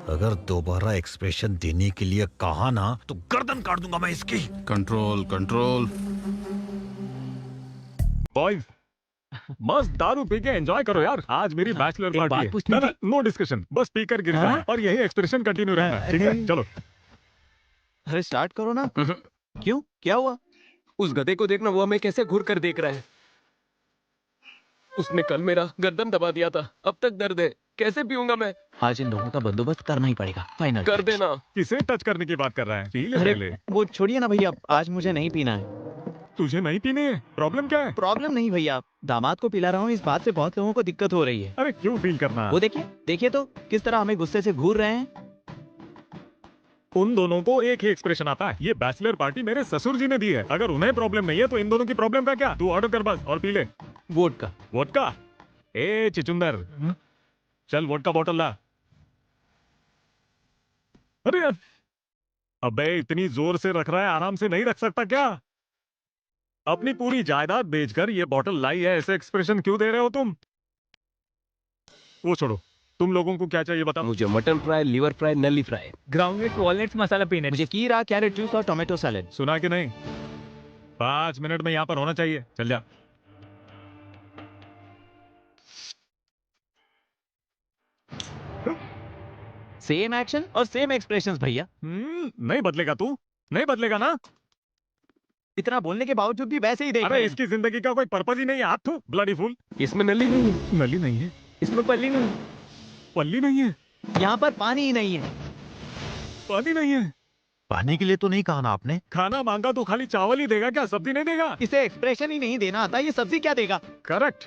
Speaker 15: अगर दोबारा एक्सप्रेशन देने के लिए कहा ना तो गर्दन काट दूंगा मैं इसकी।
Speaker 6: Control control.
Speaker 5: बॉयज, मस्त दारू पी के एंजॉय करो यार। आज मेरी बैचलर पार्टी है। नो डिस्कशन, बस पीकर गिर जाए और यही एक्सप्रेशन कंटिन्यू रहना, ठीक है? चलो।
Speaker 9: अरे स्टार्ट करो ना। क्यों, क्या हुआ?
Speaker 1: उस गधे को देखना, वो हमें कैसे घूर कर देख रहा है। उसने कल मेरा गर्दन दबा दिया था, अब तक दर्द है। कैसे पीऊंगा मैं?
Speaker 9: आज इन लोगों का बंदोबस्त करना ही पड़ेगा। फाइनल
Speaker 1: कर देना।
Speaker 5: किसे टच करने की बात कर रहा है? पी ले
Speaker 9: अरे
Speaker 5: पहले।
Speaker 9: वो छोड़िए ना भैया, आज मुझे नहीं पीना है।
Speaker 5: तुझे नहीं पीनी है? प्रॉब्लम क्या है?
Speaker 9: प्रॉब्लम नहीं भैया, दामाद को पिला रहा हूँ, इस बात से बहुत लोगों को दिक्कत हो रही है।
Speaker 5: अरे क्यों फील करना?
Speaker 9: वो देखिए, देखिए तो किस तरह हमें गुस्से से घूर रहे हैं।
Speaker 5: उन दोनों को एक ही एक्सप्रेशन आता है। ये बैचलर पार्टी मेरे ससुर जी ने दी है। अगर उन्हें प्रॉब्लम नहीं है तो इन दोनों की प्रॉब्लम का क्या? तू ऑर्डर कर बस और पी ले।
Speaker 9: वोडका।
Speaker 5: वोडका? ए चिचुंदर, चल वोडका बॉटल ला। अरे यार, अबे इतनी जोर से रख रहा है, आराम से नहीं रख सकता क्या? अपनी पूरी जायदाद बेचकर ये बॉटल लाई है, ऐसे एक्सप्रेशन क्यों दे रहे हो तुम? वो छोड़ो, तुम लोगों को क्या चाहिए बताओ?
Speaker 1: मुझे मटन फ्राई, लिवर फ्राई, नली फ्राई,
Speaker 13: ग्राउंडनट, वॉलनट्स, मसाला पीनट।
Speaker 9: मुझे कीरा, कैरेट जूस और टोमेटो सैलेड।
Speaker 5: सुना कि नहीं? 5 मिनट में यहाँ पर होना चाहिए। चल जा।
Speaker 9: सेम एक्शन और सेम एक्सप्रेशंस भैया।
Speaker 5: नहीं बदलेगा तू? नहीं बदलेगा ना?
Speaker 9: इतना बोलने के बावजूद भी वैसे ही देख रहे
Speaker 5: अरे
Speaker 9: हैं।
Speaker 5: इसकी जिंदगी का कोई पर्पज ही नहीं है। हाथ ब्लडी फूल।
Speaker 1: इसमें नली नहीं है।
Speaker 5: नली नहीं है?
Speaker 13: इसमें पल्ली नहीं।
Speaker 5: पल्ली नहीं है?
Speaker 9: यहाँ पर पानी ही नहीं है।
Speaker 5: पानी नहीं है।
Speaker 15: पानी के लिए तो नहीं कहा ना आपने?
Speaker 5: खाना मांगा तो खाली चावल ही देगा क्या, सब्जी नहीं देगा?
Speaker 9: इसे एक्सप्रेशन ही नहीं देना आता, ये सब्जी क्या देगा?
Speaker 5: करेक्ट।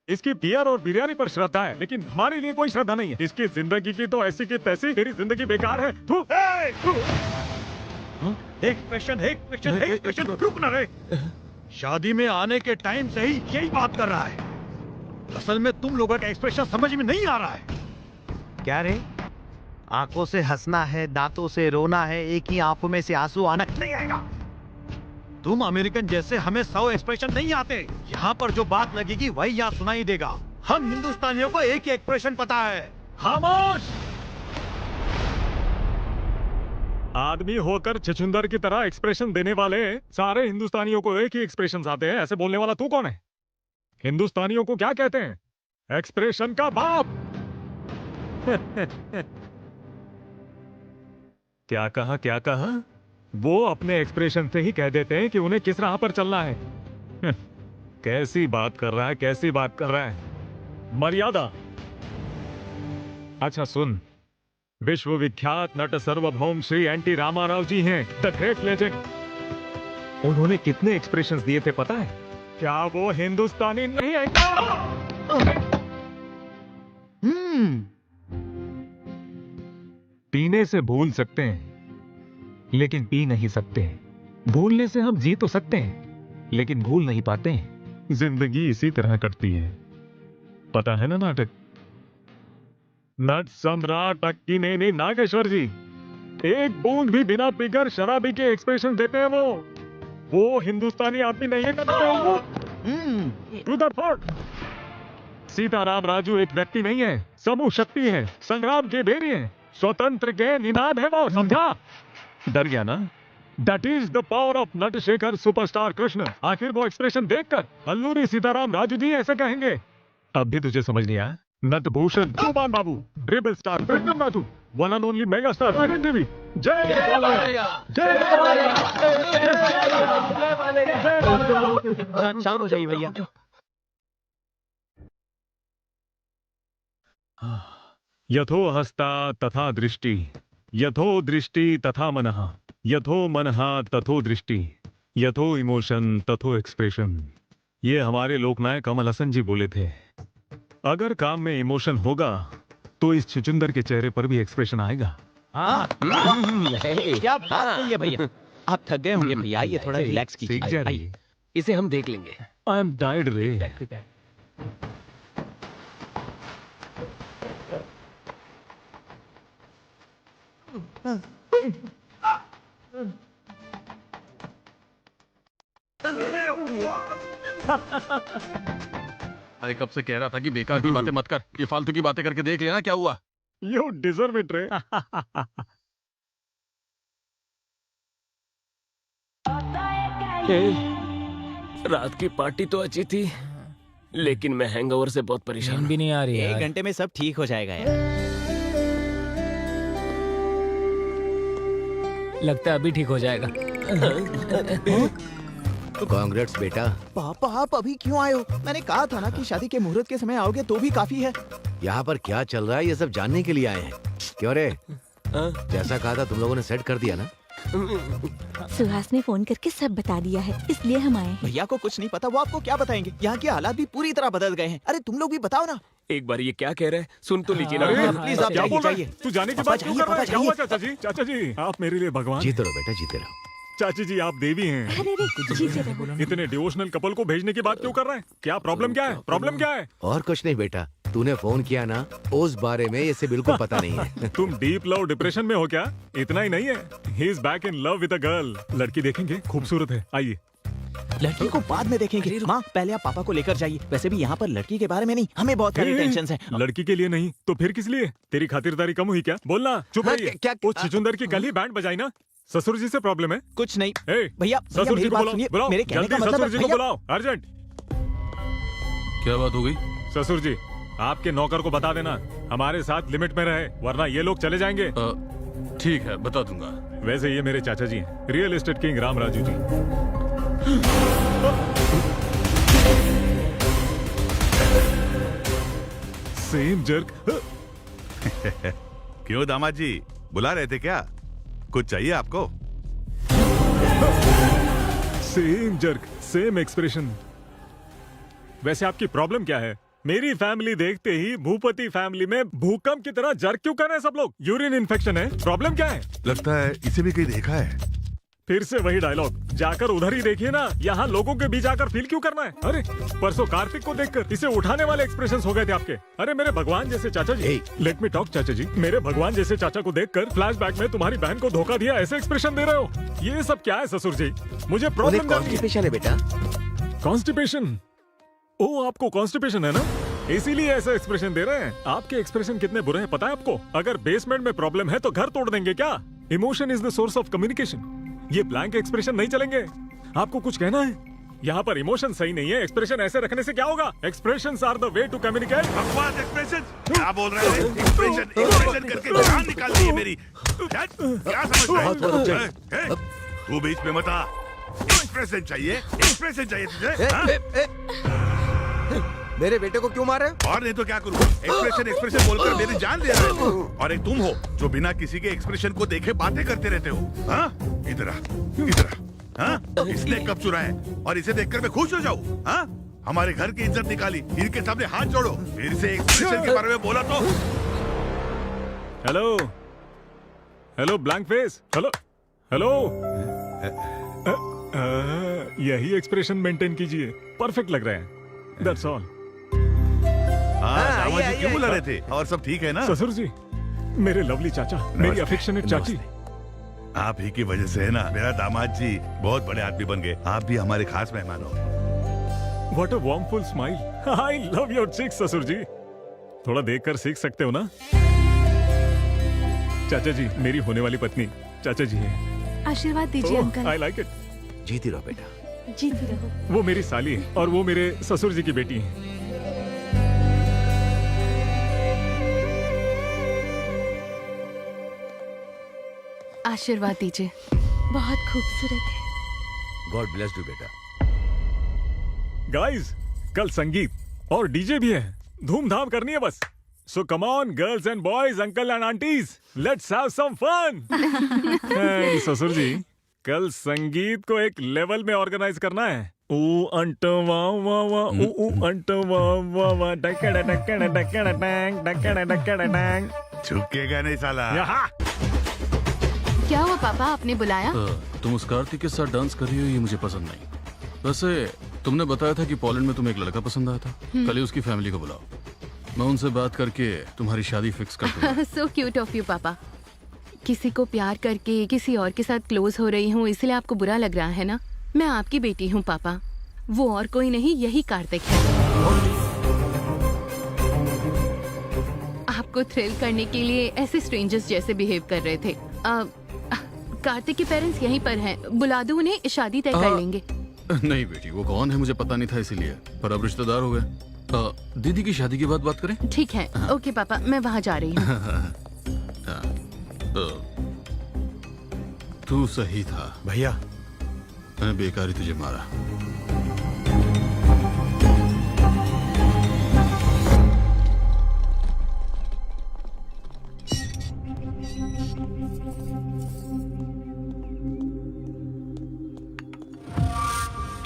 Speaker 5: इसकी बियर और बिरयानी पर श्रद्धा है, लेकिन हमारे लिए कोई श्रद्धा नहीं है। इसकी जिंदगी की तो ऐसी की तैसी, मेरी जिंदगी बेकार है। थू।
Speaker 15: एक्सप्रेशन रुक ना रे। शादी में आने के टाइम से ही यही बात कर रहा है। असल में तुम लोगों का एक्सप्रेशन समझ में नहीं आ रहा है। क्या रे? आंखों से हंसना है, दांतों से रोना है, एक ही आंखों में से आंसू आना नहीं आएगा। तुम अमेरिकन जैसे हमें 100 एक्सप्रेशन नहीं आते। यहाँ पर जो बात लगेगी वही यहाँ सुनाई देगा। हम हिंदुस्तानियों को एक ही एक्सप्रेशन पता है।
Speaker 5: खामोश। आदमी होकर छछुंदर की तरह एक्सप्रेशन देने वाले सारे हिंदुस्तानियों को एक ही एक्सप्रेशन आते हैं। ऐसे बोलने वाला तू कौन है? हिंदुस्तानियों को क्या कहते हैं? एक्सप्रेशन का बाप। क्या कहा, क्या कहा? वो अपने एक्सप्रेशन से ही कह देते हैं कि उन्हें किस राह पर चलना है। कैसी बात कर रहा है, कैसी बात कर रहा है। मर्यादा। अच्छा सुन, विश्वविख्यात नट सार्वभौम श्री एनटी रामाराव जी हैं, द ग्रेट लेजेंड। उन्होंने कितने एक्सप्रेशंस दिए थे पता है? क्या वो हिंदुस्तानी नहीं है क्या? पीने से भूल सकते हैं, लेकिन पी नहीं सकते। भूलने से हम जी तो सकते हैं, लेकिन भूल नहीं पाते हैं। जिंदगी इसी तरह कटती है, पता है ना नाटक? नट सम्राट अक्की ने नागेश्वर जी एक बूंद भी बिना पीकर शराबी के एक्सप्रेशन देते हैं। वो हिंदुस्तानी आदमी नहीं है ना। सीताराम राजू एक व्यक्ति नहीं है, समूह शक्ति है, संग्राम के बेरी है, स्वतंत्र के निनाद है वो, समझा? डर गया ना? That is the power of Natashekhar superstar Krishna. आखिर वो एक्सप्रेशन देखकर अल्लूरी सीताराम राजू जी ऐसे कहेंगे। अब भी तुझे समझ नहीं आया? Natabhushan Kumar Babu, rebel star Vikram Raju, one and only mega star Rajan Devi. Jai
Speaker 9: शांत हो जाइए भैया।
Speaker 5: यथो हस्ता तथा दृष्टि, यथो दृष्टि तथा मनः, यथो मनः तथो दृष्टि, यथो इमोशन तथो एक्सप्रेशन। ये हमारे लोकनायक कमल हसन जी बोले थे। अगर काम में इमोशन होगा तो इस छुचुंदर के चेहरे पर भी एक्सप्रेशन आएगा।
Speaker 9: क्या बात है भैया? आप थक गए होंगे भैया, ये थोड़ा रिलैक्स कीजिए।
Speaker 1: आइए, इसे हम देख लेंगे।
Speaker 5: आई एम टायर्ड रे।
Speaker 6: अरे कब से कह रहा था कि बेकार की बातें मत कर, ये फालतू की बातें करके देख लेना क्या हुआ।
Speaker 5: यू डिजर्व इट रे।
Speaker 1: रात की पार्टी तो अच्छी थी, लेकिन मैं हैंगओवर से बहुत परेशान हूं।
Speaker 13: भी नहीं आ रही है।
Speaker 9: 1 घंटे में सब ठीक हो जाएगा यार।
Speaker 13: लगता है अभी ठीक हो जाएगा।
Speaker 3: कांग्रेट्स बेटा।
Speaker 9: पापा आप अभी क्यों आए हो? मैंने कहा था ना कि शादी के मुहूर्त के समय आओगे तो भी काफी है।
Speaker 3: यहाँ पर क्या चल रहा है ये सब जानने के लिए आए हैं। क्यों रे? जैसा कहा था तुम लोगों ने सेट कर दिया ना?
Speaker 4: सुहास ने फोन करके सब बता दिया है, इसलिए हम आए हैं।
Speaker 9: भैया को कुछ नहीं पता, वो आपको क्या बताएंगे? यहाँ के हालात भी पूरी तरह बदल गए हैं। अरे तुम लोग भी बताओ ना।
Speaker 1: एक बार ये क्या कह रहे हैं, सुन तो लीजिए ना।
Speaker 9: प्लीज आप
Speaker 5: क्या बोल रहा है?
Speaker 9: जाइए।
Speaker 5: तू जाने की
Speaker 9: पापा
Speaker 5: बात क्यों कर रहा है?
Speaker 9: जाइए,
Speaker 5: क्या हुआ चाचा जी? चाचा जी आप मेरे लिए भगवान।
Speaker 3: जीते रहो बेटा, जीते रहो।
Speaker 5: चाची जी आप देवी हैं।
Speaker 4: अरे रे, जीते रहो।
Speaker 5: इतने डिवोशनल कपल को भेजने की बात क्यों कर रहे हैं? क्या प्रॉब्लम क्या है? प्रॉब्लम क्या है?
Speaker 3: और कुछ नहीं बेटा, तूने फोन किया ना, उस बारे में इसे बिल्कुल पता नहीं है।
Speaker 5: तुम डीप लव डिप्रेशन में हो क्या? इतना ही नहीं है, he is back in love with a girl. लड़की देखेंगे, खूबसूरत है। आइए।
Speaker 9: लड़की को बाद में देखेंगे। माँ पहले आप पापा को लेकर जाइए। वैसे भी यहाँ पर लड़की के बारे में नहीं, हमें बहुत सारी टेंशन है।
Speaker 5: लड़की के लिए नहीं तो फिर किस लिए? तेरी खातिरदारी कम हुई क्या? बोलना। चुप रहिए। वो छुचुंदर की कल ही बैंड बजाई ना। ससुर जी से प्रॉब्लम है?
Speaker 9: कुछ नहीं
Speaker 5: भैया, ससुर जी को बुलाओ, मेरे कहने का मतलब ससुर जी को बुलाओ, अर्जेंट।
Speaker 6: क्या बात हो गई?
Speaker 5: ससुर जी आपके नौकर को बता देना हमारे साथ लिमिट में रहे, वरना ये लोग चले जाएंगे।
Speaker 6: ठीक है, बता दूंगा।
Speaker 5: वैसे ये मेरे चाचा जी हैं, real estate king Ram Raju ji. Same jerk.
Speaker 2: क्यों दामाद जी, बुला रहे थे क्या? कुछ चाहिए आपको?
Speaker 5: Same jerk, same expression. वैसे आपकी प्रॉब्लम क्या है? मेरी फैमिली देखते ही भूपति फैमिली में भूकंप की तरह जर्क क्यों कर रहे हैं सब लोग? यूरिन इन्फेक्शन है? प्रॉब्लम क्या है?
Speaker 2: लगता है इसे भी कहीं देखा है।
Speaker 5: फिर से वही डायलॉग, जाकर उधर ही देखिए ना, यहाँ लोगों के बीच आकर फील क्यों करना है? अरे परसों कार्तिक को देखकर इसे उठाने वाले एक्सप्रेशंस हो गए थे आपके। अरे मेरे भगवान जैसे चाचा जी, लेट मी टॉक चाचा जी, मेरे भगवान जैसे चाचा को देखकर फ्लैशबैक में तुम्हारी बहन को धोखा दिया ऐसे एक्सप्रेशन दे रहे हो। ये सब क्या है ससुर जी? मुझे प्रॉब्लम
Speaker 14: कॉन्स्टिपेशन है बेटा।
Speaker 5: कॉन्स्टिपेशन? ओ आपको कॉन्स्टिपेशन है ना, इसीलिए ऐसा एक्सप्रेशन दे रहे हैं। आपके एक्सप्रेशन कितने बुरे हैं पता है आपको? अगर बेसमेंट में प्रॉब्लम है तो घर तोड़ देंगे क्या? Emotion is the source of communication. ये ब्लैंक एक्सप्रेशन नहीं चलेंगे। आपको कुछ कहना है? यहाँ पर इमोशन सही नहीं है, एक्सप्रेशन ऐसे रखने से क्या होगा? Expressions are the way to communicate.
Speaker 2: बकवास एक्सप्रेशन क्या बोल रहे हैं? एक्सप्रेशन करके जान निकाल दी है मेरी। क्या समझ रहे हैं? तू बीच में मत आ। एक्सप्रेशन चाहिए तुझे?
Speaker 14: मेरे बेटे को क्यों मारे?
Speaker 2: और नहीं तो क्या करूँ? एक्सप्रेशन बोलकर मेरी जान ले रहे हो। और एक तुम हो जो बिना किसी के एक्सप्रेशन को देखे बातें करते रहते हो। हाँ? इधर आ। हाँ? इसने कब चुरा है और इसे देखकर मैं खुश हो जाऊँ? हाँ? हमारे घर की इज्जत निकाली, इनके सामने हाथ जोड़ो, फिर से एक्सप्रेशन के बारे में बोला तो।
Speaker 5: Hello blank face, hello. यही एक्सप्रेशन मेंटेन कीजिए, परफेक्ट लग रहा है। That's all.
Speaker 2: दामाद जी क्यों बुला रहे थे? और सब ठीक है ना?
Speaker 5: ससुर जी, मेरे लवली चाचा, मेरी अफेक्शनेट चाची,
Speaker 2: आप ही की वजह से है ना मेरा दामाद जी बहुत बड़े आदमी बन गए। आप भी हमारे खास मेहमान हो।
Speaker 5: What a warmful smile. I love your cheeks, ससुर जी। थोड़ा देखकर सीख सकते हो ना? चाचा जी, मेरी होने वाली पत्नी चाचा जी है।
Speaker 7: आशीर्वाद दीजिए अंकल।
Speaker 5: I like it।
Speaker 3: जीती रहो बेटा।
Speaker 4: जीती रहो।
Speaker 5: वो मेरी साली है और वो मेरे ससुर जी की बेटी है।
Speaker 10: आशीर्वाद दीजिए।
Speaker 4: बहुत खूबसूरत है।
Speaker 3: गॉड ब्लेस यू बेटा।
Speaker 5: गाइस, कल संगीत और डीजे भी है, धूमधाम करनी है बस। So come on girls and boys, uncle and aunties, let's have some fun. ससुर जी, कल संगीत को एक लेवल में ऑर्गेनाइज करना है। ऊ अंटो वाह वाह वाह, ऊ अंटो वाह वाह वाह, डकड़ा डकड़ा डकड़ा डैंग, डकड़ा डकड़ा डैंग।
Speaker 2: झुकेगा नहीं साला।
Speaker 5: यहाँ
Speaker 10: क्या हुआ पापा, आपने बुलाया?
Speaker 6: तुम उस कार्तिक के साथ डांस कर रही हो, ये मुझे पसंद नहीं। वैसे तुमने बताया था कि पोलैंड में तुम्हें एक लड़का पसंद आया था। कल ही उसकी फैमिली को बुलाओ, मैं उनसे बात करके तुम्हारी शादी फिक्स कर दूंगा।
Speaker 10: सो क्यूट ऑफ यू पापा। किसी को प्यार करके किसी और के साथ क्लोज हो रही हूँ, इसलिए आपको बुरा लग रहा है ना? मैं आपकी बेटी हूँ पापा, वो और कोई नहीं, यही कार्तिक है। आपको थ्रिल करने के लिए ऐसे स्ट्रेंजर्स जैसे बिहेव कर रहे थे। कार्तिक के पेरेंट्स यहीं पर हैं, बुला दो उन्हें, शादी तय कर लेंगे।
Speaker 6: नहीं बेटी, वो कौन है मुझे पता नहीं था, इसीलिए, पर अब रिश्तेदार हो गए। दीदी की शादी के बाद बात करें?
Speaker 10: ठीक है। ओके पापा, मैं वहाँ जा रही हूँ।
Speaker 6: तू सही था
Speaker 14: भैया,
Speaker 6: मैंने बेकार ही तुझे मारा।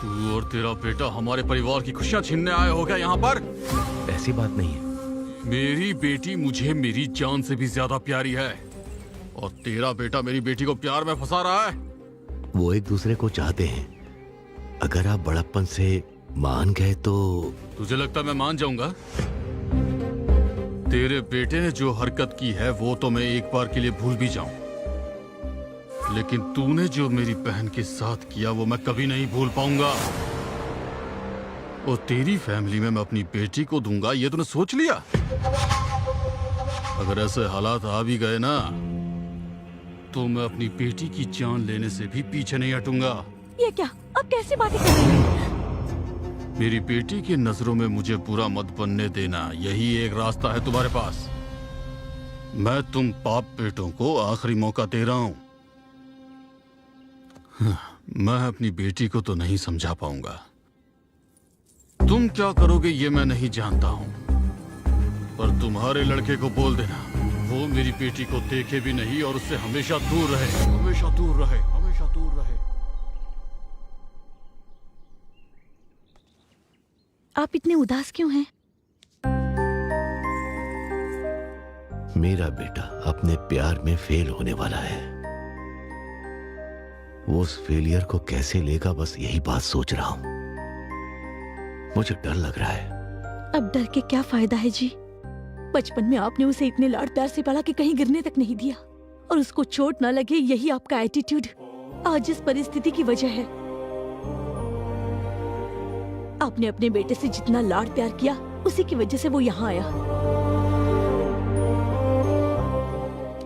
Speaker 6: तू और तेरा बेटा हमारे परिवार की खुशियां छीनने आए हो क्या यहाँ पर?
Speaker 3: ऐसी बात नहीं है।
Speaker 6: मेरी बेटी मुझे मेरी जान से भी ज्यादा प्यारी है, और तेरा बेटा मेरी बेटी को प्यार में फंसा रहा है।
Speaker 3: वो एक दूसरे को चाहते हैं, अगर आप बड़प्पन से मान गए तो।
Speaker 6: तुझे लगता मैं मान जाऊंगा? तेरे बेटे ने जो हरकत की है वो तो मैं एक बार के लिए भूल भी जाऊं, लेकिन तूने जो मेरी बहन के साथ किया वो मैं कभी नहीं भूल पाऊंगा। और तेरी फैमिली में मैं अपनी बेटी को दूंगा, ये तूने सोच लिया? अगर ऐसे हालात आ भी गए ना, तो मैं अपनी बेटी की जान लेने से भी पीछे नहीं हटूंगा।
Speaker 4: ये क्या, अब कैसी बातें कर रहे हैं?
Speaker 6: मेरी बेटी की नजरों में मुझे बुरा मत बनने देना, यही एक रास्ता है तुम्हारे पास। मैं तुम बाप बेटों को आखिरी मौका दे रहा हूं। मैं अपनी बेटी को तो नहीं समझा पाऊंगा, तुम क्या करोगे ये मैं नहीं जानता हूं, पर तुम्हारे लड़के को बोल देना वो मेरी बेटी को देखे भी नहीं और उससे हमेशा दूर रहे, हमेशा दूर रहे, हमेशा दूर रहे।
Speaker 4: आप इतने उदास क्यों हैं?
Speaker 3: मेरा बेटा अपने प्यार में फेल होने वाला है। वो उस फेलियर को कैसे लेगा, बस यही बात सोच रहा हूं। मुझे डर लग रहा है।
Speaker 4: अब डर के क्या फायदा है जी? बचपन में आपने उसे इतने लाड प्यार से पाला कि कहीं गिरने तक नहीं दिया, और उसको चोट ना लगे यही आपका एटीट्यूड आज इस परिस्थिति की वजह है। आपने अपने बेटे से जितना लाड प्यार किया उसी की वजह से वो यहाँ आया।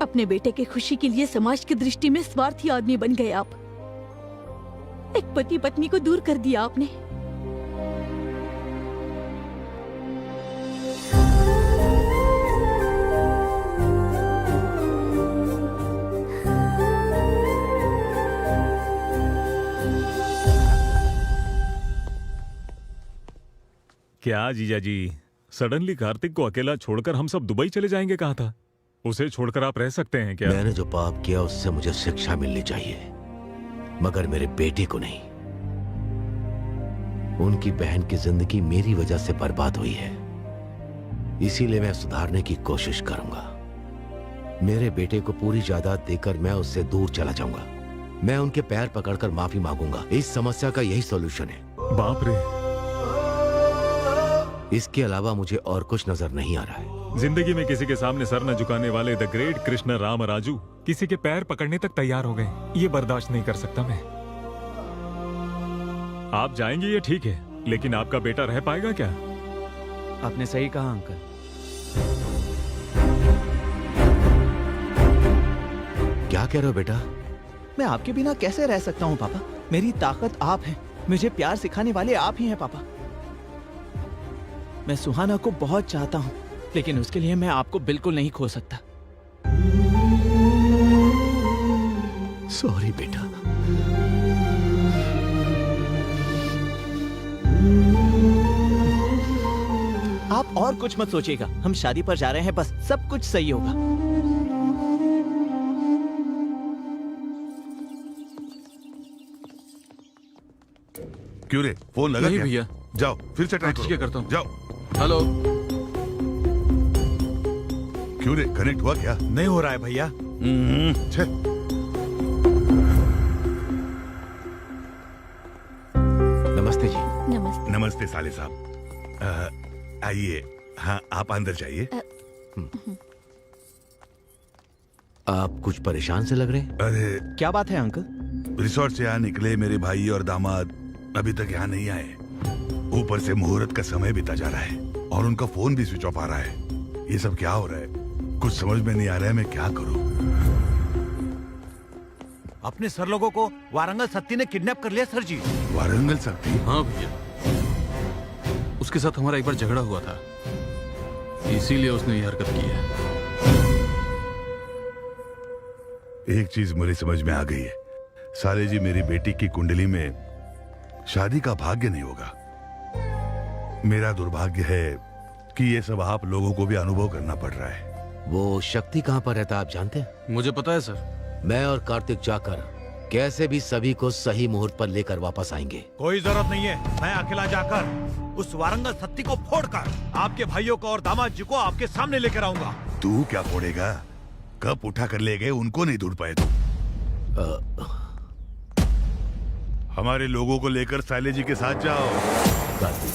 Speaker 4: अपने बेटे के खुशी के लिए समाज की दृष्टि में स्वार्थी आदमी बन गए आप। एक पति पत्नी को दूर कर दिया आपने।
Speaker 5: क्या जीजा जी, सडनली कार्तिक को अकेला छोड़कर हम सब दुबई चले जाएंगे? कहा था उसे छोड़कर आप रह सकते हैं क्या?
Speaker 3: मैंने जो पाप किया उससे मुझे शिक्षा मिलनी चाहिए, मगर मेरे बेटे को नहीं। उनकी बहन की जिंदगी मेरी वजह से बर्बाद हुई है, इसीलिए मैं सुधारने की कोशिश करूंगा। मेरे बेटे को पूरी जायदाद देकर मैं उससे दूर चला जाऊंगा। मैं उनके पैर पकड़कर माफी मांगूंगा। इस समस्या का यही सॉल्यूशन है।
Speaker 5: बाप रे,
Speaker 3: इसके अलावा मुझे और कुछ नजर नहीं आ रहा है।
Speaker 5: जिंदगी में किसी के सामने सर न झुकाने वाले द ग्रेट कृष्ण राम राजू किसी के पैर पकड़ने तक तैयार हो गए। ये बर्दाश्त नहीं कर सकता मैं। आप जाएंगे ये ठीक है, लेकिन आपका बेटा रह पाएगा क्या?
Speaker 9: आपने सही कहा अंकल।
Speaker 3: क्या कह रहे हो बेटा?
Speaker 9: मैं आपके बिना कैसे रह सकता हूँ पापा? मेरी ताकत आप हैं, मुझे प्यार सिखाने वाले आप ही हैं पापा। मैं सुहाना को बहुत चाहता हूँ, लेकिन उसके लिए मैं आपको बिल्कुल नहीं खो सकता।
Speaker 3: सॉरी बेटा।
Speaker 9: आप और कुछ मत सोचिएगा, हम शादी पर जा रहे हैं, बस सब कुछ सही होगा।
Speaker 2: क्यों रे, फोन लगा
Speaker 6: नहीं
Speaker 2: क्या?
Speaker 6: भैया।
Speaker 2: जाओ फिर से ट्राई
Speaker 6: ठीक है, करता हूँ।
Speaker 2: जाओ।
Speaker 6: हेलो।
Speaker 2: क्यों रे, कनेक्ट हुआ क्या?
Speaker 15: नहीं हो रहा है भैया।
Speaker 2: छे।
Speaker 3: नमस्ते जी।
Speaker 4: नमस्ते।
Speaker 2: नमस्ते साले साहब। आइए। हाँ, आप अंदर जाइए।
Speaker 3: आप कुछ परेशान से लग रहे हैं।
Speaker 2: अरे
Speaker 9: क्या बात है अंकल?
Speaker 2: रिसोर्ट से यहाँ निकले मेरे भाई और दामाद अभी तक यहाँ नहीं आए। ऊपर से मुहूर्त का समय बीता जा रहा है और उनका फोन भी स्विच ऑफ आ रहा है। ये सब क्या हो रहा है? कुछ समझ में नहीं आ रहा है, मैं क्या करूं?
Speaker 15: अपने सर लोगों को वारंगल सत्ती ने किडनैप कर लिया सर जी।
Speaker 2: वारंगल सत्ती?
Speaker 6: हाँ भैया, उसके साथ हमारा एक बार झगड़ा हुआ था, इसीलिए उसने ये हरकत की है।
Speaker 2: एक चीज मुझे समझ में आ गई है, साले जी, मेरी बेटी की कुंडली में शादी का भाग्य नहीं होगा। मेरा दुर्भाग्य है कि ये सब आप लोगों को भी अनुभव करना पड़ रहा है।
Speaker 3: वो शक्ति कहाँ पर रहता है आप जानते हैं?
Speaker 6: मुझे पता है सर।
Speaker 3: मैं और कार्तिक जाकर कैसे भी सभी को सही मुहूर्त पर लेकर वापस आएंगे।
Speaker 15: कोई जरूरत नहीं है, मैं अकेला जाकर उस वारंगल सत्ती को फोड़कर आपके भाइयों को और दामाद जी को आपके सामने लेकर आऊंगा।
Speaker 2: तू क्या फोड़ेगा? कब उठा कर ले गए, उनको नहीं ढूंढ पाए तुम। हमारे लोगों को लेकर साले जी के साथ जाओ।
Speaker 3: कार्तिक,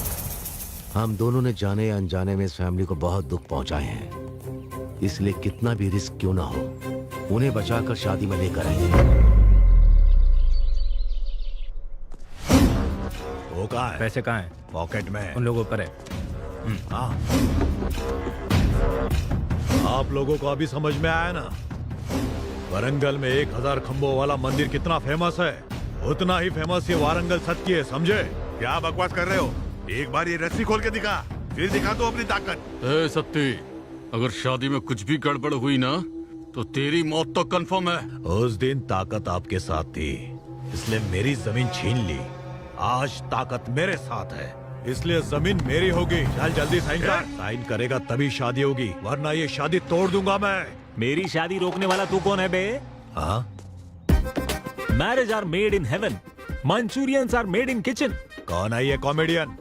Speaker 3: हम दोनों ने जाने या अनजाने में इस फैमिली को बहुत दुख पहुंचाए हैं, इसलिए कितना भी रिस्क क्यों ना हो, उन्हें बचाकर शादी में लेकर आएंगे।
Speaker 15: वो कहाँ है?
Speaker 13: पैसे कहाँ हैं?
Speaker 15: पॉकेट में।
Speaker 13: उन लोगों पर है।
Speaker 15: हाँ। आप लोगों को अभी समझ में आया ना? वारंगल में 1000 खंभों वाला मंदिर कितना फेमस है, उतना ही फेमस ये वारंगल सत्ती है, समझे?
Speaker 2: क्या बकवास कर रहे हो? एक बार ये रस्सी खोल के दिखा, फिर दिखा दो अपनी ताकत।
Speaker 6: ए सत्ती, अगर शादी में कुछ भी गड़बड़ हुई ना तो तेरी मौत तो कंफर्म है।
Speaker 15: उस दिन ताकत आपके साथ थी, इसलिए मेरी जमीन छीन ली। आज ताकत मेरे साथ है, इसलिए जमीन मेरी होगी। चल जल्दी साइन कर। साइन करेगा तभी शादी होगी, वरना ये शादी तोड़ दूंगा मैं।
Speaker 8: मेरी शादी रोकने वाला तू कौन है बे?
Speaker 3: हाँ?
Speaker 8: Marriage are made in heaven, manchurians are made in kitchen.
Speaker 3: कौन है ये कॉमेडियन?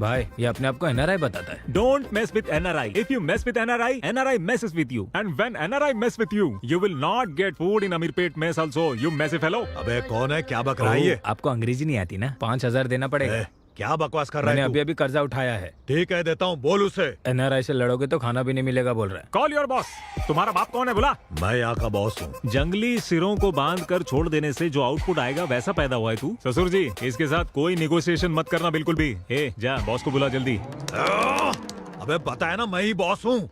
Speaker 13: भाई ये अपने आप को एनआरआई बताता है।
Speaker 8: Don't mess with NRI. If you mess with NRI, NRI messes with you. And when NRI mess with you, you will not get food in Amirpet mess also. You messy fellow.
Speaker 3: अबे कौन है, क्या बक रहा है ये?
Speaker 13: आपको अंग्रेजी नहीं आती ना? 5,000 देना पड़ेगा।
Speaker 3: क्या बकवास कर रहा
Speaker 13: मैंने
Speaker 3: है
Speaker 13: अभी अभी कर्जा उठाया है।
Speaker 3: ठीक है देता हूँ, बोल उसे।
Speaker 13: एनआरआई से लड़ोगे तो खाना भी नहीं मिलेगा बोल रहा है।
Speaker 8: Call your boss. तुम्हारा बाप कौन है बुला?
Speaker 3: मैं यहाँ का बॉस हूँ।
Speaker 8: जंगली सिरों को बांध कर छोड़ देने से जो आउटपुट आएगा वैसा पैदा हुआ है तू। ससुर जी, इसके साथ कोई निगोशिएशन मत करना बिल्कुल भी। ए, जा बॉस को बुला जल्दी।
Speaker 3: अबे पता है ना मैं ही बॉस हूँ।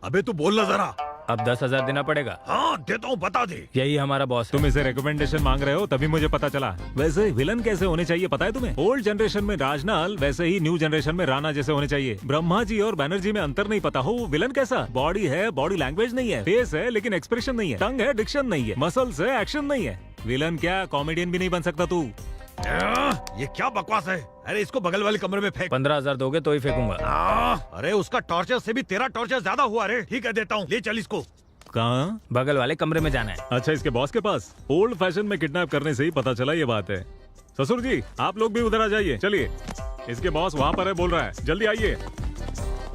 Speaker 3: अबे तू बोल ना जरा।
Speaker 13: अब 10,000 देना पड़ेगा।
Speaker 3: हाँ देता हूँ, बता दे।
Speaker 13: यही हमारा बॉस है।
Speaker 8: तुम इसे रिकमेंडेशन मांग रहे हो तभी मुझे पता चला। वैसे विलन कैसे होने चाहिए पता है तुम्हें? ओल्ड जनरेशन में राजनाल, वैसे ही न्यू जनरेशन में राणा जैसे होने चाहिए। ब्रह्मा जी और बैनर्जी में अंतर नहीं पता हो, वो विलन कैसा? बॉडी है, बॉडी लैंग्वेज नहीं है, फेस है लेकिन एक्सप्रेशन नहीं है, टंग है, डिक्शन नहीं है, मसल्स है, एक्शन नहीं है। विलन क्या कॉमेडियन भी नहीं बन सकता तू।
Speaker 3: ये क्या बकवास है? अरे इसको बगल वाले कमरे में फेंक।
Speaker 13: 15,000 दोगे तो ही फेंकूंगा।
Speaker 3: अरे उसका टॉर्चर से भी तेरा टॉर्चर ज्यादा हुआ रे। ठीक है देता हूँ, ले चल इसको।
Speaker 8: कहाँ?
Speaker 13: बगल वाले कमरे में जाना है।
Speaker 8: अच्छा, इसके बॉस के पास? ओल्ड फैशन में किडनैप करने से ही पता चला ये बात है। ससुर जी, आप लोग भी उधर आ जाइए। चलिए, इसके बॉस वहाँ पर है, बोल रहा है, जल्दी आइए।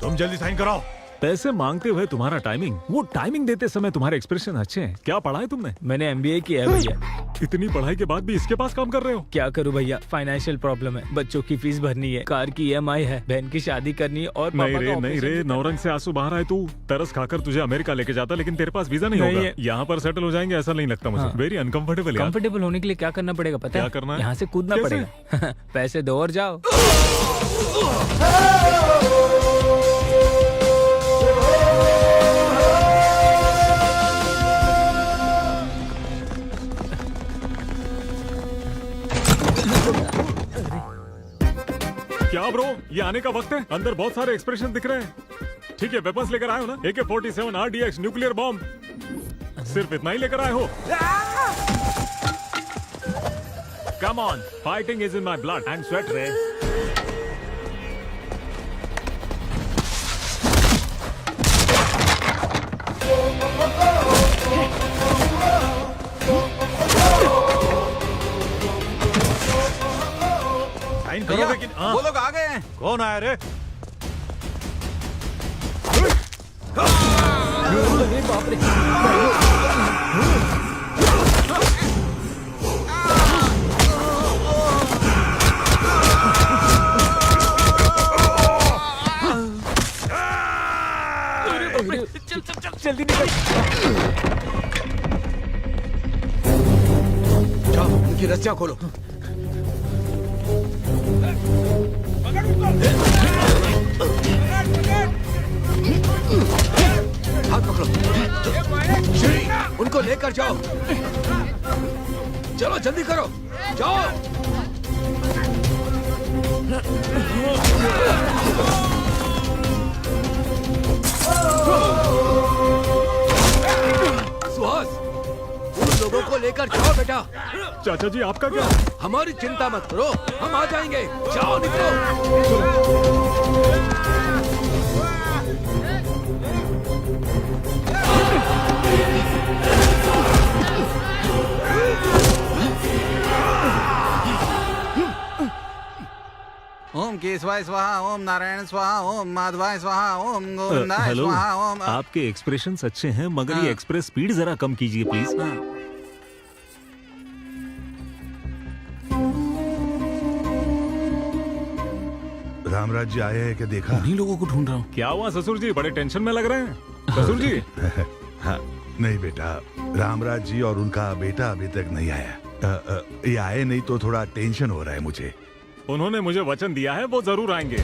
Speaker 3: तुम जल्दी साइन कराओ।
Speaker 8: पैसे मांगते हुए तुम्हारा टाइमिंग, वो टाइमिंग देते समय तुम्हारे एक्सप्रेशन अच्छे हैं। क्या पढ़ा है तुमने?
Speaker 13: मैंने MBA किया है भैया।
Speaker 8: इतनी पढ़ाई के बाद भी इसके पास काम कर रहे हो?
Speaker 13: क्या करूं भैया, फाइनेंशियल प्रॉब्लम है। बच्चों की फीस भरनी है, कार की EMI है, बहन की शादी करनी है और
Speaker 8: नहीं रे, नौरंग से आंसू बाहर आए तू। तरस खाकर तुझे अमेरिका लेके जाता, लेकिन तेरे पास वीजा नहीं होगा। यहाँ पर सेटल हो जाएंगे ऐसा नहीं लगता मुझे। Very uncomfortable.
Speaker 13: कंफर्टेबल होने के लिए क्या करना पड़ेगा पता है?
Speaker 8: क्या करना है?
Speaker 13: यहाँ से कूदना पड़ेगा। पैसे दो और जाओ।
Speaker 8: क्या ब्रो, ये आने का वक्त है? अंदर बहुत सारे एक्सप्रेशन दिख रहे हैं। ठीक है, वेपन्स लेकर आए हो ना? AK-47 RDX न्यूक्लियर बॉम्ब, सिर्फ इतना ही लेकर आए हो? Come on, fighting is in my blood and sweat रे।
Speaker 3: साइन करोगे कि?
Speaker 14: वो लोग आ गए हैं।
Speaker 3: कौन आया रे?
Speaker 13: बाप रे। चल जल्दी निकल।
Speaker 14: जाओ, उनकी रस्सियां खोलो। हाथ पकड़ो, उनको लेकर जाओ। चलो जल्दी करो, जाओ। सुहास, उन लोगों को लेकर जाओ बेटा।
Speaker 8: चाचा जी, आपका क्या?
Speaker 14: हमारी चिंता मत करो, हम आ जाएंगे। जाओ निकलो।
Speaker 16: ओम केशवाय स्वाहा, ओम नारायण स्वाहा, ओम माधवाय स्वाहा, ओम गोविंदाय स्वाहा, ओम।
Speaker 8: आपके एक्सप्रेशंस अच्छे हैं मगर ये एक्सप्रेस स्पीड जरा कम कीजिए प्लीज।
Speaker 12: रामराज जी आए हैं क्या देखा?
Speaker 6: उन्हीं लोगों को ढूंढ रहा हूँ।
Speaker 8: क्या हुआ ससुर जी, बड़े टेंशन में लग रहे हैं? ससुर जी।
Speaker 12: हाँ, नहीं बेटा, रामराज जी और उनका बेटा अभी तक नहीं आया। ये आए नहीं तो थोड़ा टेंशन हो रहा है मुझे।
Speaker 8: उन्होंने मुझे वचन दिया है वो जरूर आएंगे।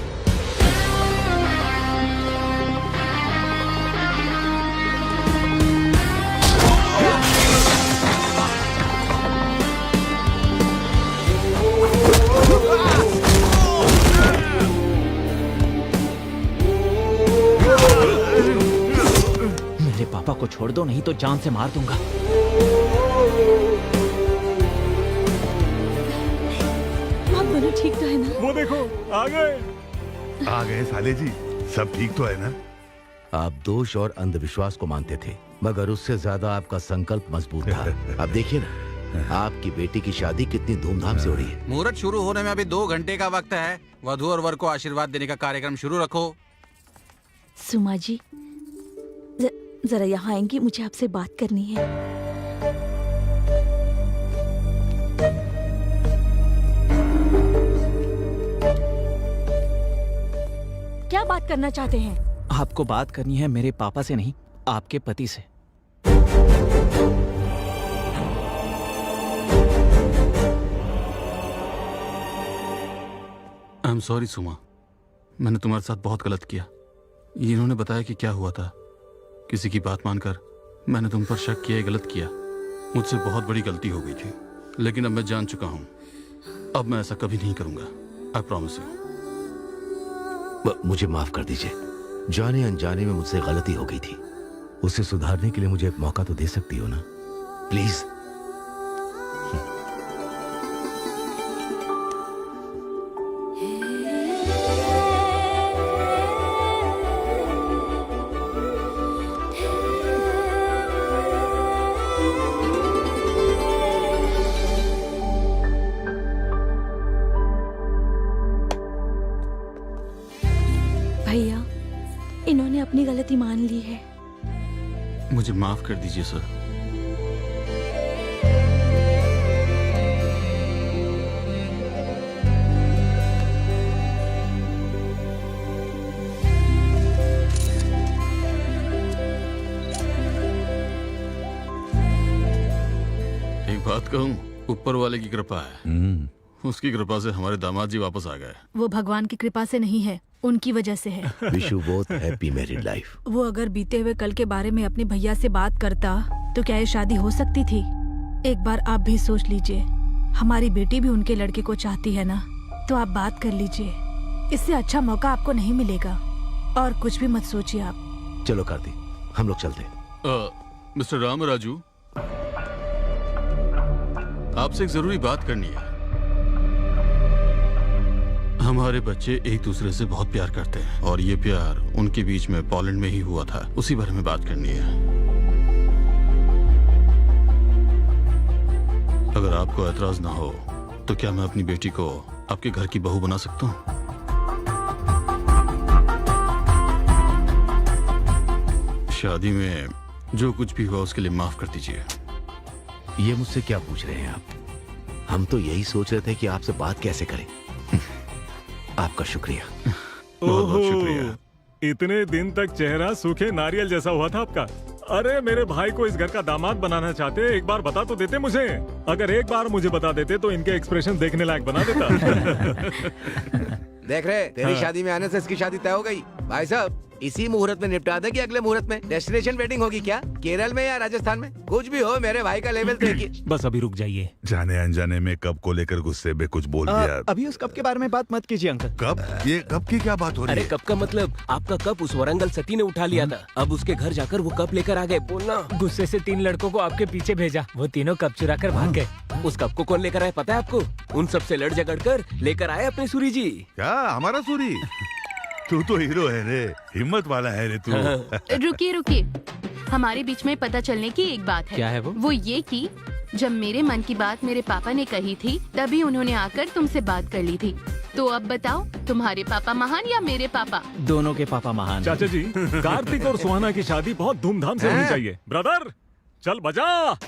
Speaker 9: मेरे पापा को छोड़ दो, नहीं तो जान से मार दूंगा।
Speaker 4: आप दोनों ठीक तो है ना?
Speaker 8: वो देखो आ गए।
Speaker 12: आ गए साले जी, सब ठीक तो है ना?
Speaker 3: आप दोष और अंधविश्वास को मानते थे, मगर उससे ज्यादा आपका संकल्प मजबूत था। अब देखिए ना, आपकी बेटी की शादी कितनी धूमधाम से हो रही है।
Speaker 16: मुहूर्त शुरू होने में अभी 2 घंटे का वक्त है। वधू और वर को आशीर्वाद देने का कार्यक्रम शुरू रखो।
Speaker 4: सुमा जी, जरा यहाँ आएंगी, मुझे आपसे बात करनी है। क्या बात करना चाहते हैं?
Speaker 9: आपको बात करनी है मेरे पापा से नहीं, आपके पति से।
Speaker 6: आई एम सॉरी सुमा, मैंने तुम्हारे साथ बहुत गलत किया। इन्होंने बताया कि क्या हुआ था, किसी की बात मानकर मैंने तुम पर शक किया, गलत किया। मुझसे बहुत बड़ी गलती हो गई थी, लेकिन अब मैं जान चुका हूं। अब मैं ऐसा कभी नहीं करूंगा। I promise you.
Speaker 3: मुझे माफ कर दीजिए, जाने अनजाने में मुझसे गलती हो गई थी। उसे सुधारने के लिए मुझे एक मौका तो दे सकती हो ना, प्लीज।
Speaker 4: भैया, इन्होंने अपनी गलती मान ली है।
Speaker 6: मुझे माफ कर दीजिए सर। एक बात कहूं, ऊपर वाले की कृपा है। उसकी कृपा से हमारे दामाद जी वापस आ गए।
Speaker 7: वो भगवान की कृपा से नहीं है, उनकी वजह से है।
Speaker 3: Wish you both happy married life.
Speaker 7: वो अगर बीते हुए कल के बारे में अपने भैया से बात करता तो क्या ये शादी हो सकती थी? एक बार आप भी सोच लीजिए, हमारी बेटी भी उनके लड़के को चाहती है ना, तो आप बात कर लीजिए। इससे अच्छा मौका आपको नहीं मिलेगा। और कुछ भी मत सोचिए आप।
Speaker 3: चलो कार्तिक, हम लोग चलते हैं।
Speaker 6: मिस्टर राम राजू, आपसे एक जरूरी बात करनी है। हमारे बच्चे एक दूसरे से बहुत प्यार करते हैं और ये प्यार उनके बीच में पोलैंड में ही हुआ था। उसी बारे में बात करनी है। अगर आपको ऐतराज ना हो तो क्या मैं अपनी बेटी को आपके घर की बहू बना सकता हूँ? शादी में जो कुछ भी हुआ उसके लिए माफ कर दीजिए।
Speaker 3: ये मुझसे क्या पूछ रहे हैं आप? हम तो यही सोच रहे थे कि आपसे बात कैसे करें। आपका शुक्रिया।
Speaker 6: बहुत बहुत शुक्रिया।
Speaker 5: इतने दिन तक चेहरा सूखे नारियल जैसा हुआ था आपका। अरे मेरे भाई को इस घर का दामाद बनाना चाहते, एक बार बता तो देते मुझे। अगर एक बार मुझे बता देते तो इनके एक्सप्रेशन देखने लायक बना देता।
Speaker 14: देख रहे, तेरी
Speaker 5: हाँ।
Speaker 14: शादी में आने से इसकी शादी तय हो गई। भाई साहब, इसी मुहूर्त में निपटा दे कि अगले मुहूर्त में? डेस्टिनेशन वेडिंग होगी क्या, केरल में या राजस्थान में? कुछ भी हो, मेरे भाई का लेवल देखिए।
Speaker 8: बस अभी रुक जाइए।
Speaker 2: जाने अनजाने में कप को लेकर गुस्से में कुछ बोल दिया।
Speaker 9: अभी उस कप के बारे में बात मत कीजिए अंकल।
Speaker 2: कप? ये कप की क्या बात हो रही
Speaker 1: अरे
Speaker 2: है?
Speaker 1: कप का मतलब आपका कप उस वरंगल सती ने उठा लिया था। अब उसके घर जाकर वो कप लेकर आ गए। बोलना।
Speaker 13: गुस्से से 3 लड़कों को आपके पीछे भेजा, वो तीनों कप चुरा कर भाग गए।
Speaker 1: उस कप को कौन लेकर आया पता है आपको? उन सब से लड़ झगड़ कर लेकर आए अपने सूरी जी।
Speaker 2: क्या हमारा सूरी? तू तो हीरो है रे, हिम्मत वाला है रे तू।
Speaker 10: रुकिए रुकिए, हमारे बीच में पता चलने की एक बात है।
Speaker 9: क्या है वो?
Speaker 10: ये कि जब मेरे मन की बात मेरे पापा ने कही थी, तभी उन्होंने आकर तुमसे बात कर ली थी। तो अब बताओ, तुम्हारे पापा महान या मेरे पापा?
Speaker 9: दोनों के पापा महान।
Speaker 5: चाचा जी, कार्तिक और सुहाना की शादी बहुत धूमधाम से होनी चाहिए। ब्रदर, चल बजा।